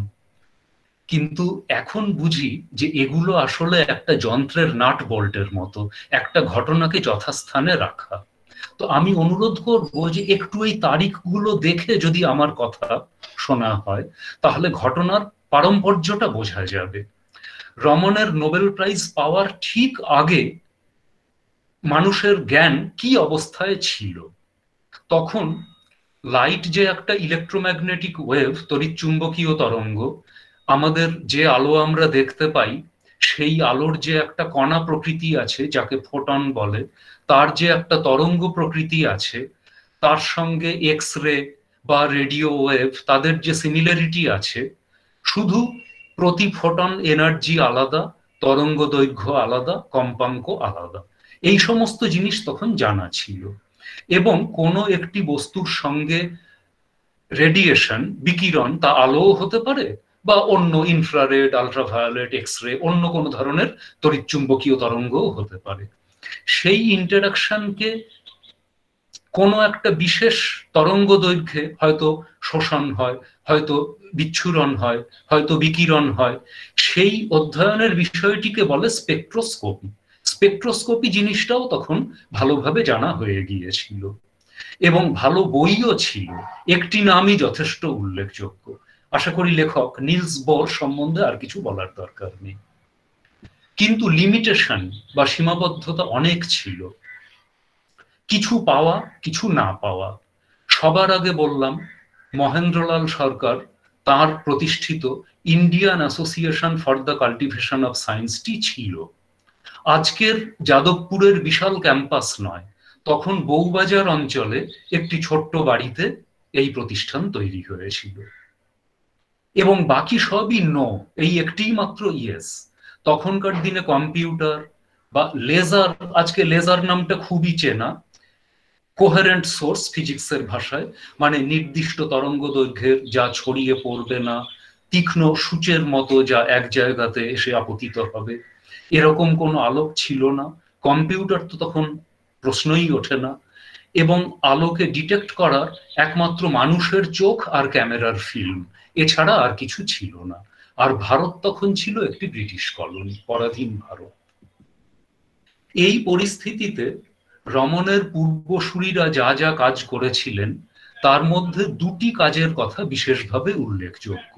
কিন্তু এখন বুঝি যে এগুলো আসলে একটা যন্ত্রের নাট বল্টের মতো, একটা ঘটনাকে যথাস্থানে রাখা। তো আমি অনুরোধ করব যে একটু এই তারিখগুলো দেখে যদি আমার কথা শোনা হয়, তাহলে ঘটনার পারম্পর্যটা বোঝা যাবে। রমনের নোবেল প্রাইজ পাওয়ার ঠিক আগে মানুষের জ্ঞান কি অবস্থায় ছিল। তখন লাইট যে একটা ইলেকট্রোম্যাগনেটিক ওয়েভ, তড়িৎচুম্বকীয় তরঙ্গ, আমাদের যে আলো আমরা দেখতে পাই, সেই আলোর যে একটা কণা প্রকৃতি আছে যাকে ফোটন বলে, তার যে একটা তরঙ্গ প্রকৃতি আছে, তার সঙ্গে এক্স রে বা রেডিও ওয়েভ, তাদের যে সিমিলারিটি আছে, শুধু প্রতি ফোটন এনার্জি আলাদা, তরঙ্গ দৈর্ঘ্য আলাদা, কম্পাঙ্ক আলাদা, এই সমস্ত জিনিস তখন জানা ছিল। এবং কোনো একটি বস্তুর সঙ্গে রেডিয়েশন, বিকিরণ, তা আলোও হতে পারে বা অন্য ইনফ্রারেড, আলট্রাভায়োলেট, এক্সরে, অন্য কোনো ধরনের তড়িৎচুম্বকীয় তরঙ্গও হতে পারে। সেই ইন্টারাকশনকে কোনো একটা বিশেষ তরঙ্গ দৈর্ঘ্যে হয়তো শোষণ হয়, হয়তো বিচ্ছুরণ হয়, হয়তো বিকিরণ হয়, সেই অধ্যয়নের বিষয়টিকে বলে স্পেকট্রোস্কোপি। স্পেকট্রোস্কোপি জিনিসটাও তখন ভালোভাবে জানা হয়ে গিয়েছিল এবং ভালো বইও ছিল, একটি নামই যথেষ্ট উল্লেখযোগ্য। আশা করি লেখক নিলস বোর সম্বন্ধে আর কিছু বলার দরকার নেই। কিন্তু লিমিটেশন বা সীমাবদ্ধতা অনেক ছিল, কিছু পাওয়া কিছু না পাওয়া। সবার আগে বললাম মহেন্দ্রলাল সরকার তার প্রতিষ্ঠিত Indian association for the cultivation of সায়েন্সটি ছিল। আজকের যাদবপুরের বিশাল ক্যাম্পাস নয়, তখন বউবাজার অঞ্চলে একটি ছোট্ট বাড়িতে এই প্রতিষ্ঠান তৈরি হয়েছিল এবং বাকি সবই নো, এই একটিই মাত্র ইয়েস। তখনকার দিনে কম্পিউটার বা লেজার, আজকে লেজার নামটা খুবই চেনা, কোহেরেন্ট সোর্স ফিজিক্সের ভাষায়, মানে নির্দিষ্ট তরঙ্গ দৈর্ঘ্যের যা ছড়িয়ে পড়বে না, তীক্ষ্ণ সূচের মতো যা এক জায়গাতে এসে আপতিত হবে, এরকম কোনো আলোক ছিল না। কম্পিউটার তো তখন প্রশ্নই ওঠে না। এবং আলোকে ডিটেক্ট করার একমাত্র মানুষের চোখ আর ক্যামেরার ফিল্ম, এছাড়া আর কিছু ছিল না। আর ভারত তখন ছিল একটি ব্রিটিশ কলোনি, পরাধীন ভারত। এই পরিস্থিতিতে রমনের পূর্বসূরীরা যা যা কাজ করেছিলেন তার মধ্যে দুটি কাজের কথা বিশেষভাবে উল্লেখযোগ্য।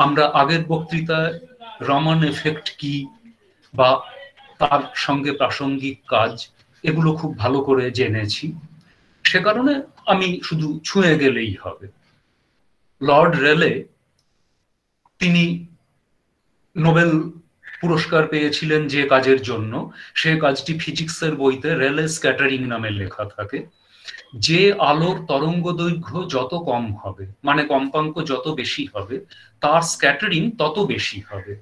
আমরা আগের বক্তৃতায় রমন এফেক্ট কি বা তার সঙ্গে প্রাসঙ্গিক কাজ এগুলো খুব ভালো করে জেনেছি, সে কারণে আমি শুধু ছুঁয়ে গেলেই হবে। লর্ড রেলে, তিনি নোবেল পুরস্কার পেয়েছিলেন যে কাজের জন্য, সে কাজটি ফিজিক্সের বইতে রেলে স্ক্যাটারিং নামে লেখা থাকে। যে আলোর তরঙ্গ দৈর্ঘ্য যত কম হবে, মানে কম্পাঙ্ক যত বেশি হবে, তার স্ক্যাটারিং তত বেশি হবে।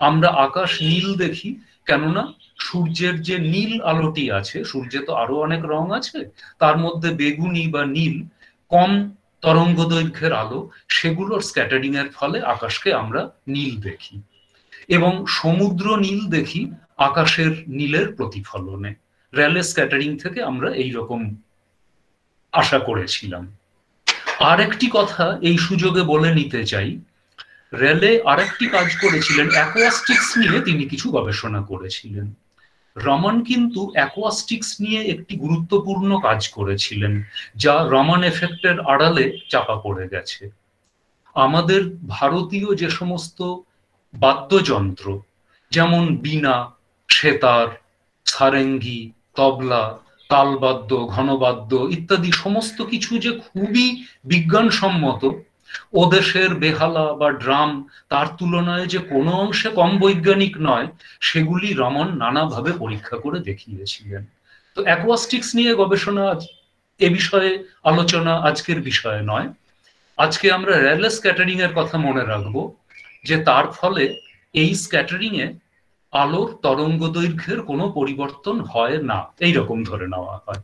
আমরা আকাশ নীল দেখি কেননা সূর্যের যে নীল আলোটি আছে, সূর্যে তো আরো অনেক রং আছে, তার মধ্যে বেগুনি বা নীল কম তরঙ্গ দৈর্ঘ্যের আলো, সেগুলোর স্ক্যাটারিং এর ফলে আকাশকে আমরা নীল দেখি। এবং সমুদ্র নীল দেখি আকাশের নীলের প্রতিফলনে। রেলে স্ক্যাটারিং থেকে আমরা এই রকম আশা করেছিলাম। আরেকটি কথা এই সুযোগে বলে নিতে চাই, রেলে আরেকটি কাজ করেছিলেন, অ্যাকোয়াস্টিক্স নিয়ে তিনি কিছু গবেষণা করেছিলেন। রমন কিন্তু অ্যাকোয়াস্টিক্স নিয়ে একটি গুরুত্বপূর্ণ কাজ করেছিলেন, যা রমন এফেক্টের আড়ালে চাপা পড়ে গেছে। আমাদের ভারতীয় যে সমস্ত বাদ্যযন্ত্র, যেমন বীণা, সেতার, সারেঙ্গি, তবলা, তালবাদ্য, ঘনবাদ্য ইত্যাদি সমস্ত কিছু যে খুবই বিজ্ঞানসম্মত, ও দেশের বেহালা বা ড্রাম তার তুলনায় যে কোনো অংশে কম বৈজ্ঞানিক নয়, সেগুলি রমন নানাভাবে পরীক্ষা করে দেখিয়েছিলেন। তো অ্যাকোয়াস্টিক্স নিয়ে গবেষণা, এ বিষয়ে আলোচনা আজকের বিষয় নয়। আজকে আমরা রেলে স্ক্যাটারিং এর কথা মনে রাখবো, যে তার ফলে এই স্ক্যাটারিং এ আলোর তরঙ্গ দৈর্ঘ্যের কোনো পরিবর্তন হয় না, এইরকম ধরে নেওয়া হয়।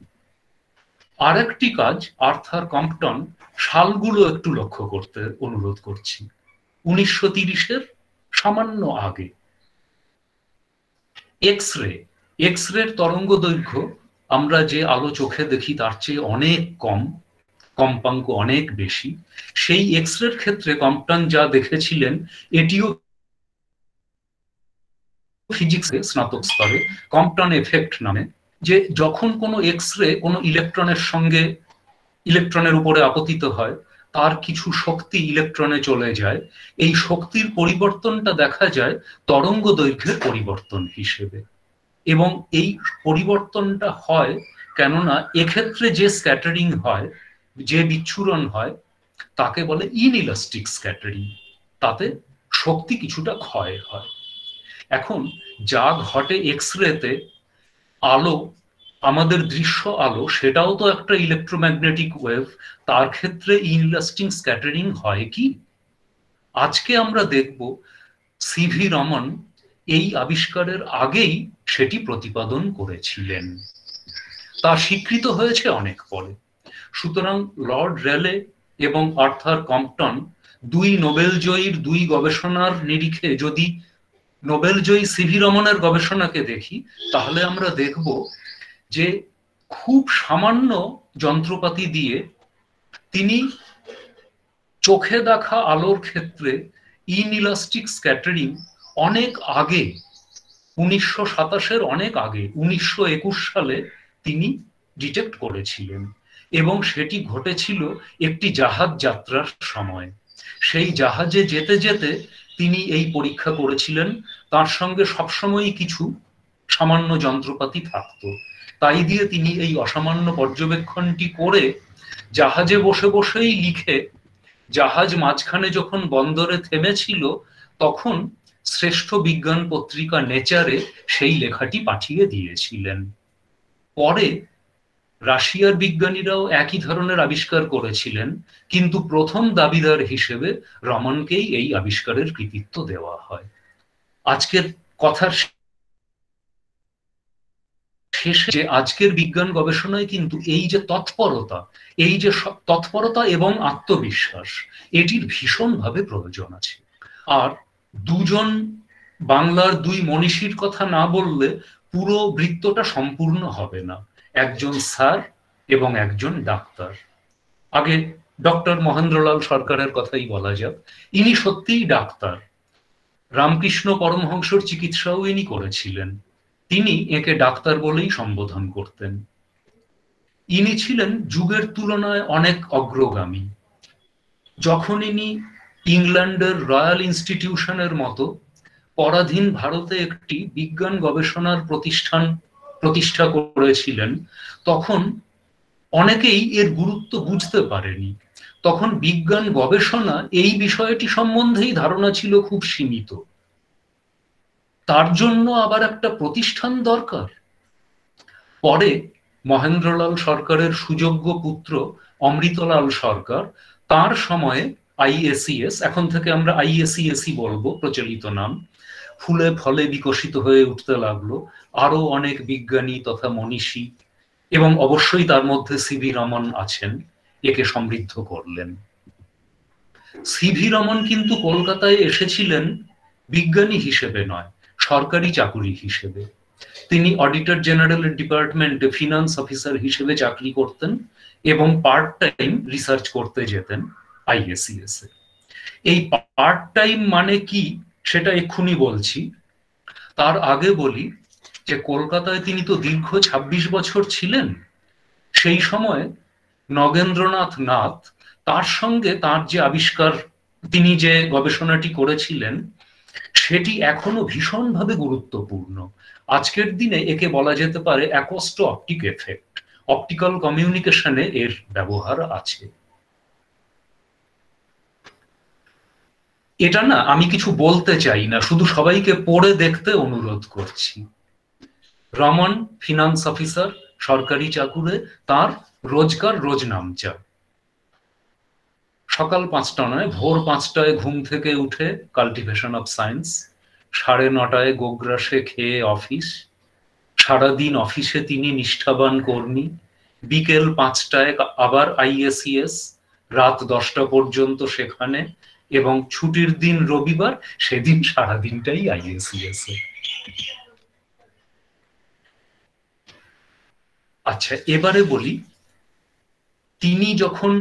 আরেকটি কাজ আর্থার কম্পটন, সালগুলো একটু লক্ষ্য করতে অনুরোধ করছি, 1930-এর সামান্য আগে। এক্সরের তরঙ্গ দৈর্ঘ্য আমরা যে আলো চোখে দেখি তার চেয়ে অনেক কম, কম্পাঙ্ক অনেক বেশি। সেই এক্সরের ক্ষেত্রে কম্পটন যা দেখেছিলেন, এটিও ফিজিক্সে স্নাতক স্তরে কম্পটন এফেক্ট নামে, যে যখন কোনো এক্সরে কোনো ইলেকট্রনের সঙ্গে, ইলেকট্রনের উপরে আপতিত হয়, তার কিছু শক্তি ইলেকট্রনে চলে যায়, এই শক্তির পরিবর্তনটা দেখা যায় তরঙ্গ দৈর্ঘ্যের পরিবর্তন হিসেবে। এবং এই পরিবর্তনটা হয় কেননা এক্ষেত্রে যে স্ক্যাটারিং হয়, যে বিচ্ছুরণ হয়, তাকে বলে ইনইলাস্টিক স্ক্যাটারিং, তাতে শক্তি কিছুটা ক্ষয় হয়। এখন যা ঘটে এক্সরেতে, আলো, আমাদের দৃশ্য আলো, সেটাও তো একটা ইলেকট্রোম্যাগনেটিক ওয়েভ, তার ক্ষেত্রে ইনইলাস্টিক স্ক্যাটারিং হয় কি? আজকে আমরা দেখব সিভি রমন এই আবিষ্কারের আগেই সেটি প্রতিপাদন করেছিলেন। তা স্বীকৃত হয়েছে অনেক পরে। সুতরাং লর্ড রেলে এবং আর্থার কম্পটন দুই নোবেলজয়ীর দুই গবেষণার নিরিখে যদি নোবেলজয়ী সিভি রমনের গবেষণাকে দেখি, তাহলে আমরা দেখব যে খুব সামান্য যন্ত্রপাতি দিয়ে তিনি চোখে দেখা আলোর ক্ষেত্রে ইনইলাস্টিক স্ক্যাটারিং অনেক আগে, 1927-এর অনেক আগে, 1921 সালে তিনি ডিটেক্ট করেছিলেন, এবং সেটি ঘটেছিল একটি জাহাজ যাত্রার সময়। সেই জাহাজে যেতে যেতে তিনি এই পরীক্ষা করেছিলেন। তার সঙ্গে সবসময়ই কিছু সামান্য যন্ত্রপাতি থাকতো, তাই দিয়ে তিনি এই অসামান্য পর্যবেক্ষণটি করে জাহাজে বসে বসেই লিখে জাহাজ মাঝখানে যখন বন্দরে থেমেছিল তখন শ্রেষ্ঠ বিজ্ঞান পত্রিকা নেচারে সেই লেখাটি পাঠিয়ে দিয়েছিলেন। পরে রাশিয়ার বিজ্ঞানীরাও একই ধরনের আবিষ্কার করেছিলেন, কিন্তু প্রথম দাবিদার হিসেবে রমনকেই এই আবিষ্কারের কৃতিত্ব দেওয়া হয়। আজকের কথার শেষে যে আজকের বিজ্ঞান গবেষণায় কিন্তু এই যে তৎপরতা এবং আত্মবিশ্বাস, এটির ভীষণভাবে প্রয়োজন আছে। আর দুজন বাংলার দুই মনীষীর কথা না বললে পুরো বৃত্তটা সম্পূর্ণ হবে না। একজন স্যার এবং একজন ডাক্তার। আগে ডক্টর মহেন্দ্রলাল সরকারের কথাই বলা যাক। ইনি সত্যিই ডাক্তার, রামকৃষ্ণ পরমহংসর চিকিৎসাও ইনি করেছিলেন। তিনি একে ডাক্তার বলেই সম্বোধন করতেন। ইনি ছিলেন যুগের তুলনায় অনেক অগ্রগামী। যখন ইনি ইংল্যান্ডের রয়্যাল ইনস্টিটিউশনের মতো পরাধীন ভারতে একটি বিজ্ঞান গবেষণার প্রতিষ্ঠা করেছিলেন, তখন অনেকেই এর গুরুত্ব বুঝতে পারেনি। তখন বিজ্ঞান গবেষণা এই বিষয়টি সম্বন্ধেই ধারণা ছিল খুব সীমিত। তার জন্য আবার একটা প্রতিষ্ঠান দরকার। পরে মহেন্দ্রলাল সরকারের সুযোগ্য পুত্র অমৃতলাল সরকার, তার সময়ে আইএসিএস, এখন থেকে আমরা আইএসিএসই বলবো প্রচলিত নাম, ফুলে ফলে বিকশিত হয়ে উঠতে লাগলো। আরো অনেক বিজ্ঞানী তথা মনীষী, এবং অবশ্যই তার মধ্যে সিভি রমন আছেন, একে সমৃদ্ধ করলেন। সিভি রমন কিন্তু কলকাতায় এসেছিলেন বিজ্ঞানী হিসেবে নয়, সরকারি চাকুরি হিসেবে। তিনি অডিটর জেনারেলের ডিপার্টমেন্টে ফিনান্স অফিসার হিসেবে চাকরি করতেন এবং পার্ট টাইম রিসার্চ করতে যেতেন আইএসিএস এ। এই পার্ট টাইম মানে কি সেটা এক্ষুনি বলছি। তার আগে বলি যে কলকাতায় তিনি তো দীর্ঘ 26 বছর ছিলেন। সেই সময় নগেন্দ্রনাথ নাথ, তার সঙ্গে তার যে আবিষ্কার, তিনি যে গবেষণাটি করেছিলেন, সেটি এখনো ভীষণভাবে গুরুত্বপূর্ণ। আজকের দিনে একে বলা যেতে পারে অ্যাকোস্টো অপটিক এফেক্ট। অপটিক্যাল কমিউনিকেশনে এর ব্যবহার আছে। এটা না আমি কিছু বলতে চাই না, শুধু সবাইকে পড়ে দেখতে অনুরোধ করছি। রমন ফিনান্স অফিসার, সরকারি চাকুরে, তার রোজকার রোজ নামচা। সকাল 5টা নয়, ভোর 5টায় ঘুম থেকে উঠে কাল্টিভেশন অফ সায়েন্স, 9:30 গোগ্রাসে খেয়ে অফিস। সারাদিন অফিসে তিনি নিষ্ঠাবান কর্মী। বিকেল 5টায় আবার আইএসিএস, রাত 10টা পর্যন্ত সেখানে, এবং ছুটির দিন রবিবার, সেদিন সারাদিনটাই আইএসিএস এ। আচ্ছা, এবারে বলি, তিনি যখন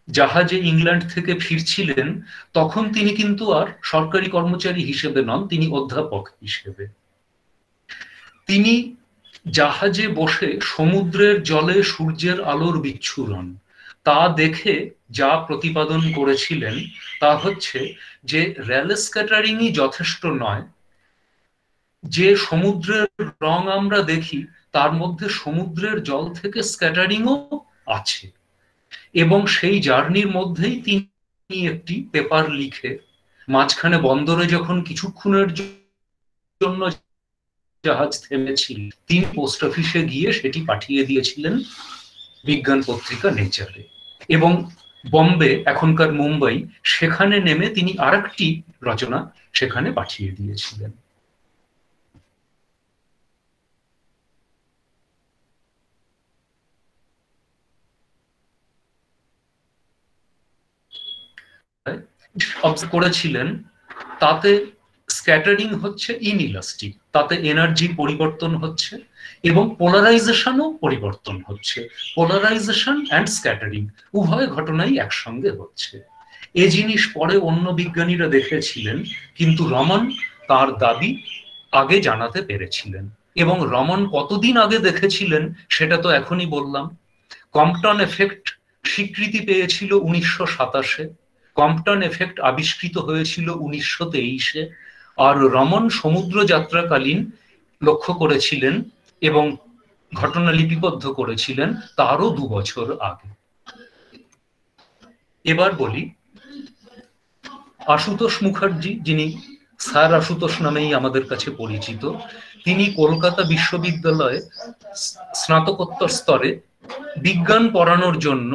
জাহাজে ইংল্যান্ড থেকে ফিরছিলেন তখন তিনি কিন্তু আর সরকারি কর্মচারী হিসেবে নন, তিনি অধ্যাপক হিসেবে। তিনি জাহাজে বসে সমুদ্রের জলে সূর্যের আলোর বিচ্ছুরণ তা দেখে যা প্রতিপাদন করেছিলেন তা হচ্ছে যে রেলে স্ক্যাটারিংই যথেষ্ট নয়। যে সমুদ্রের রং আমরা দেখি তার মধ্যে সমুদ্রের জল থেকে স্ক্যাটারিংও আছে, এবং সেই জার্নির মধ্যেই তিনি একটি পেপার লিখে মাঝখানে বন্দরে যখন কিছুক্ষণের জন্য জাহাজ থেমেছিল, তিনি পোস্ট অফিসে গিয়ে সেটি পাঠিয়ে দিয়েছিলেন বিজ্ঞান পত্রিকা নেচারে, এবং বম্বে, এখনকার মুম্বাই, সেখানে নেমে তিনি আরেকটি রচনা সেখানে পাঠিয়ে দিয়েছিলেন। করেছিলেন তাতে স্ক্যাটারিং হচ্ছে ইনইলাস্টিক, তাতে এনার্জি পরিবর্তন হচ্ছে এবং পোলারাইজেশনও পরিবর্তন হচ্ছে। পোলারাইজেশন অ্যান্ড স্ক্যাটারিং উভয় ঘটনাই একসঙ্গে হচ্ছে। এ জিনিস পরে অন্য বিজ্ঞানীরা দেখেছিলেন, কিন্তু রমন তার দাবি আগে জানাতে পেরেছিলেন। এবং রমন কতদিন আগে দেখেছিলেন সেটা তো এখনই বললাম। কম্পটন এফেক্ট স্বীকৃতি পেয়েছিল 1927-এ, কম্পটন এফেক্ট আবিষ্কৃত হয়েছিল 1923-এ, আর রমন সমুদ্র যাত্রাকালীন লক্ষ্য করেছিলেন এবং ঘটনা লিপিবদ্ধ করেছিলেন তারও 2 বছর আগে। এবার বলি আশুতোষ মুখার্জি, যিনি স্যার আশুতোষ নামেই আমাদের কাছে পরিচিত, তিনি কলকাতা বিশ্ববিদ্যালয়ে স্নাতকোত্তর স্তরে বিজ্ঞান পড়ানোর জন্য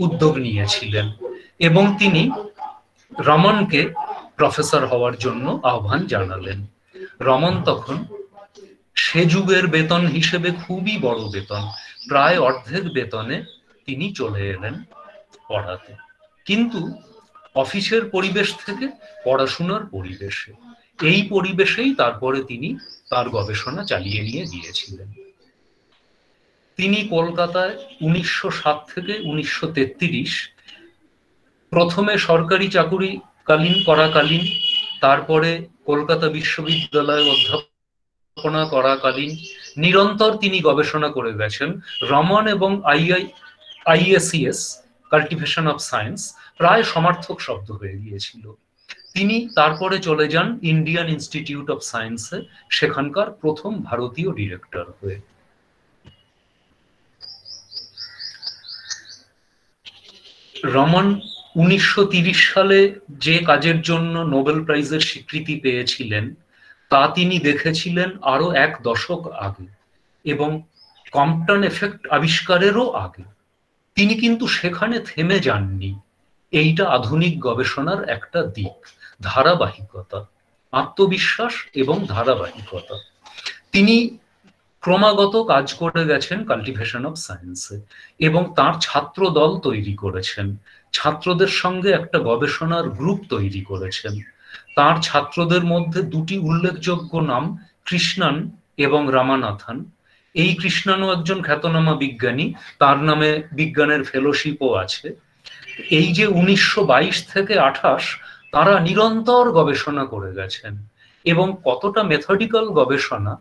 উদ্যোগ নিয়েছিলেন এবং তিনি রমনকে প্রফেসর হওয়ার জন্য আহ্বান জানালেন। রমন তখন সে যুগের বেতন হিসেবে খুবই বড় বেতন, প্রায় অর্ধেক বেতনে তিনি চলে এলেন পড়াতে, কিন্তু অফিসের পরিবেশ থেকে পড়াশোনার পরিবেশে। এই পরিবেশেই তারপরে তিনি তার গবেষণা চালিয়ে নিয়ে গিয়েছিলেন। তিনি কলকাতায় 1907 থেকে 1933 প্রথমে সরকারি চাকুরি করাকালীন, তারপরে কলকাতা বিশ্ববিদ্যালয়ে অধ্যাপনা করাকালীন নিরন্তর তিনি গবেষণা করে গেছেন। রমন এবং IACS কাল্টিভেশন অফ সায়েন্স প্রায় সমার্থক শব্দ হয়ে গিয়েছিল। তিনি তারপরে চলে যান ইন্ডিয়ান ইনস্টিটিউট অফ সায়েন্সে, সেখানকার প্রথম ভারতীয় ডিরেক্টর হয়ে। রমন 1930 সালে যে কাজের জন্য নোবেল প্রাইজের স্বীকৃতি পেয়েছিলেন তা তিনি দেখেছিলেন আরো 1 দশক আগে এবং কম্পটন এফেক্ট আবিষ্কারেরও আগে। তিনি কিন্তু সেখানে থেমে যাননি। এইটা আধুনিক গবেষণার একটা দিক, ধারাবাহিকতা, আত্মবিশ্বাস এবং ধারাবাহিকতা। তিনি ক্রমাগত কাজ করে গেছেন কাল্টিভেশন অফ সায়েন্সে এবং তার ছাত্র দল তৈরি করেছেন, ছাত্রদের সঙ্গে একটা গবেষণার গ্রুপ তৈরি করেছেন। তার ছাত্রদের মধ্যে 2টি উল্লেখযোগ্য নাম কৃষ্ণন এবং রামানাথন। এই কৃষ্ণনও একজন খ্যাতনামা বিজ্ঞানী, তার নামে বিজ্ঞানের ফেলোশিপও আছে। এই যে 1922 থেকে 28 তারা নিরন্তর গবেষণা করে গেছেন এবং কতটা মেথডিক্যাল গবেষণা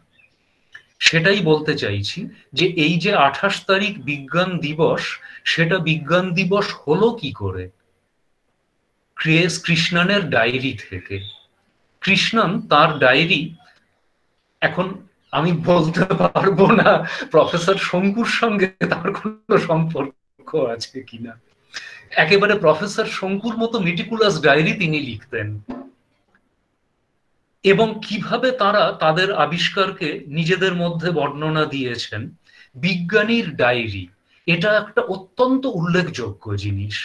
সেটাই বলতে চাইছি। যে এই যে 28 তারিখ বিজ্ঞান দিবস, সেটা বিজ্ঞান দিবস হলো কি করে? কৃষ্ণনের ডায়েরি থেকে। কৃষ্ণন তার ডায়েরি, এখন আমি বলতে পারবো না প্রফেসর শঙ্কুর সঙ্গে তার কোনো সম্পর্ক আছে কিনা, একেবারে প্রফেসর শঙ্কুর মতো মিটিকুলাস ডায়েরি তিনি লিখতেন এবং কিভাবে তারা তাদের আবিষ্কারকে নিজেদের মধ্যে বর্ণনা দিয়েছেন। বিজ্ঞানীর ডায়েরি এটা একটা অত্যন্ত উল্লেখযোগ্য জিনিস।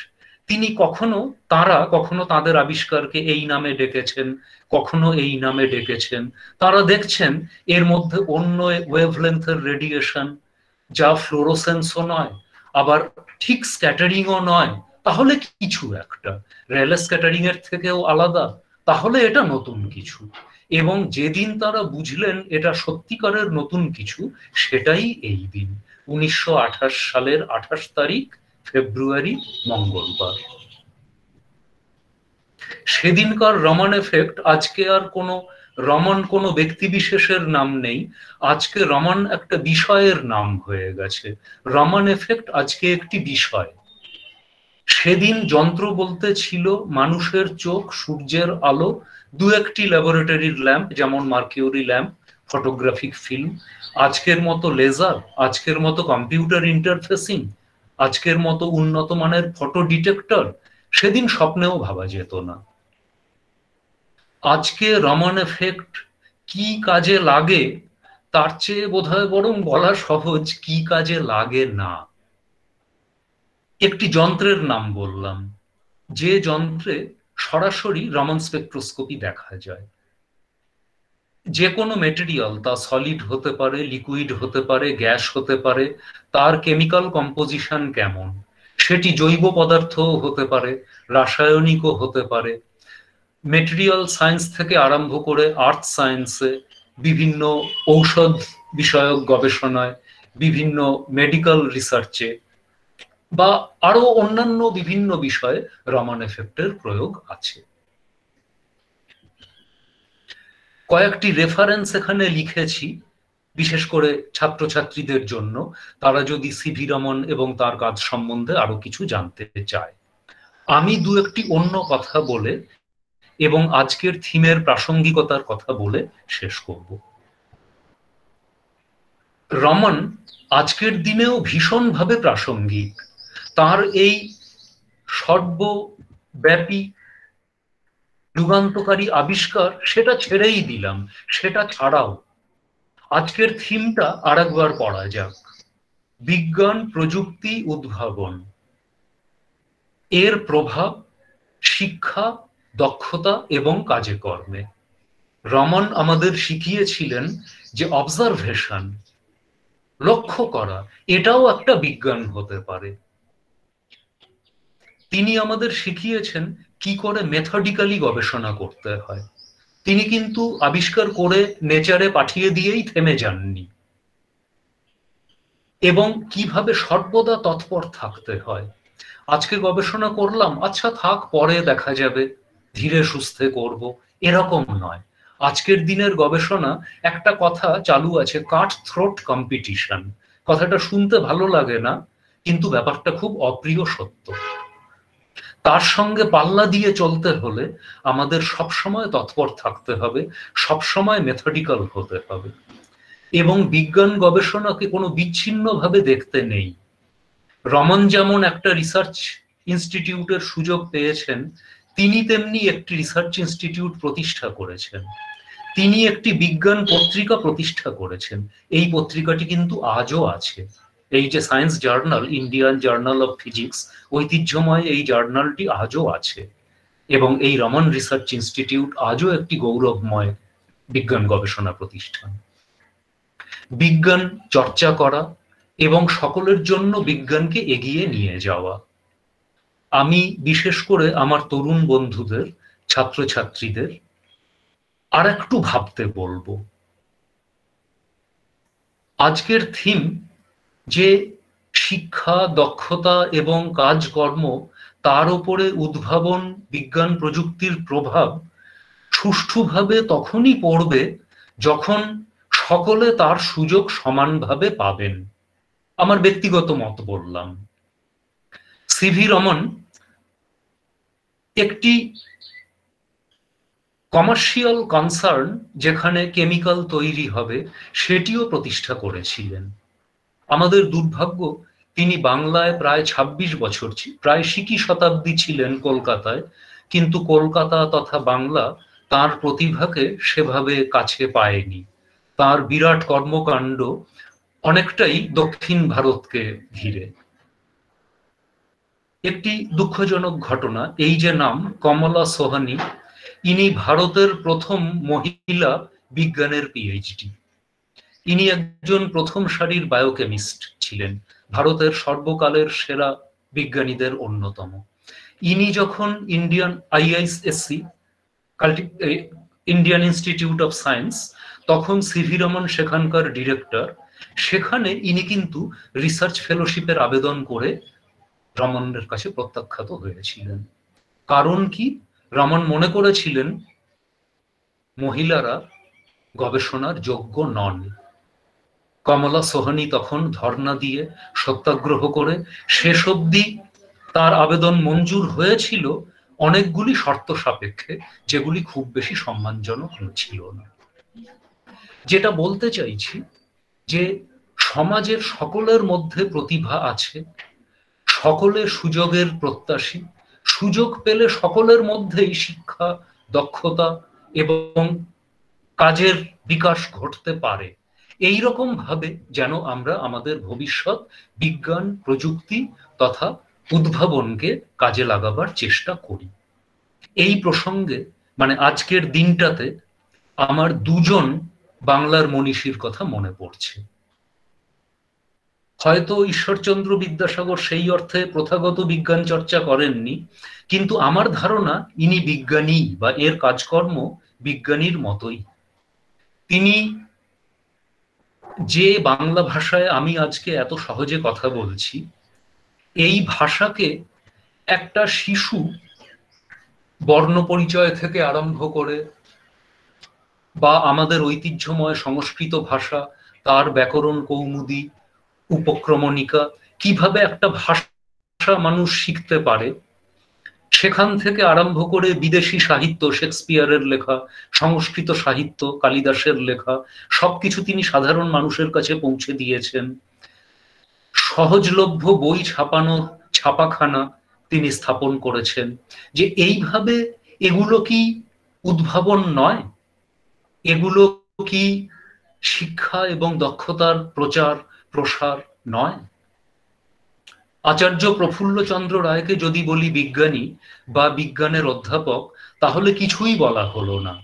তিনি কখনো তাদের আবিষ্কারকে এই নামে ডেকেছেন, কখনো এই নামে ডেকেছেন। তারা দেখছেন এর মধ্যে অন্য ওয়েভলেন্থের রেডিয়েশন, যা ফ্লোরোসেন্সও নয়, আবার ঠিক স্ক্যাটারিংও নয়, তাহলে কিছু একটা রেলে স্ক্যাটারিং এর থেকেও আলাদা, তাহলে এটা নতুন কিছু। এবং যেদিন তারা বুঝলেন এটা সত্যিকারের নতুন কিছু, সেটাই এই দিন 1928 সালের 28 তারিখ ফেব্রুয়ারি, মঙ্গলবার। সেদিনকার রমন এফেক্ট, আজকে আর রমন কোনো ব্যক্তি বিশেষের নাম নেই, আজকে রমন একটা বিষয়ের নাম হয়ে গেছে। রমন এফেক্ট আজকে একটি বিষয়। সেদিন যন্ত্র বলতে ছিল মানুষের চোখ, সূর্যের আলো, 2-1টি ল্যাবরেটরির ল্যাম্প, যেমন মার্কিউরি ল্যাম্প, ফটোগ্রাফিক ফিল্ম। আজকের মতো লেজার, আজকের মতো কম্পিউটার ইন্টারফেসিং, আজকের মতো উন্নত মানের ফটো ডিটেক্টর সেদিন স্বপ্নেও ভাবা যেত না। আজকে রমন এফেক্ট কি কাজে লাগে তার চেয়ে বোধহয় বরং বলা সহজ কি কাজে লাগে না। একটি যন্ত্রের নাম বললাম, যে যন্ত্রে সরাসরি রমন স্পেকট্রোস্কোপি দেখা যায়। যে কোনো মেটেরিয়াল, তা সলিড হতে পারে, লিকুইড হতে পারে, গ্যাস হতে পারে, তার কেমিক্যাল কম্পোজিশন কেমন সেটি জৈব পদার্থও হতে পারে, রাসায়নিকও হতে পারে, মেটেরিয়াল সায়েন্স থেকে আরম্ভ করে আর্থ সায়েন্সে, বিভিন্ন ঔষধ বিষয়ক গবেষণায়, বিভিন্ন মেডিকেল রিসার্চে বা আরো অন্যান্য বিভিন্ন বিষয়ে রমান এফেক্টের প্রয়োগ আছে। কয়েকটি রেফারেন্স এখানে লিখেছি বিশেষ করে ছাত্রছাত্রীদের জন্য, তারা যদি সিভি রমন এবং তার কাজ সম্বন্ধে আরো কিছু জানতে চায়। আমি দু একটি অন্য কথা বলে এবং আজকের থিমের প্রাসঙ্গিকতার কথা বলে শেষ করব। রমন আজকের দিনেও ভীষণভাবে প্রাসঙ্গিক। তার এই সর্বব্যাপী যুগান্তকারী আবিষ্কার সেটা ছেড়েই দিলাম, সেটা ছাড়াও আজকের থিমটা আরেকবার পড়া যাক। বিজ্ঞান, প্রযুক্তি, উদ্ভাবন, এর প্রভাব শিক্ষা, দক্ষতা এবং কাজে কর্মে। রমন আমাদের শিখিয়েছিলেন যে অবজারভেশন, লক্ষ্য করা, এটাও একটা বিজ্ঞান হতে পারে। তিনি আমাদের শিখিয়েছেন কি করে মেথডিক্যালি গবেষণা করতে হয়। তিনি কিন্তু আবিষ্কার করে নেচারে পাঠিয়ে দিয়েই থেমে যাননি, এবং কিভাবে সর্বদা তৎপর থাকতে হয়। আজকে গবেষণা করলাম, আচ্ছা থাক পরে দেখা যাবে, ধীরে সুস্থে করব, এরকম নয়। আজকের দিনের গবেষণা, একটা কথা চালু আছে, কাট থ্রোট কম্পিটিশন। কথাটা শুনতে ভালো লাগে না, কিন্তু ব্যাপারটা খুব অপ্রিয় সত্য। তার সঙ্গে পাল্লা দিয়ে চলতে হলে আমাদের সবসময় তৎপর থাকতে হবে, সবসময় মেথডিক্যাল হতে হবে, এবং বিজ্ঞান গবেষণাকে কোনো বিচ্ছিন্নভাবে দেখতে নেই। রমন যেমন একটা রিসার্চ ইনস্টিটিউটের সুযোগ পেয়েছেন, তিনি তেমনি একটি রিসার্চ ইনস্টিটিউট প্রতিষ্ঠা করেছেন। তিনি একটি বিজ্ঞান পত্রিকা প্রতিষ্ঠা করেছেন। এই পত্রিকাটি কিন্তু আজও আছে। এই যে science journal, Indian journal of physics, ঐতিহ্যময় এই জার্নালটি আজও আছে, এবং এই রমন রিসার্চ ইনস্টিটিউট আজও একটি গৌরবময় বিজ্ঞান গবেষণা প্রতিষ্ঠান। বিজ্ঞান চর্চা করা এবং সকলের জন্য বিজ্ঞানকে এগিয়ে নিয়ে যাওয়া। আমি বিশেষ করে আমার তরুণ বন্ধুদের, ছাত্রছাত্রীদের আর একটু ভাবতে বলবো। আজকের থিম যে শিক্ষা, দক্ষতা এবং কাজকর্ম, তার উপরে উদ্ভাবন, বিজ্ঞান প্রযুক্তির প্রভাব সুষ্ঠুভাবে তখনই পড়বে যখন সকলে তার সুযোগ সমানভাবে পাবেন। আমার ব্যক্তিগত মত বললাম। সিভি রমন একটি কমার্শিয়াল কনসার্ন, যেখানে কেমিক্যাল তৈরি হবে, সেটিও প্রতিষ্ঠা করেছিলেন। আমাদের দুর্ভাগ্য, তিনি বাংলায় প্রায় ২৬ বছর, প্রায় সিকি শতাব্দী ছিলেন কলকাতায়, কিন্তু কলকাতা তথা বাংলা তার প্রতিভাকে সেভাবে কাছে পায়নি। তার বিরাট কর্মকাণ্ড অনেকটাই দক্ষিণ ভারতকে ঘিরে। একটি দুঃখজনক ঘটনা, এই যে নাম কমলা সোহানি, ইনি ভারতের প্রথম মহিলা বিজ্ঞানের পিএইচডি। ইনি একজন প্রথম সারির বায়োকেমিস্ট ছিলেন, ভারতের সর্বকালের সেরা বিজ্ঞানীদের অন্যতম। ইনি যখন Indian IISc, Indian institute of science, তখন সিভি রমন সেখানকার ডিরেক্টর। সেখানে ইনি কিন্তু রিসার্চ ফেলোশিপের আবেদন করে রমনের কাছে প্রত্যাখ্যাত হয়েছিলেন। কারণ কি? রমন মনে করেছিলেন মহিলারা গবেষণার যোগ্য নন। কমলা সোহানি তখন ধর্ণা দিয়ে, সত্যাগ্রহ করে, শেষ অবধি তার আবেদন মঞ্জুর হয়েছিল অনেকগুলি শর্ত সাপেক্ষে, যেগুলি খুব বেশি সম্মানজনক ছিল না। যেটা বলতে চাইছি যে সমাজের সকলের মধ্যে প্রতিভা আছে, সকলে সুযোগের প্রত্যাশী, সুযোগ পেলে সকলের মধ্যেই শিক্ষা, দক্ষতা এবং কাজের বিকাশ ঘটতে পারে। এই রকম ভাবে যেন আমরা আমাদের ভবিষ্যৎ বিজ্ঞান, প্রযুক্তি তথা উদ্ভাবনকে কাজে লাগাবার চেষ্টা করি। এই প্রসঙ্গে, মানে আজকের দিনটাতে, আমার দুজন বাংলার মনীষীর কথা মনে পড়ছে। হয়তো ঈশ্বরচন্দ্র বিদ্যাসাগর সেই অর্থে প্রথাগত বিজ্ঞান চর্চা করেননি, কিন্তু আমার ধারণা ইনি বিজ্ঞানী বা এর কাজকর্ম বিজ্ঞানীর মতোই। তিনি যে বাংলা ভাষায় আমি আজকে এত সহজে কথা বলছি, এই ভাষাকে একটা শিশু বর্ণ পরিচয় থেকে আরম্ভ করে বা আমাদের ঐতিহ্যময় সংস্কৃত ভাষা, তার ব্যাকরণ কৌমুদী, উপক্রমণিকা, কিভাবে একটা ভাষা মানুষ শিখতে পারে, সেখান থেকে আরম্ভ করে বিদেশি সাহিত্য, শেক্সপিয়ারের লেখা, সংস্কৃত সাহিত্য, কালিদাসের লেখা, সবকিছু তিনি সাধারণ মানুষের কাছে পৌঁছে দিয়েছেন। সহজলভ্য বই ছাপানোর ছাপাখানা তিনি স্থাপন করেছেন। যে এইভাবে এগুলো কি উদ্ভাবন নয়? এগুলো কি শিক্ষা এবং দক্ষতার প্রচার প্রসার নয়? আচার্য প্রফুল্লচন্দ্র রায়কে যদি বলি বিজ্ঞানী বা বিজ্ঞানের অধ্যাপক, তাহলে কিছুই বলা হলো না।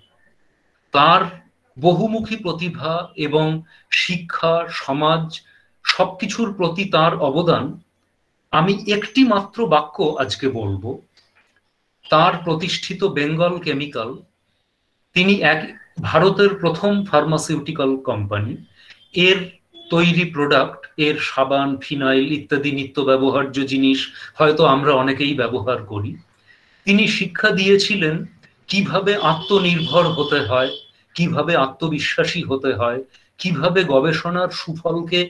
তার বহুমুখী প্রতিভা এবং শিক্ষা, সমাজ, সবকিছুর প্রতি তার অবদান, আমি একটি মাত্র বাক্য আজকে বলবো। তার প্রতিষ্ঠিত বেঙ্গল কেমিক্যাল, তিনি ভারতের প্রথম ফার্মাসিউটিক্যাল কোম্পানি, এর তৈরি প্রোডাক্ট, এর সাবান, ফিনাইল ইত্যাদি নিত্য ব্যবহার্য জিনিস হয়তো আমরা অনেকেই ব্যবহার করি। তিনি শিক্ষা দিয়েছিলেন কিভাবে আত্মনির্ভর হতে হয়, কিভাবে আত্মবিশ্বাসী হতে হয়, কিভাবে গবেষণার সুফলকে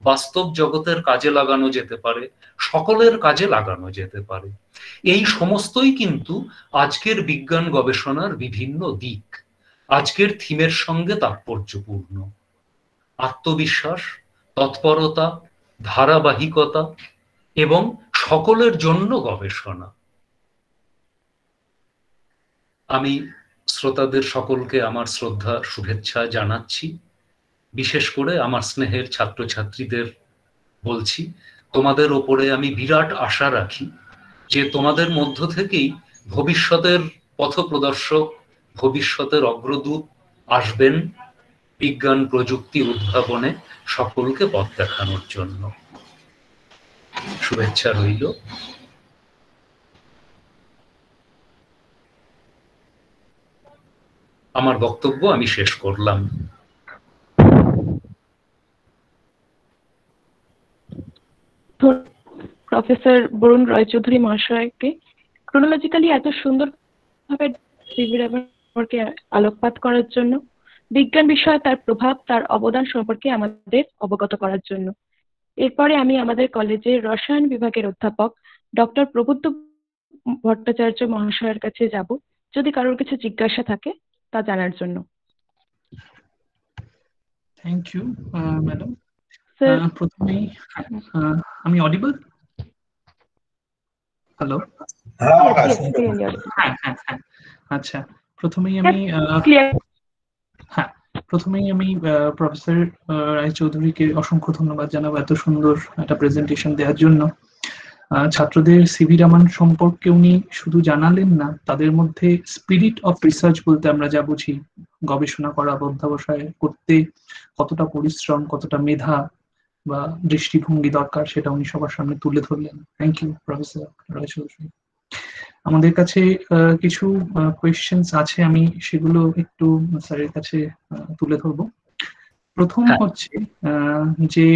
বাস্তব জগতের কাজে লাগানো যেতে পারে, সকলের কাজে লাগানো যেতে পারে। এই সমস্তই কিন্তু আজকের বিজ্ঞান গবেষণার বিভিন্ন দিক, আজকের থিমের সঙ্গে তাৎপর্যপূর্ণ। আত্মবিশ্বাস, তৎপরতা, ধারাবাহিকতা এবং সকলের জন্য গবেষণা। আমি শ্রোতাদের সকলকে আমার শ্রদ্ধা শুভেচ্ছা জানাচ্ছি। বিশেষ করে আমার স্নেহের ছাত্রছাত্রীদের বলছি, তোমাদের ওপরে আমি বিরাট আশা রাখি যে তোমাদের মধ্য থেকেই ভবিষ্যতের পথপ্রদর্শক, ভবিষ্যতের অগ্রদূত আসবেন বিজ্ঞান প্রযুক্তি উদ্ভাবনে সকলকে পথ দেখানোর জন্য। শুভেচ্ছা রইল। আমার বক্তব্য আমি শেষ করলাম। প্রফেসর বরুণ রায়চৌধুরী মহাশয়কে ক্রোনোলজিক্যালি এত সুন্দরভাবে সম্পর্কে আলোকপাত করার জন্য, বিজ্ঞান বিষয়ে তার প্রভাব, তার অবদান সম্পর্কে আমাদের অবগত করার জন্য। এরপরে আমি আমাদের কলেজের রসায়ন বিভাগের অধ্যাপক ডক্টর প্রবুদ্ধ ভট্টাচার্য মহাশয়ের কাছে যাব, যদি কারোর কিছু জিজ্ঞাসা থাকে তা জানার জন্য। Thank you madam. প্রথমেই আমি অডিবল? হ্যালো? হ্যাঁ, আচ্ছা, প্রথমেই আমি প্রফেসর রায়চৌধুরীকে অসংখ্য ধন্যবাদ জানাবো এত সুন্দর একটা প্রেজেন্টেশন দেওয়ার জন্য। ছাত্রদের সিভি রামান সম্পর্কে উনি শুধু জানালেন না, তাদের মধ্যে স্পিরিট অফ রিসার্চ বলতে আমরা যা বুঝি, গবেষণা করা, অধ্যবসায় করতে কতটা পরিশ্রম, কতটা মেধা বা দৃষ্টিভঙ্গি দরকার, সেটা উনি সবার সামনে তুলে ধরলেন। Thank you professor Raychaudhuri. আমাদের কাছে কিছু কোয়েশ্চেন্স আছে, আমি সেগুলো একটু স্যারের কাছে তুলে ধরবো। প্রথম হচ্ছে যে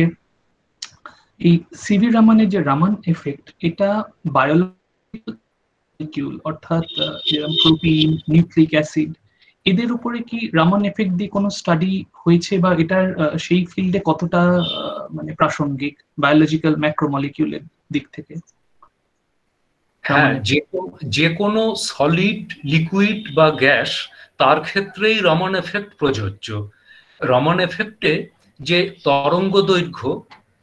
এই সিভি রামানের যে রামান এফেক্ট, এটা বায়োলজিক্যাল অর্থাৎ প্রোটিন, নিউক্লিক অ্যাসিড, এদের উপরে কি রামান এফেক্ট দিয়ে কোনো স্টাডি হয়েছে বা এটার সেই ফিল্ডে কতটা মানে প্রাসঙ্গিক বায়োলজিক্যাল ম্যাক্রোমলিকিউলের দিক থেকে? হ্যাঁ, যে কোনো সলিড, লিকুইড বা গ্যাস, তার ক্ষেত্রেই রমান এফেক্ট প্রযোজ্য। রমান এফেক্টে যে তরঙ্গ দৈর্ঘ্য,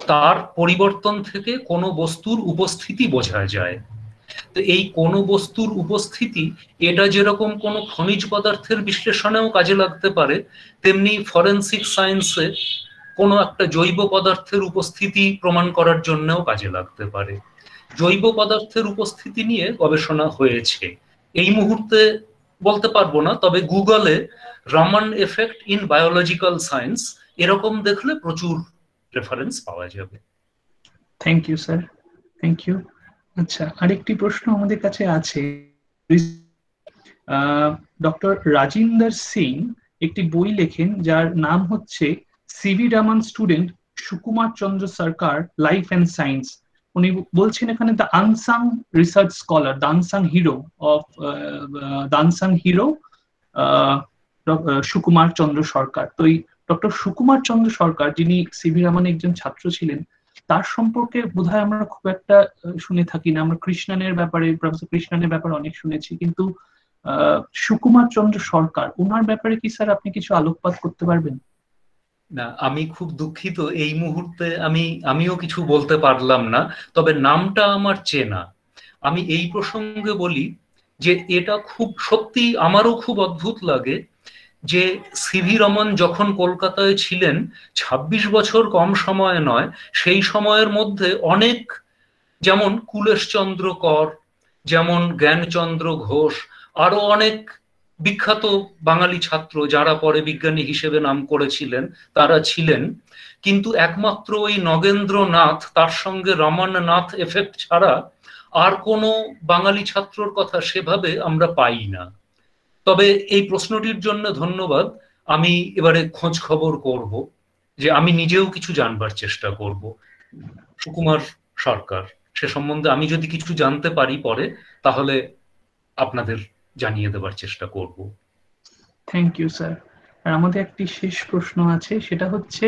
তার পরিবর্তন থেকে কোনো বস্তুর উপস্থিতি বোঝা যায়। তো এই কোনো বস্তুর উপস্থিতি, এটা যেরকম কোনো খনিজ পদার্থের বিশ্লেষণেও কাজে লাগতে পারে, তেমনি ফরেনসিক সায়েন্সে কোনো একটা জৈব পদার্থের উপস্থিতি প্রমাণ করার জন্যও কাজে লাগতে পারে। জৈব পদার্থের উপস্থিতি নিয়ে গবেষণা হয়েছে, এই মুহূর্তে বলতে পারবো না, তবে গুগলে Raman effect in biological science এরকম দেখলে প্রচুর রেফারেন্স পাওয়া যাবে। Thank you sir, thank you. আচ্ছা, আরেকটি প্রশ্ন আমাদের কাছে আছে। ডক্টর রাজিন্দর সিং একটি বই লেখেন যার নাম হচ্ছে CV Raman student Sukumar Chandra Sarkar life and science. উনি বলছেন এখানে the unsung research scholar, the unsung hero of the unsung hero Sukumar Chandra Sarkar. তো এই ডক্টর সুকুমার চন্দ্র সরকার, যিনি সিভি রামানের একজন ছাত্র ছিলেন, তার সম্পর্কে বোধহয় আমরা খুব একটা শুনে থাকি না। আমরা কৃষ্ণানের ব্যাপারে, প্রফেসর কৃষ্ণানের ব্যাপারে অনেক শুনেছি, কিন্তু সুকুমার চন্দ্র সরকার, ওনার ব্যাপারে কি স্যার আপনি কিছু আলোকপাত করতে পারবেন? না, আমি খুব দুঃখিত, এই মুহূর্তে আমিও কিছু বলতে পারলাম না, তবে নামটা আমার চেনা। আমি এই প্রসঙ্গে বলি যে এটা খুব সত্যি আমারও খুব অদ্ভুত লাগে যে সিভি রমন যখন কলকাতায় ছিলেন, ২৬ বছর কম সময় নয়, সেই সময়ের মধ্যে অনেক, যেমন কুলেশচন্দ্র কর, যেমন জ্ঞানচন্দ্র ঘোষ, আরো অনেক বিখ্যাত বাঙালি ছাত্র যারা পরে বিজ্ঞানী হিসেবে নাম করেছিলেন, তারা ছিলেন। কিন্তু একমাত্র ওই নগেন্দ্রনাথ, তার সঙ্গে রমননাথ এফেক্ট ছাড়া আর কোনো বাঙালি ছাত্রর কথা সেভাবে আমরা পাই না। তবে এই প্রশ্নটির জন্য ধন্যবাদ। আমি এবারে খোঁজ খবর করব, যে আমি নিজেও কিছু জানবার চেষ্টা করব সুকুমার সরকার, সে সম্বন্ধে আমি যদি কিছু জানতে পারি পরে, তাহলে আপনাদের জানিয়ে দেবার চেষ্টা করব। Thank you sir. আর আমাদের একটি শেষ প্রশ্ন আছে, সেটা হচ্ছে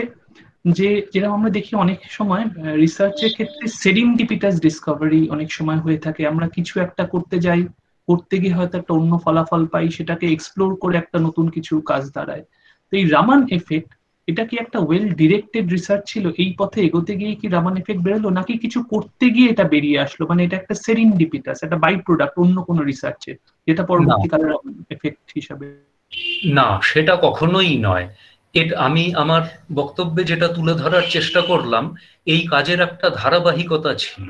যে যেরকম আমরা দেখি অনেক সময় রিসার্চের ক্ষেত্রে সেরেন্ডিপিটাস ডিসকভারি অনেক সময় হয়ে থাকে। আমরা কিছু একটা করতে যাই, করতে গিয়ে হয়তো একটা অন্য ফলাফল পাই, সেটাকে এক্সপ্লোর করে একটা নতুন কিছু কাজ দাঁড়ায়। তো এই রামান এফেক্ট, এটা কি একটা ওয়েল ডিরেক্টেড রিসার্চ ছিল? এই পথে এগোতে গিয়ে কি রামান এফেক্ট বেরোলো, নাকি কিছু করতে গিয়ে এটা বেরিয়ে আসলো? মানে এটা একটা সেরেন্ডিপিটাস, একটা বাই প্রোডাক্ট অন্য কোনো রিসার্চের, যেটা পরবর্তীকালে রামান এফেক্ট হিসাবে? না, সেটা কখনোই নয়। আমি আমার বক্তব্যে যেটা তুলে ধরার চেষ্টা করলাম, এই কাজের একটা ধারাবাহিকতা ছিল।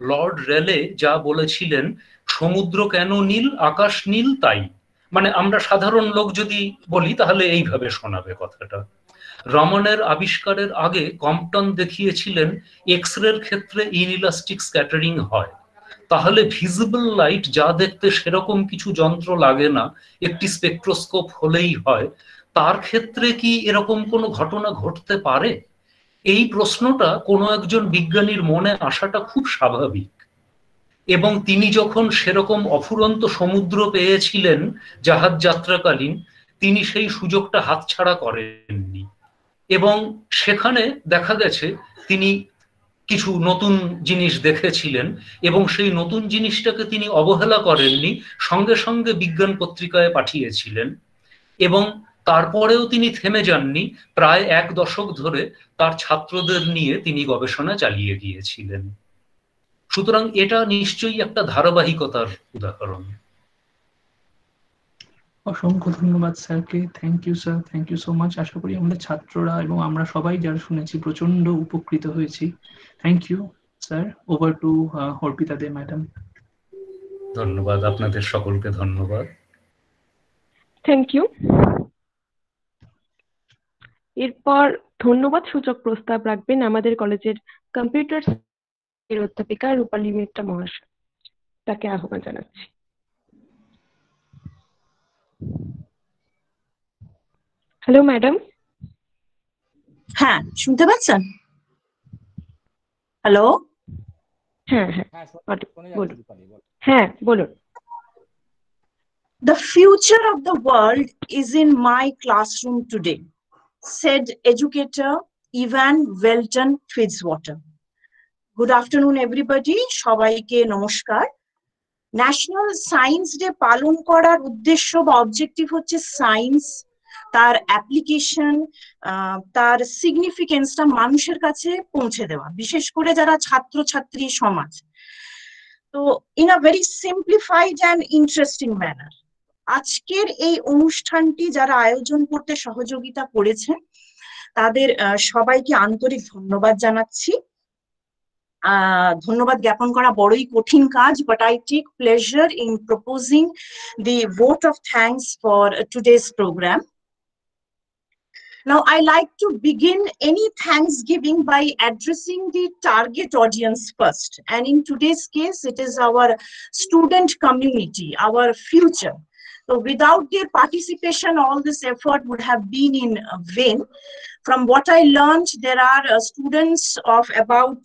লর্ড রেলে যা বলেছিলেন, সমুদ্র কেন নীল, আকাশ নীল তাই, মানে আমরা সাধারণ লোক যদি বলি তাহলে এইভাবে শোনাবে কথাটা। রমনের আবিষ্কারের আগে কম্পটন দেখিয়েছিলেন এক্স রের ক্ষেত্রে ইনইলাস্টিক স্ক্যাটারিং হয়, তাহলে ভিজিবল লাইট যা দেখতে সেরকম কিছু যন্ত্র লাগে না, একটি স্পেকট্রোস্কোপ হলেই হয়, তার ক্ষেত্রে কি এরকম কোনো ঘটনা ঘটতে পারে? এই প্রশ্নটা কোনো একজন বিজ্ঞানীর মনে আসাটা খুব স্বাভাবিক। এবং তিনি যখন সেরকম অফুরন্ত সমুদ্র পেয়েছিলেন জাহাজ যাত্রাকালীন, তিনি সেই সুযোগটা হাতছাড়া করেননি, এবং সেখানে দেখা গেছে তিনি কিছু নতুন জিনিস দেখেছিলেন, এবং সেই নতুন জিনিসটাকে তিনি অবহেলা করেননি, সঙ্গে সঙ্গে বিজ্ঞান পত্রিকায় পাঠিয়েছিলেন, এবং তারপরেও তিনি থেমে যাননি। প্রায় ১ দশক ধরে তার ছাত্রদের নিয়ে তিনি গবেষণা চালিয়ে গিয়েছিলেন। সুতরাং এটা নিশ্চয়ই একটা ধারাবাহিকতার উদাহরণ। অসংখ্য ধন্যবাদ স্যারকে। Thank you sir, thank you so much. আশা করি আমরা ছাত্ররা এবং আমরা সবাই যারা শুনেছি প্রচন্ড উপকৃত হয়েছি। Thank you sir. Over to Arpita De madam. ধন্যবাদ আপনাদের সকলকে, ধন্যবাদ। Thank you. এরপর ধন্যবাদ সূচক প্রস্তাব রাখবেন আমাদের কলেজের কম্পিউটার এর অধ্যাপিকা রূপালী মিত্রা মহাশয়। তাকে আহ্বান জানাচ্ছি। Hello madam. হ্যাঁ, শুনতে পাচ্ছেন? হ্যালো। হ্যাঁ হ্যাঁ বলুন। হ্যাঁ বলুন। The future of the world is in my classroom today, said educator Ivan Welton Fitzwater. Good afternoon everybody, সবাইকে নমস্কার। ন্যাশনাল সায়েন্স ডে পালন করার উদ্দেশ্য বা অবজেক্টিভ হচ্ছে সায়েন্স, তার অ্যাপ্লিকেশন, তার সিগনিফিকেন্সটা মানুষের কাছে পৌঁছে দেওয়া, বিশেষ করে যারা ছাত্রছাত্রী সমাজ। তো in a very simplified and interesting manner আজকের এই অনুষ্ঠানটি যারা আয়োজন করতে সহযোগিতা করেছেন তাদের সবাইকে আন্তরিক ধন্যবাদ জানাচ্ছি। ধন্যবাদ জ্ঞাপন করা বড়ই কঠিন কাজ, but I take pleasure in proposing the vote of thanks for today's program. Now, I like to begin any Thanksgiving by addressing the target audience first. And in today's case, it is our student community, our future. So without their participation, all this effort would have been in vain. From what I learned, there are students of about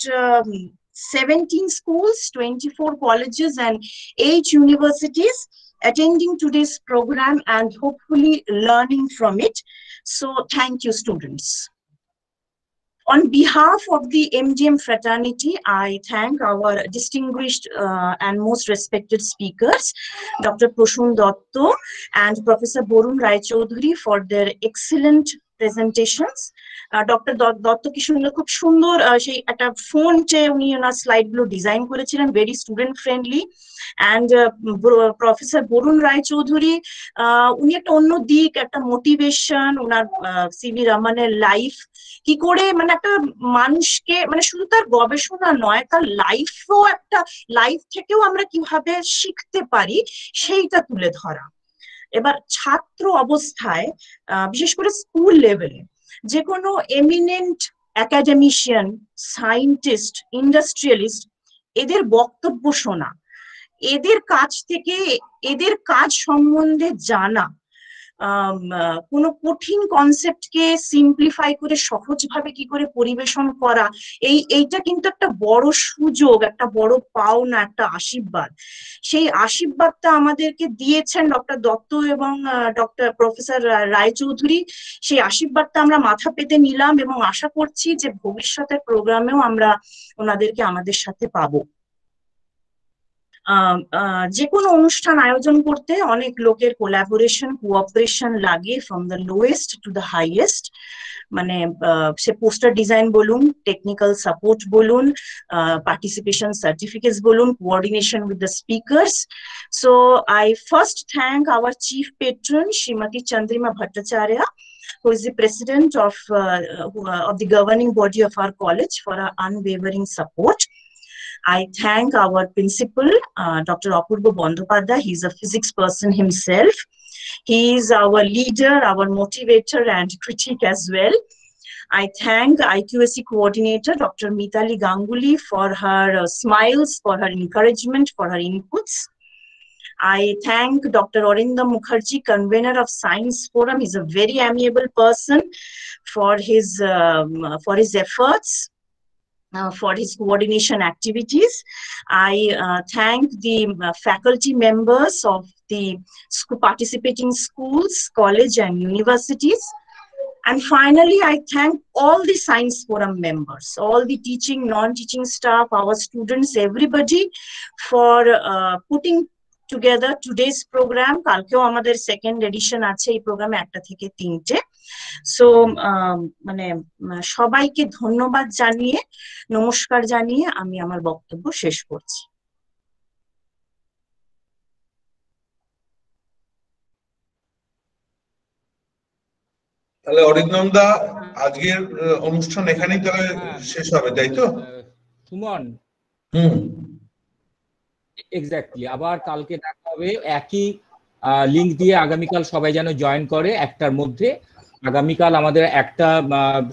17 schools, 24 colleges, and 8 universities attending today's program and hopefully learning from it. So thank you, students. On behalf of the MGM fraternity, I thank our distinguished and most respected speakers, Dr. Prosun Dotto and Professor Borun Raichoudhury, for their excellent presentations. Dr. Dotto কি সুন্দর, খুব সুন্দর সেই একটা ফন্টে উনি ওনার স্লাইডগুলো ডিজাইন করেছিলেন, very student friendly. And professor Barun Raychaudhuri উনি একটা অন্য দিক, একটা মোটিভেশন, ওনার সিভি রমনের লাইফ কি করে মানে একটা মানুষকে মানে শুধু তার গবেষণা নয়, তার লাইফও একটা লাইফ থেকেও আমরা কিভাবে শিখতে পারি সেইটা তুলে ধরা। এবার ছাত্র অবস্থায় বিশেষ করে স্কুল লেভেলে যে কোনো এমিনেন্ট একাডেমিশিয়ান, সায়েন্টিস্ট, ইন্ডাস্ট্রিয়ালিস্ট এদের বক্তব্য শোনা, এদের কাছ থেকে এদের কাজ সম্বন্ধে জানা, কোনো কঠিন কনসেপ্টকে সিম্পলিফাই করে সহজভাবে কি করে পরিবেশন করা, এইটা কিন্তু একটা বড় সুযোগ, একটা বড় পাওনা, একটা আশীর্বাদ। সেই আশীর্বাদটা আমাদেরকে দিয়েছেন ডক্টর দত্ত এবং ডক্টর প্রফেসর রায়চৌধুরী। সেই আশীর্বাদটা আমরা মাথা পেতে নিলাম এবং আশা করছি যে ভবিষ্যতের প্রোগ্রামেও আমরা ওনাদেরকে আমাদের সাথে পাবো। যে কোনো অনুষ্ঠান আয়োজন করতে অনেক লোকের কোলাবোরেশন, কোঅপারেশন লাগে, from the lowest to the highest. মানে সে পোস্টার ডিজাইন বলুন, টেকনিক্যাল সাপোর্ট বলুন, পার্টিসিপেশন সার্টিফিকেটস বলুন, coordination with the speakers. So I first thank our chief patron Shrimati Chandrima Bhattacharya, who is the president of the governing body of our college, for our unwavering support. I thank our principal, Dr. Apurva Bandyopadhyay. He is a physics person himself. He is our leader, our motivator and critic as well. I thank IQAC coordinator, Dr. Mitali Ganguly, for her smiles, for her encouragement, for her inputs. I thank Dr. Orindam Mukherjee, convener of Science Forum. He's a very amiable person, for his efforts, for his coordination activities. I thank the faculty members of the participating schools, college and universities. And finally, I thank all the Science Forum members, all the teaching, non-teaching staff, our students, everybody, for putting together today's program. কালকেও আমাদের second addition আছে এই প্রোগ্রামে 1টা থেকে 3টে। So মানে সবাইকে ধন্যবাদ জানিয়ে, নমস্কার জানিয়ে আমি আমার বক্তব্য শেষ করছি। তাহলে অরিন্দম দা, আজকের অনুষ্ঠান এখানেই তাহলে শেষ হবে, তাই তো? সুমন, এক্স্যাক্টলি, আবার কালকে দেখা হবে একই লিংক দিয়ে। আগামীকাল সবাই যেন জয়েন করে 1টার মধ্যে। আগামীকাল আমাদের একটা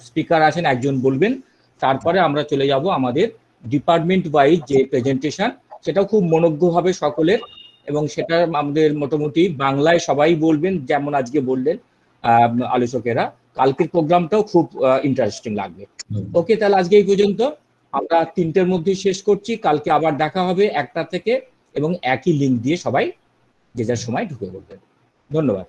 স্পিকার আছেন, একজন বলবেন, তারপরে আমরা চলে যাব আমাদের ডিপার্টমেন্ট ওয়াইজ যে প্রেজেন্টেশন, সেটাও খুব মনোজ্ঞ হবে সকলের, এবং সেটা আমাদের মোটামুটি বাংলায় সবাই বলবেন, যেমন আজকে বললেন আলোচকেরা। কালকের প্রোগ্রামটাও খুব ইন্টারেস্টিং লাগবে। ওকে, তাহলে আজকে এই পর্যন্ত, আমরা 3টের মধ্যে শেষ করছি। কালকে আবার দেখা হবে 1টা থেকে, এবং একই লিংক দিয়ে সবাই যে যার সময় ঢুকে পড়বেন। ধন্যবাদ।